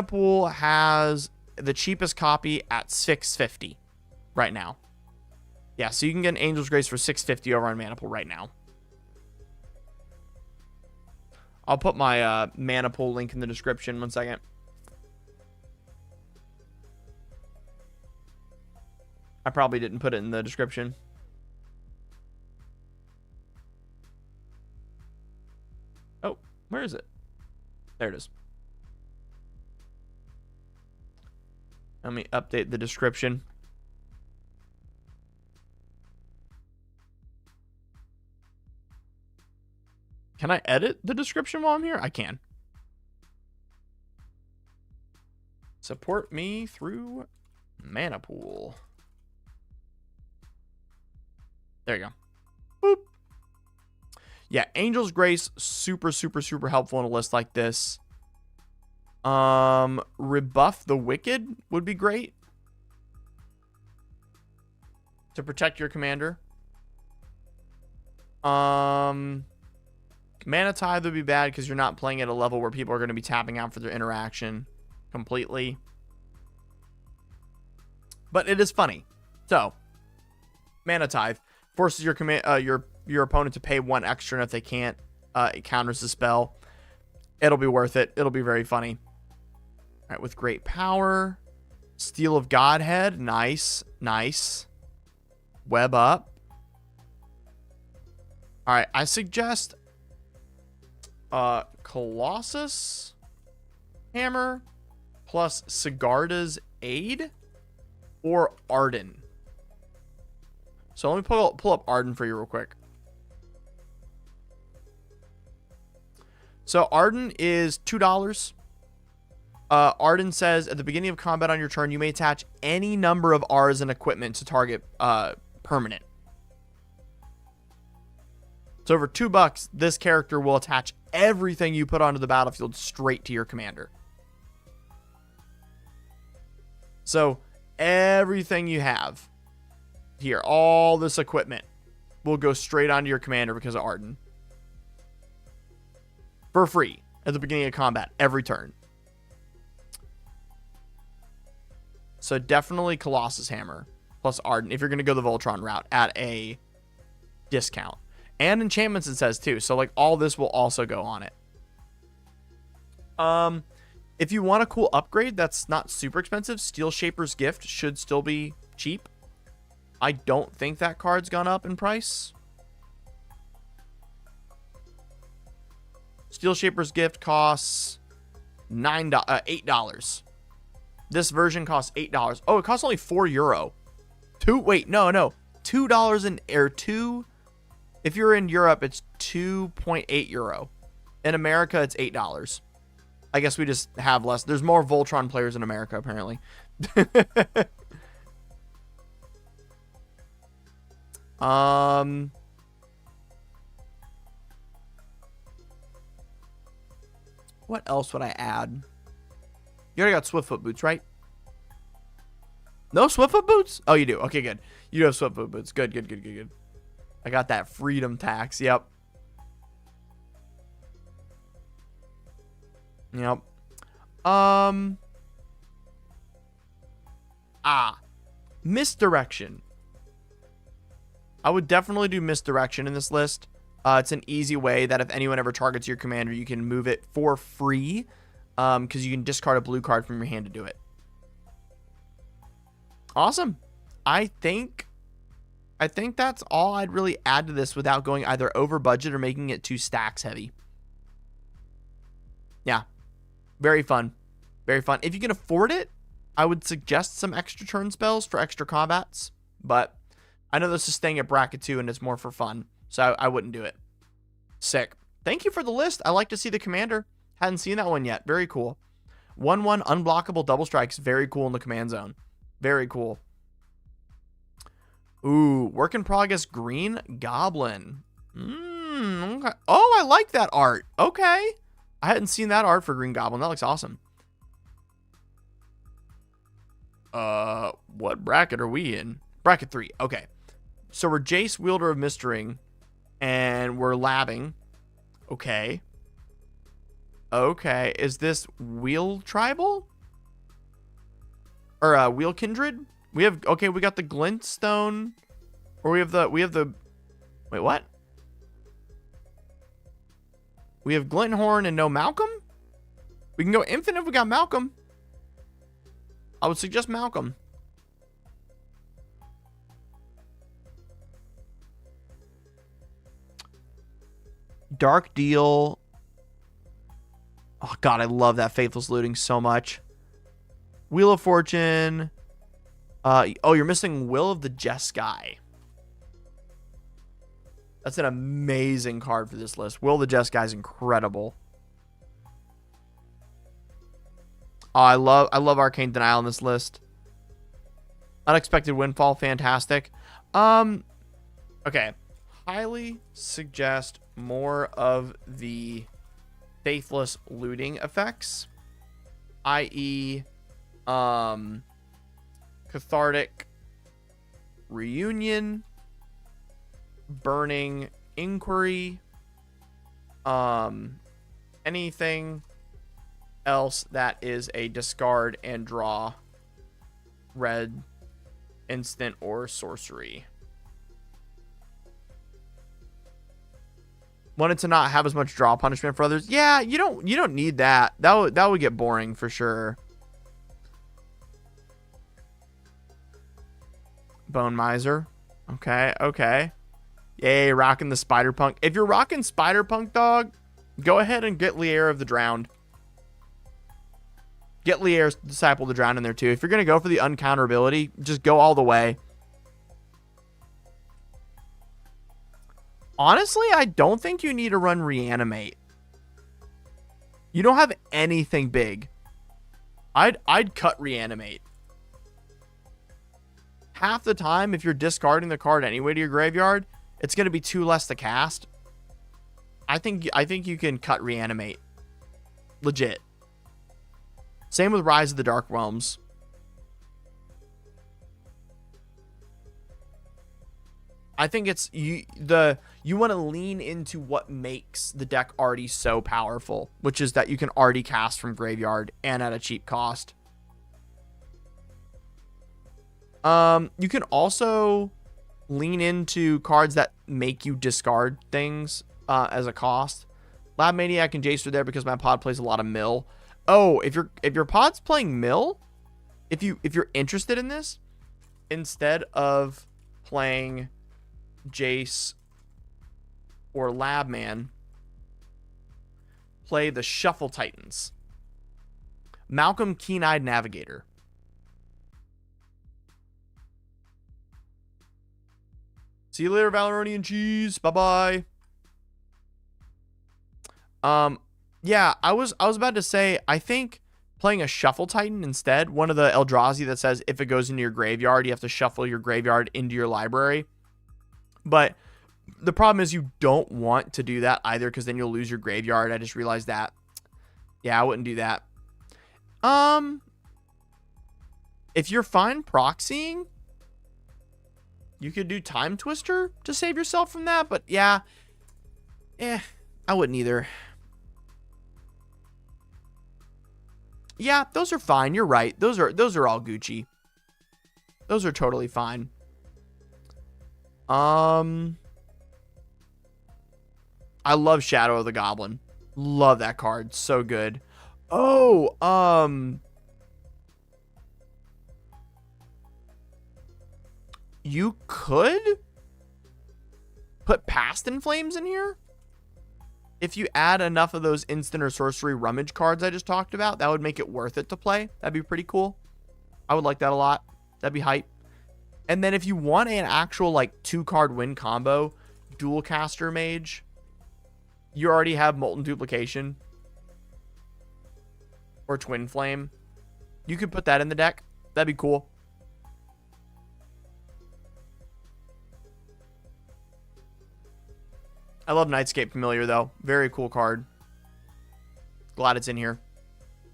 Pool has the cheapest copy at $6.50 right now. Yeah, so you can get an Angel's Grace for $6.50 over on Mana Pool right now. I'll put my Mana Pool link in the description. 1 second. I probably didn't put it in the description. Oh, where is it? There it is. Let me update the description. Can I edit the description while I'm here? I can. Support me through Mana Pool. There you go. Boop. Yeah, Angel's Grace, super, super, super helpful in a list like this. Rebuff the Wicked would be great to protect your commander. Mana Tithe would be bad because you're not playing at a level where people are going to be tapping out for their interaction completely. But it is funny. So, Mana Tithe forces your opponent to pay 1 extra, and if they can't, it counters the spell. It'll be worth it. It'll be very funny. All right, with great power, Steel of Godhead, nice, nice. Web up. All right, I suggest Colossus Hammer plus Sigarda's Aid or Arden. So let me pull up Arden for you real quick. So Arden is $2. Arden says at the beginning of combat on your turn, you may attach any number of R's and equipment to target permanent. So over $2, this character will attach everything you put onto the battlefield straight to your commander. So everything you have here, all this equipment, will go straight onto your commander because of Arden. For free at the beginning of combat, every turn. So definitely Colossus Hammer plus Arden if you're going to go the Voltron route at a discount. And enchantments it says too. So like all this will also go on it. If you want a cool upgrade that's not super expensive, Steel Shaper's Gift should still be cheap. I don't think that card's gone up in price. Steel Shaper's Gift costs $8. This version costs $8. Oh, it costs only €4. $2 in air 2. If you're in Europe, it's €2.8. In America, it's $8. I guess we just have less. There's more Voltron players in America, apparently. What else would I add? You already got Swiftfoot boots, right? No Swiftfoot boots? Oh, you do. Okay, good. You have Swiftfoot boots. Good. I got that freedom tax. Yep. Misdirection. I would definitely do Misdirection in this list. It's an easy way that if anyone ever targets your commander, you can move it for free. Because you can discard a blue card from your hand to do it. Awesome. I think that's all I'd really add to this without going either over budget or making it too stacks heavy. Yeah. Very fun. Very fun. If you can afford it, I would suggest some extra turn spells for extra combats. But I know this is staying at bracket 2 and it's more for fun. So I wouldn't do it. Sick. Thank you for the list. I like to see the commander. Hadn't seen that one yet. Very cool. 1/1 unblockable double strikes. Very cool in the command zone. Very cool. Ooh, work in progress green goblin. Okay. Oh, I like that art. Okay. I hadn't seen that art for green goblin. That looks awesome. What bracket are we in? Bracket 3. Okay. So we're Jace, wielder of Mistering, and we're labbing. Okay. Okay. Is this Wheel Tribal? Or Wheel Kindred? We have, okay, we got the Glintstone. Or we have the, wait, what? We have Glinthorn and no Malcolm? We can go infinite if we got Malcolm. I would suggest Malcolm. Dark Deal. Oh, God, I love that Faithless Looting so much. Wheel of Fortune. Oh, you're missing Will of the Jeskai. That's an amazing card for this list. Will of the Jeskai is incredible. Oh, I love Arcane Denial in this list. Unexpected Windfall, fantastic. Okay. Highly suggest more of the Faithless Looting effects, i.e., Cathartic Reunion, Burning Inquiry, anything else that is a discard and draw red instant or sorcery. Wanted to not have as much draw punishment for others. Yeah, you don't need that. That would get boring for sure. Bone Miser. Okay. Yay, rocking the Spider Punk. If you're rocking Spider Punk, dog, go ahead and get Lier of the Drowned. Get Lier's Disciple of the Drowned in there too. If you're going to go for the uncounterability, just go all the way. Honestly, I don't think you need to run Reanimate. You don't have anything big. I'd cut Reanimate. Half the time, if you're discarding the card anyway to your graveyard, it's going to be 2 less to cast. I think you can cut Reanimate. Legit. Same with Rise of the Dark Realms. I think it's you want to lean into what makes the deck already so powerful, which is that you can already cast from graveyard and at a cheap cost. You can also lean into cards that make you discard things as a cost. Lab Maniac and Jace are there because my pod plays a lot of mill. Oh, if your pod's playing mill, if you're interested in this, instead of playing Jace or Labman, play the Shuffle Titans. Malcolm Keen-Eyed Navigator. See you later, Valoronian Cheese. Bye-bye. Yeah, I was about to say, I think playing a Shuffle Titan instead, one of the Eldrazi that says if it goes into your graveyard, you have to shuffle your graveyard into your library. But the problem is you don't want to do that either, because then you'll lose your graveyard. I just realized that. Yeah, I wouldn't do that. If you're fine proxying, you could do Time Twister to save yourself from that. But yeah, I wouldn't either. Yeah, those are fine. You're right. Those are all Gucci. Those are totally fine. I love Shadow of the Goblin. Love that card. So good. Oh, you could put Past in Flames in here. If you add enough of those instant or sorcery rummage cards I just talked about, that would make it worth it to play. That'd be pretty cool. I would like that a lot. That'd be hype. And then if you want an actual like 2-card win combo, Dual Caster Mage, you already have Molten Duplication or Twin Flame. You could put that in the deck. That'd be cool. I love Nightscape Familiar, though. Very cool card. Glad it's in here.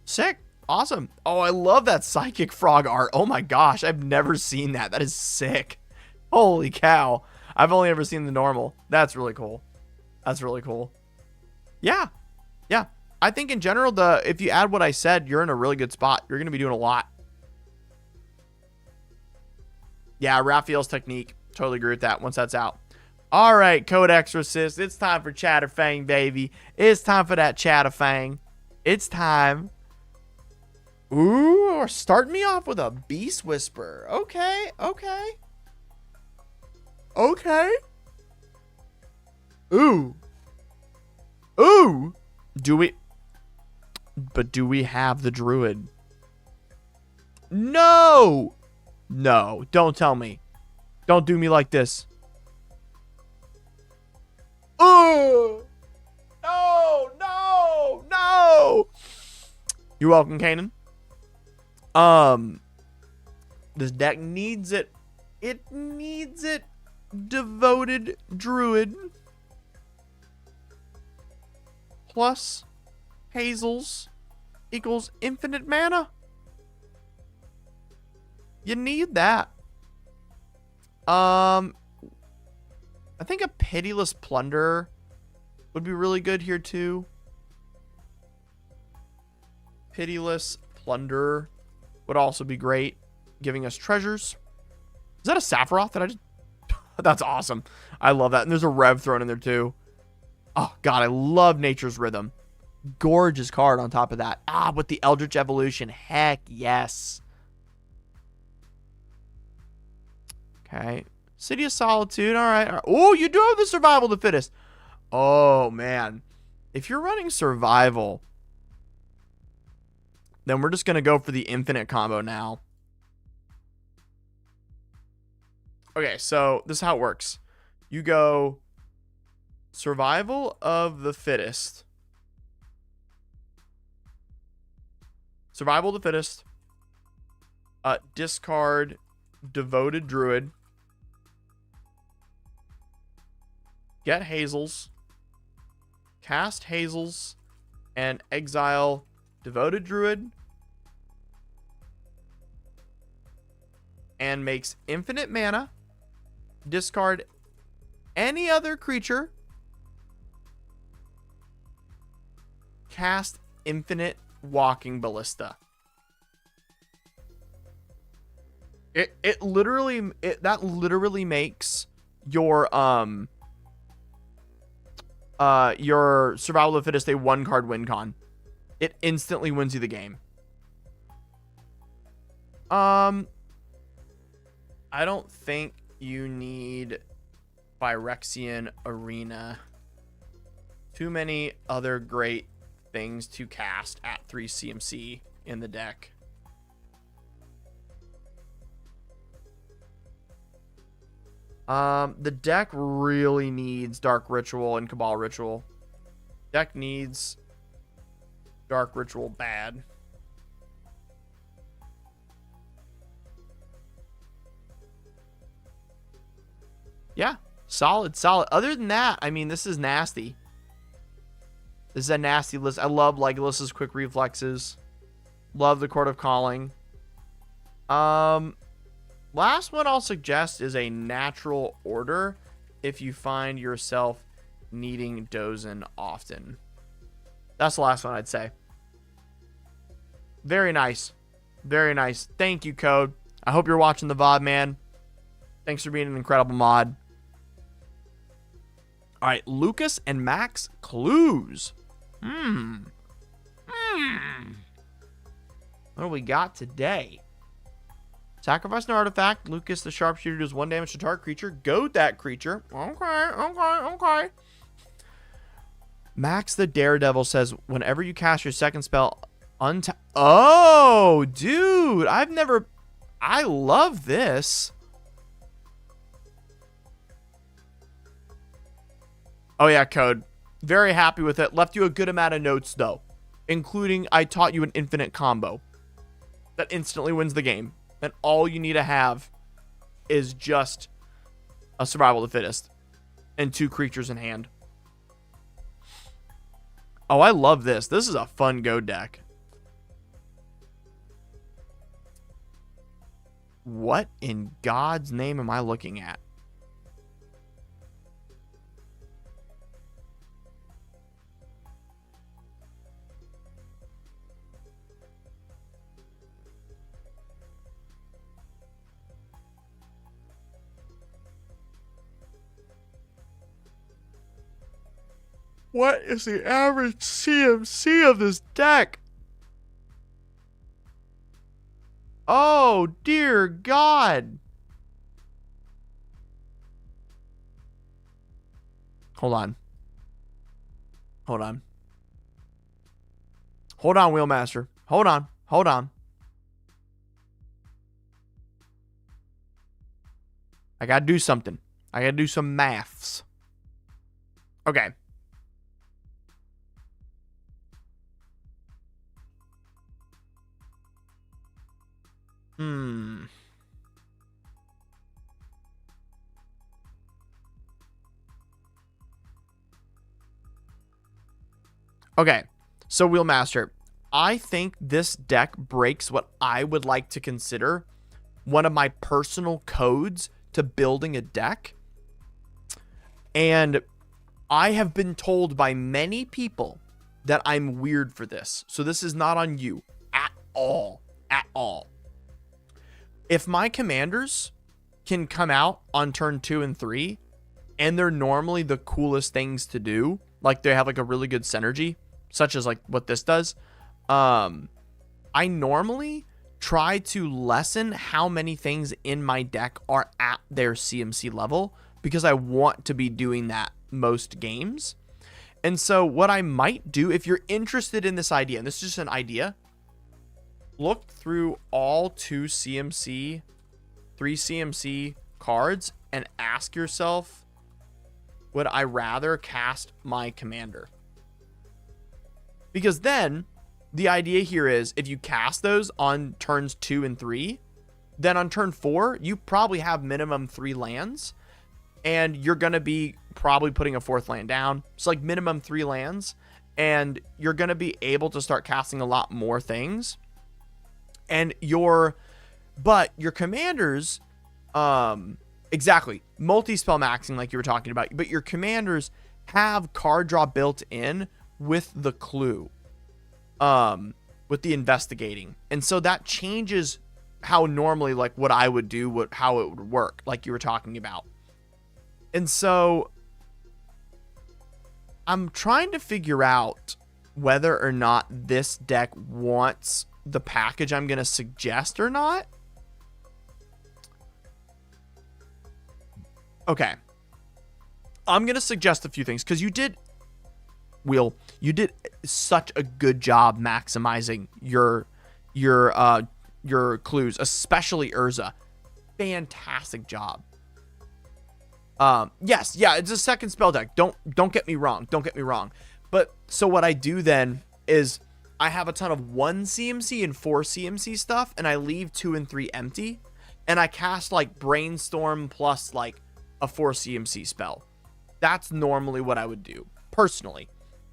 Sick. Awesome. Oh, I love that Psychic Frog art. Oh my gosh, I've never seen that. That is sick. Holy cow. I've only ever seen the normal. That's really cool. That's really cool. Yeah. Yeah. I think in general, if you add what I said, you're in a really good spot. You're going to be doing a lot. Yeah, Raphael's Technique. Totally agree with that once that's out. All right, Codex Resist. It's time for Chatterfang, baby. It's time for that Chatterfang. It's time. Ooh, start me off with a Beast Whisper. Okay, okay. Okay. Ooh. Ooh. Do we have the Druid? No. No, don't tell me. Don't do me like this. Oh. No, no, no. You're welcome, Kanan. This deck needs it. It needs it. Devoted Druid. Plus Hazels equals infinite mana. You need that. I think a Pitiless Plunderer would be really good here too. Pitiless Plunderer would also be great, giving us treasures. Is that a Sephiroth that I just... That's awesome. I love that. And there's a Rev thrown in there too. Oh, God, I love Nature's Rhythm. Gorgeous card on top of that. Ah, with the Eldritch Evolution. Heck yes. Okay. City of Solitude. All right. Oh, you do have the Survival of the Fittest. Oh, man. If you're running Survival, then we're just going to go for the Infinite combo now. Okay, so this is how it works. You go Survival of the Fittest. Survival of the Fittest. Discard Devoted Druid. Get Hazels. Cast Hazels. And exile Devoted Druid. And makes infinite mana. Discard any other creature. Cast infinite Walking Ballista. That literally makes your Survival of the Fittest a 1-card win con. It instantly wins you the game. I don't think you need Phyrexian Arena. Too many other great things to cast at 3 CMC in the deck. The deck really needs Dark Ritual and Cabal Ritual. Deck needs Dark Ritual bad. Yeah, solid. Other than that, I mean, this is nasty. This is a nasty list. I love Legolas's quick reflexes. Love the Court of Calling. Last one I'll suggest is a Natural Order if you find yourself needing Dozen often. That's the last one I'd say. Very nice. Very nice. Thank you, Code. I hope you're watching the VOD, man. Thanks for being an incredible mod. All right, Lucas and Max Clues. What do we got today? Sacrifice an artifact. Lucas, the sharpshooter, does 1 damage to target creature. Goad that creature. Okay. Max the Daredevil says, whenever you cast your second spell, oh, dude. I love this. Oh, yeah, Code. Very happy with it. Left you a good amount of notes, though. Including, I taught you an infinite combo. That instantly wins the game. And all you need to have is just a Survival of the Fittest. And 2 creatures in hand. Oh, I love this. This is a fun go deck. What in God's name am I looking at? What is the average CMC of this deck? Oh, dear God. Hold on, Wheelmaster. Hold on. I gotta do something. I gotta do some maths. Okay. Okay, so Wheelmaster, I think this deck breaks what I would like to consider one of my personal codes to building a deck. And I have been told by many people that I'm weird for this. So this is not on you at all. If my commanders can come out on turn 2 and 3, and they're normally the coolest things to do, like they have like a really good synergy, such as like what this does, I normally try to lessen how many things in my deck are at their CMC level, because I want to be doing that most games. And so what I might do, if you're interested in this idea, and this is just an idea, look through all 3 CMC cards and ask yourself, would I rather cast my commander? Because then the idea here is, if you cast those on turns 2 and 3, then on turn 4, you probably have minimum 3 lands, and you're going to be probably putting a 4th land down. It's like minimum 3 lands, and you're going to be able to start casting a lot more things. And your commanders, exactly, multi-spell maxing like you were talking about, but your commanders have card draw built in with the clue, with the investigating. And so that changes how normally, like what I would do, how it would work, like you were talking about. And so I'm trying to figure out whether or not this deck wants the package I'm going to suggest or not. Okay. I'm going to suggest a few things, because you did such a good job maximizing your clues, especially Urza. Fantastic job. Yes, yeah, it's a second spell deck. Don't get me wrong. Don't get me wrong. But so what I do then is I have a ton of 1 CMC and 4 CMC stuff, and I leave 2 and 3 empty, and I cast like Brainstorm plus like a 4 CMC spell. That's normally what I would do personally,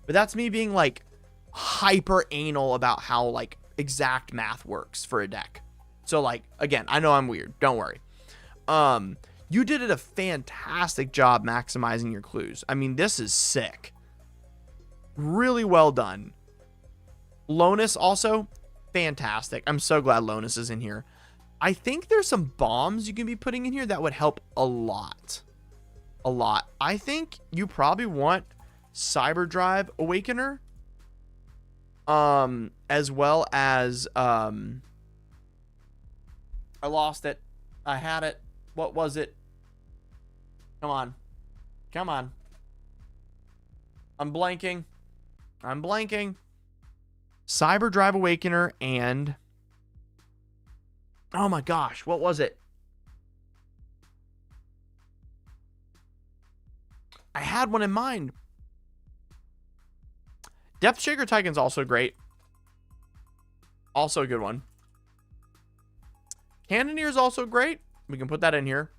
but that's me being like hyper anal about how like exact math works for a deck. So like, again, I know I'm weird, don't worry. You did a fantastic job maximizing your clues. I mean, this is sick. Really well done. Lonus also fantastic. I'm so glad Lonus is in here. I think there's some bombs you can be putting in here that would help a lot. I think you probably want Cyberdrive Awakener, as well as I lost it. I had it. What was it? Come on. I'm blanking. Cyberdrive Awakener and, oh my gosh, what was it? I had one in mind. Depth Shaker Titan's also great. Also a good one. Cannonier's also great. We can put that in here.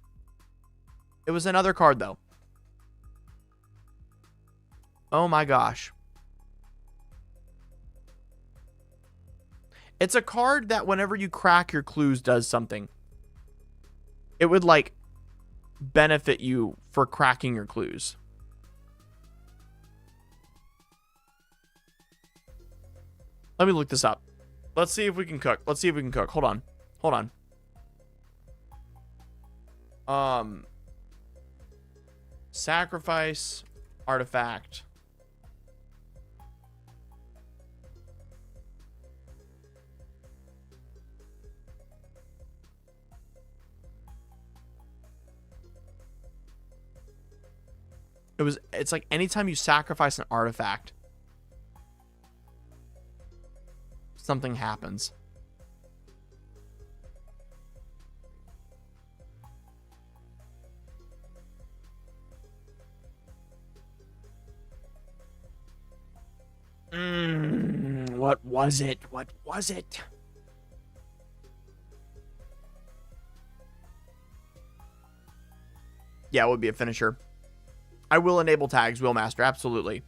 It was another card though. Oh my gosh. It's a card that whenever you crack your clues does something. It would like benefit you for cracking your clues. Let me look this up. Let's see if we can cook. Hold on. Sacrifice artifact. It's like anytime you sacrifice an artifact, something happens. What was it? Yeah, it would be a finisher. I will enable tags, Wheelmaster, absolutely.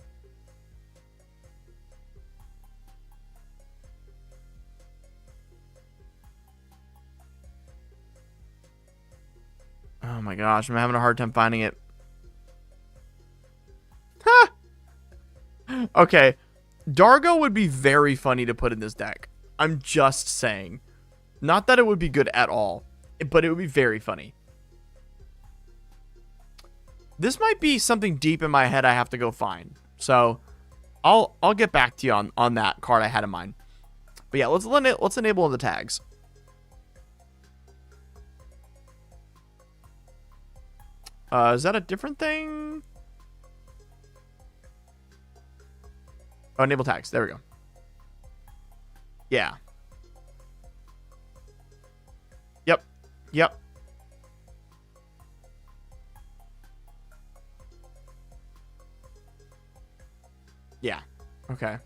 Oh my gosh, I'm having a hard time finding it. Ha! Okay. Dargo would be very funny to put in this deck. I'm just saying. Not that it would be good at all, but it would be very funny. This might be something deep in my head I have to go find. So I'll get back to you on that card I had in mind. But yeah, let's enable the tags. Is that a different thing? Oh, enable tags. There we go. Yeah. Yep. Yep. Yeah. Okay.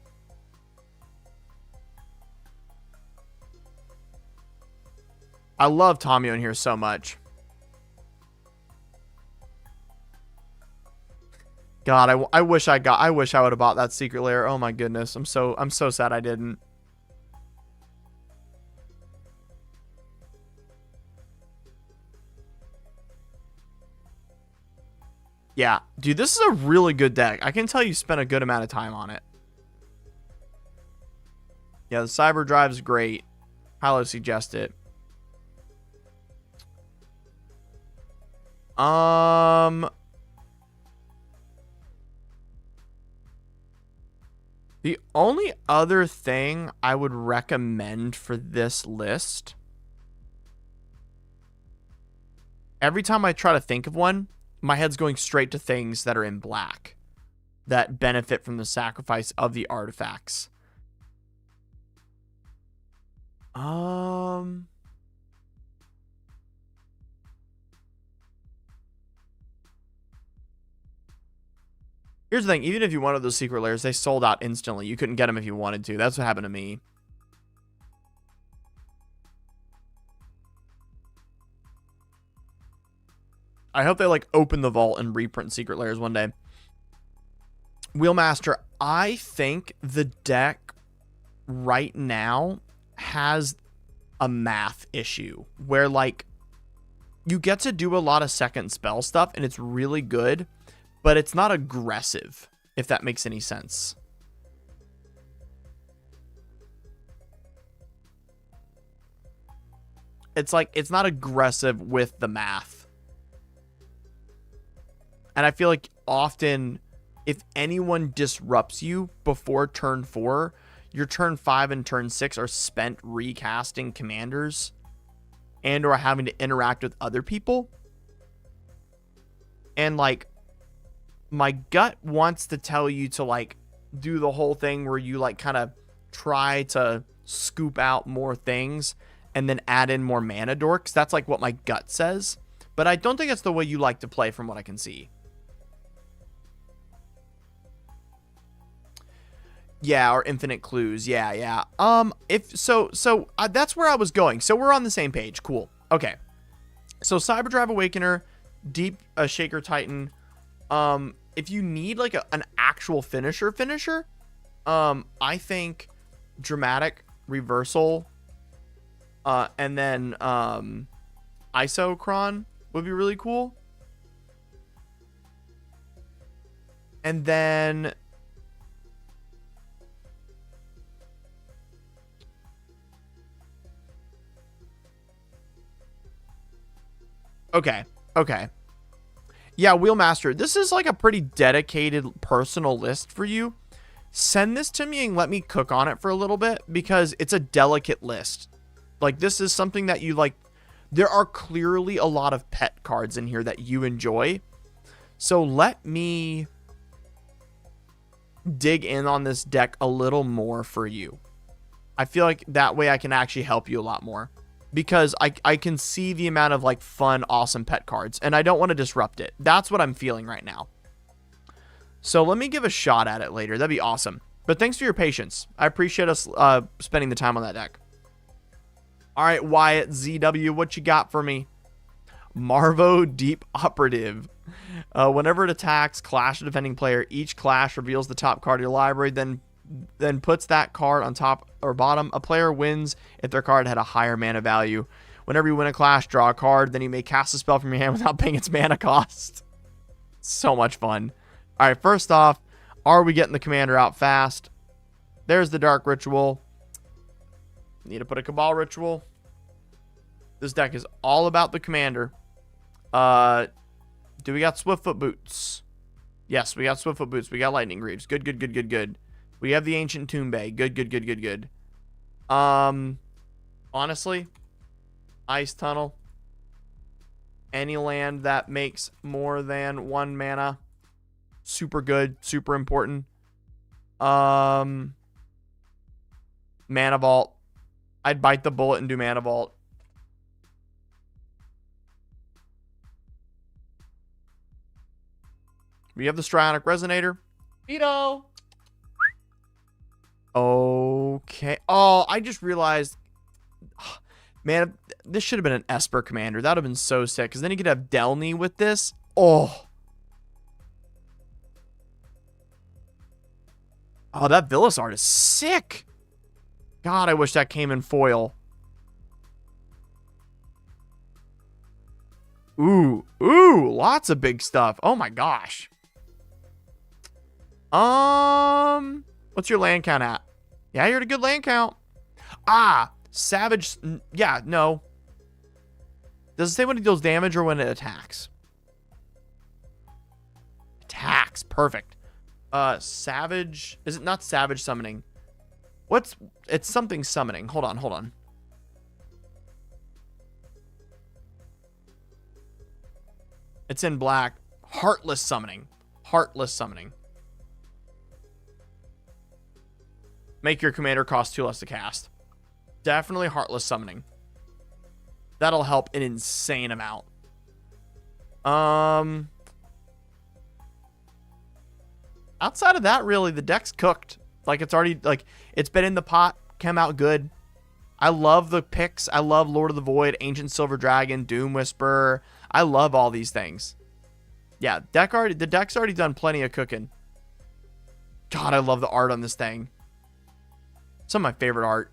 I love Tomio in here so much. God, I wish I would have bought that secret lair. Oh my goodness. I'm so sad I didn't. Yeah, dude, this is a really good deck. I can tell you spent a good amount of time on it. Yeah, the Cyber Drive's great. Highly suggest it. The only other thing I would recommend for this list, every time I try to think of one, my head's going straight to things that are in black that benefit from the sacrifice of the artifacts. Here's the thing, even if you wanted those secret lairs, they sold out instantly. You couldn't get them if you wanted to. That's what happened to me. I hope they like open the vault and reprint secret lairs one day. Wheelmaster, I think the deck right now has a math issue where like you get to do a lot of second spell stuff and it's really good, but it's not aggressive, if that makes any sense. It's like it's not aggressive with the math. And I feel like often if anyone disrupts you before turn 4, your turn 5 and turn 6 are spent recasting commanders and or having to interact with other people. And like my gut wants to tell you to like do the whole thing where you like kind of try to scoop out more things and then add in more mana dorks. That's like what my gut says, but I don't think that's the way you like to play from what I can see. Yeah, or infinite clues. Yeah. That's where I was going. So we're on the same page. Cool. Okay. So Cyberdrive Awakener, Deep Shaker Titan. If you need like an actual finisher, I think Dramatic Reversal, and then Isocron would be really cool. And then Okay. Yeah, Wheelmaster, this is like a pretty dedicated personal list for you. Send this to me and let me cook on it for a little bit because it's a delicate list. Like this is something that you like. There are clearly a lot of pet cards in here that you enjoy. So let me dig in on this deck a little more for you. I feel like that way I can actually help you a lot more. Because I can see the amount of like fun, awesome pet cards, and I don't want to disrupt it. That's what I'm feeling right now. So let me give a shot at it later. That'd be awesome. But thanks for your patience. I appreciate us spending the time on that deck. All right, Wyatt ZW, what you got for me? Marvo Deep Operative. Whenever it attacks, clash a defending player. Each clash reveals the top card of your library, then puts that card on top or bottom. A player wins if their card had a higher mana value. Whenever you win a clash, draw a card. Then you may cast a spell from your hand without paying its mana cost. So much fun. All right, first off, are we getting the commander out fast? There's the Dark Ritual. Need to put a Cabal Ritual. This deck is all about the commander. Do we got Swiftfoot Boots? Yes, we got Swiftfoot Boots. We got Lightning Greaves. Good. We have the Ancient Tomb Bay. Good. Honestly, Ice Tunnel. Any land that makes more than 1 mana. Super good. Super important. Mana Vault. I'd bite the bullet and do Mana Vault. We have the Strionic Resonator. Veto. Okay. Oh, I just realized. Man, this should have been an Esper commander. That would have been so sick. Because then you could have Delny with this. Oh. Oh, that Villas art is sick. God, I wish that came in foil. Ooh. Ooh. Lots of big stuff. Oh my gosh. What's your land count at? Yeah, you're at a good land count. Ah, Savage. Yeah, no. Does it say when it deals damage or when it attacks? Attacks. Perfect. Savage. Is it not Savage summoning? It's something summoning. Hold on. It's in black. Heartless summoning. Make your commander cost 2 less to cast. Definitely Heartless summoning. That'll help an insane amount. Outside of that, really, the deck's cooked. Like, it's already, like, it's been in the pot, came out good. I love the picks. I love Lord of the Void, Ancient Silver Dragon, Doom Whisperer. I love all these things. Yeah, the deck's already done plenty of cooking. God, I love the art on this thing. Some of my favorite art.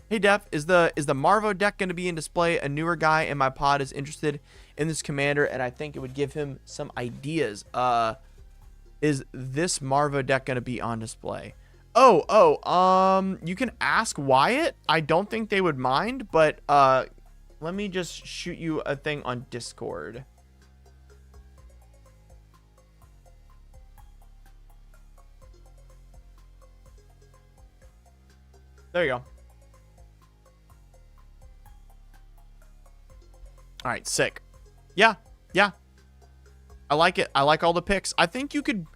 Hey, Def, is the Marvo deck going to be in display? A newer guy in my pod is interested in this commander, and I think it would give him some ideas. Is this Marvo deck going to be on display? You can ask Wyatt. I don't think they would mind, but let me just shoot you a thing on Discord. There you go. All right, sick. Yeah. I like it. I like all the picks. I think you can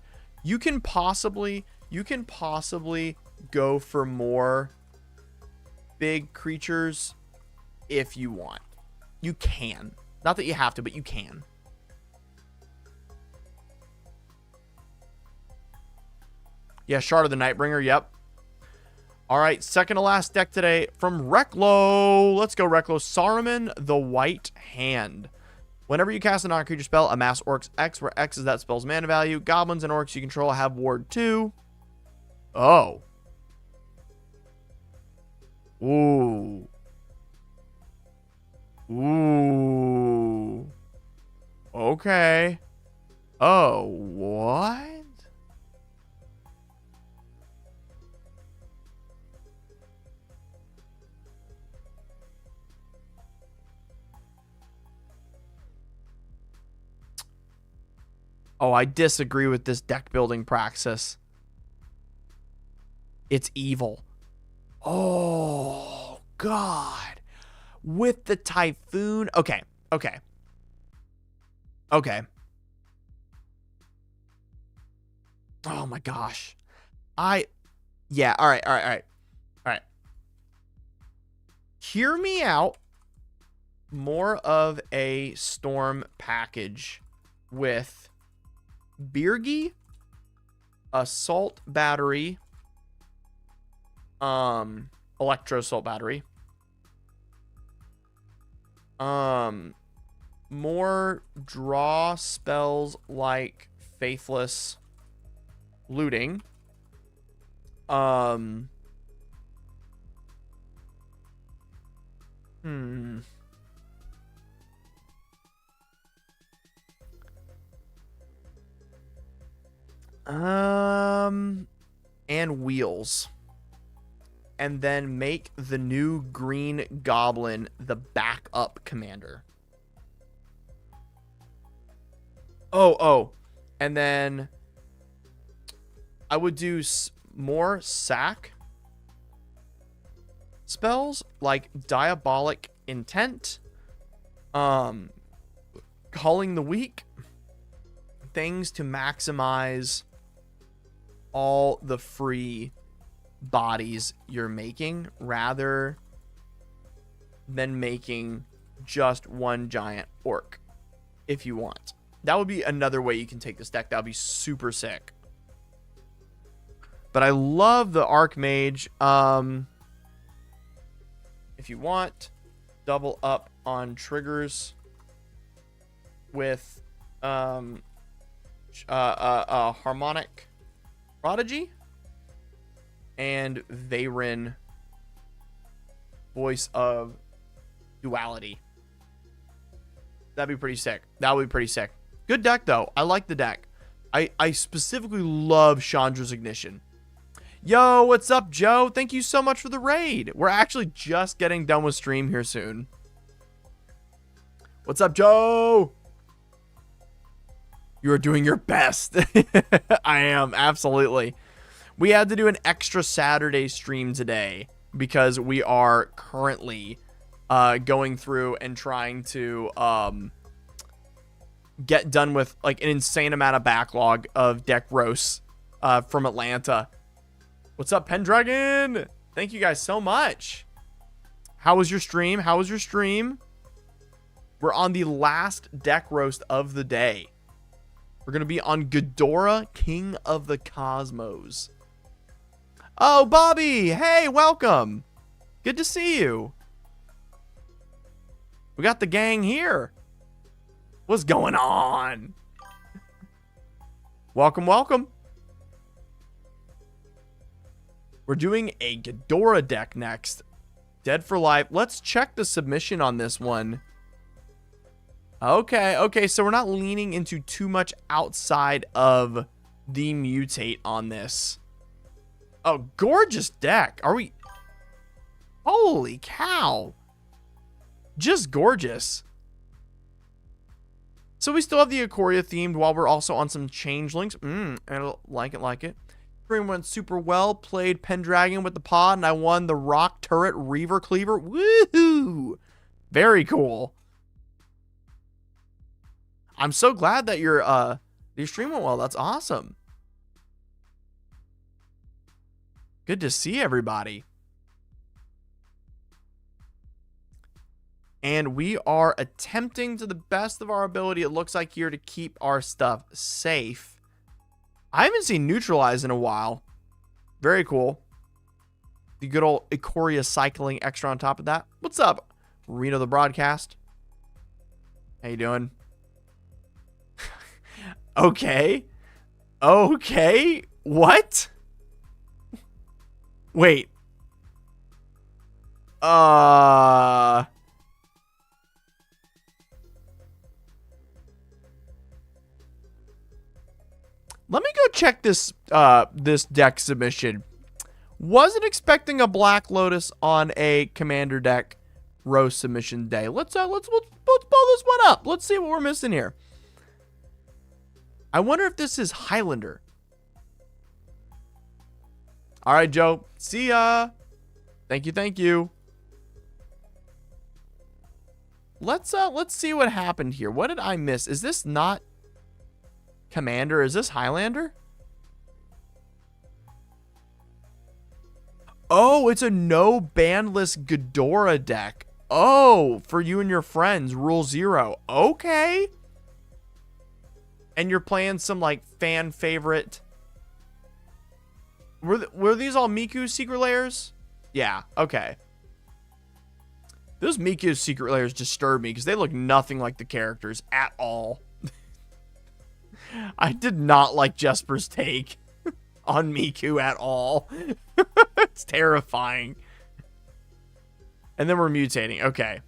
possibly go for more big creatures if you want. You can. Not that you have to, but you can. Yeah, Shard of the Nightbringer. Yep. All right, second to last deck today from Reklo. Let's go, Reklo. Saruman the White Hand. Whenever you cast a non-creature spell, amass Orcs X, where X is that spell's mana value. Goblins and Orcs you control have Ward 2. Oh. Ooh. Ooh. Okay. Oh, what? Oh, I disagree with this deck building praxis. It's evil. Oh, God. With the Typhoon. Okay. Oh, my gosh. Yeah, all right. Hear me out. More of a Storm package with Birgi, Assault Battery, Electro Assault Battery, more draw spells like Faithless Looting, and Wheels. And then make the new Green Goblin the backup commander. And then I would do more sack spells like Diabolic Intent, calling the week. Things to maximize all the free bodies you're making rather than making just one giant orc if you want. That would be another way you can take this deck. That would be super sick. But I love the Archmage. If you want, double up on triggers with Harmonic Prodigy and Veyrin, Voice of Duality. That'd be pretty sick. That would be pretty sick. Good deck, though. I like the deck. I specifically love Chandra's Ignition. Yo, what's up, Joe? Thank you so much for the raid. We're actually just getting done with stream here soon. What's up, Joe? You are doing your best. I am, absolutely. We had to do an extra Saturday stream today because we are currently going through and trying to get done with like an insane amount of backlog of deck roasts from Atlanta. What's up, Pendragon? Thank you guys so much. How was your stream? How was your stream? We're on the last deck roast of the day. We're going to be on Ghidorah, King of the Cosmos. Oh, Bobby. Hey, welcome. Good to see you. We got the gang here. What's going on? Welcome, welcome. We're doing a Ghidorah deck next. Dead for Life. Let's check the submission on this one. Okay, so we're not leaning into too much outside of the mutate on this. Oh, gorgeous deck. Are we... Holy cow. Just gorgeous. So we still have the Ikoria themed while we're also on some changelings. I like it. Stream went super well. Played Pendragon with the pod, and I won the Rock Turret Reaver Cleaver. Woohoo! Very cool. I'm so glad that your stream went well. That's awesome. Good to see everybody. And we are attempting to the best of our ability, it looks like here, to keep our stuff safe. I haven't seen Neutralize in a while. Very cool. The good old Ikoria cycling extra on top of that. What's up, Reno the Broadcast? How you doing? Okay. What? Wait. Let me go check this this deck submission. Wasn't expecting a Black Lotus on a Commander deck roast submission day. Let's pull this one up. Let's see what we're missing here. I wonder if this is Highlander. All right, Joe. See ya. Thank you. Let's see what happened here. What did I miss? Is this not Commander? Is this Highlander? Oh, it's a no bandless Ghidorah deck. Oh, for you and your friends, Rule 0. Okay. And you're playing some like fan favorite. Were these all Miku's secret layers? Yeah, okay. Those Miku's secret layers disturb me because they look nothing like the characters at all. I did not like Jesper's take on Miku at all. It's terrifying. And then we're mutating. Okay.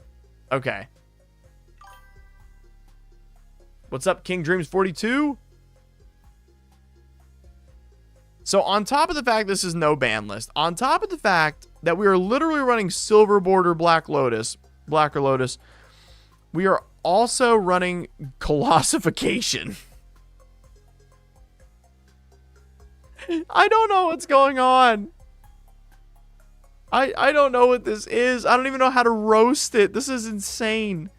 What's up, King Dreams 42? So on top of the fact this is no ban list, on top of the fact that we are literally running Silver Border Blacker Lotus, we are also running Colossification. I don't know what's going on. I don't know what this is. I don't even know how to roast it. This is insane.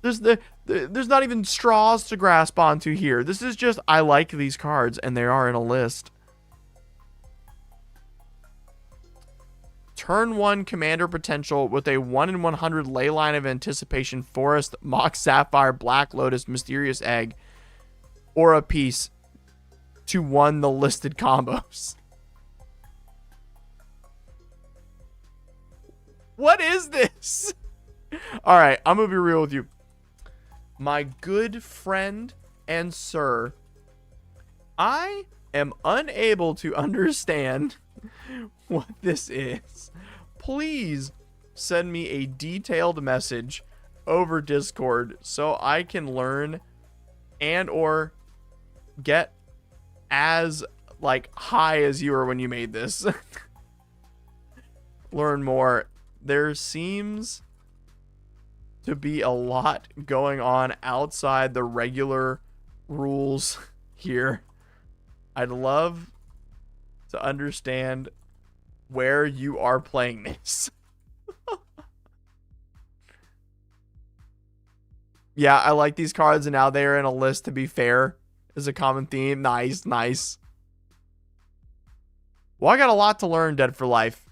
There's not even straws to grasp onto here. This is just, I like these cards, and they are in a list. Turn 1 commander potential with a 1 in 100 Leyline of Anticipation, Forest, Mox Sapphire, Black Lotus, Mysterious Egg, or a piece to 1 the listed combos. What is this? All right, I'm gonna be real with you. My good friend and sir, I am unable to understand what this is. Please send me a detailed message over Discord so I can learn and or get as like high as you were when you made this. Learn more. There seems to be a lot going on outside the regular rules here. I'd love to understand where you are playing this. Yeah, I like these cards, and now they're in a list, to be fair, is a common theme. Nice, nice. Well, I got a lot to learn, Dead for Life.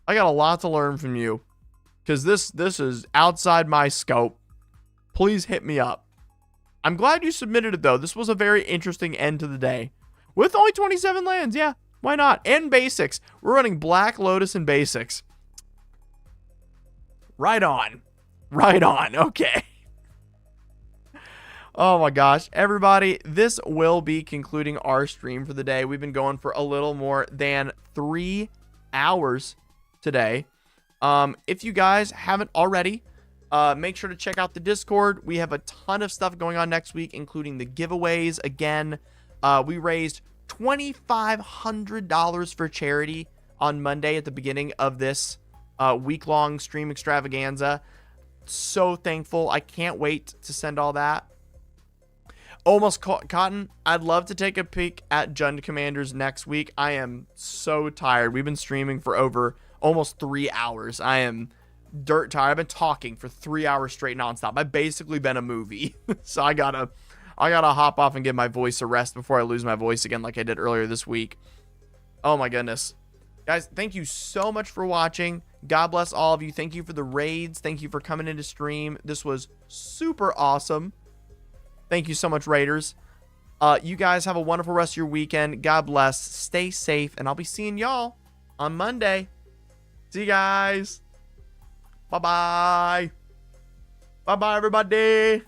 I got a lot to learn from you, because this is outside my scope. Please hit me up. I'm glad you submitted it, though. This was a very interesting end to the day. With only 27 lands, yeah. Why not? And basics. We're running Black Lotus and basics. Right on. Right on. Okay. Oh my gosh. Everybody, this will be concluding our stream for the day. We've been going for a little more than 3 hours today. If you guys haven't already, make sure to check out the Discord. We have a ton of stuff going on next week, including the giveaways. Again, we raised $2,500 for charity on Monday at the beginning of this week-long stream extravaganza. So thankful. I can't wait to send all that. Almost Cotton, I'd love to take a peek at Jund Commanders next week. I am so tired. We've been streaming for over almost 3 hours. I am dirt tired. I've been talking for 3 hours straight nonstop. I've basically been a movie. So I gotta hop off and give my voice a rest before I lose my voice again like I did earlier this week. Oh my goodness. Guys, thank you so much for watching. God bless all of you. Thank you for the raids. Thank you for coming into stream. This was super awesome. Thank you so much, Raiders. You guys have a wonderful rest of your weekend. God bless. Stay safe, and I'll be seeing y'all on Monday. See you guys. Bye-bye. Bye-bye, everybody.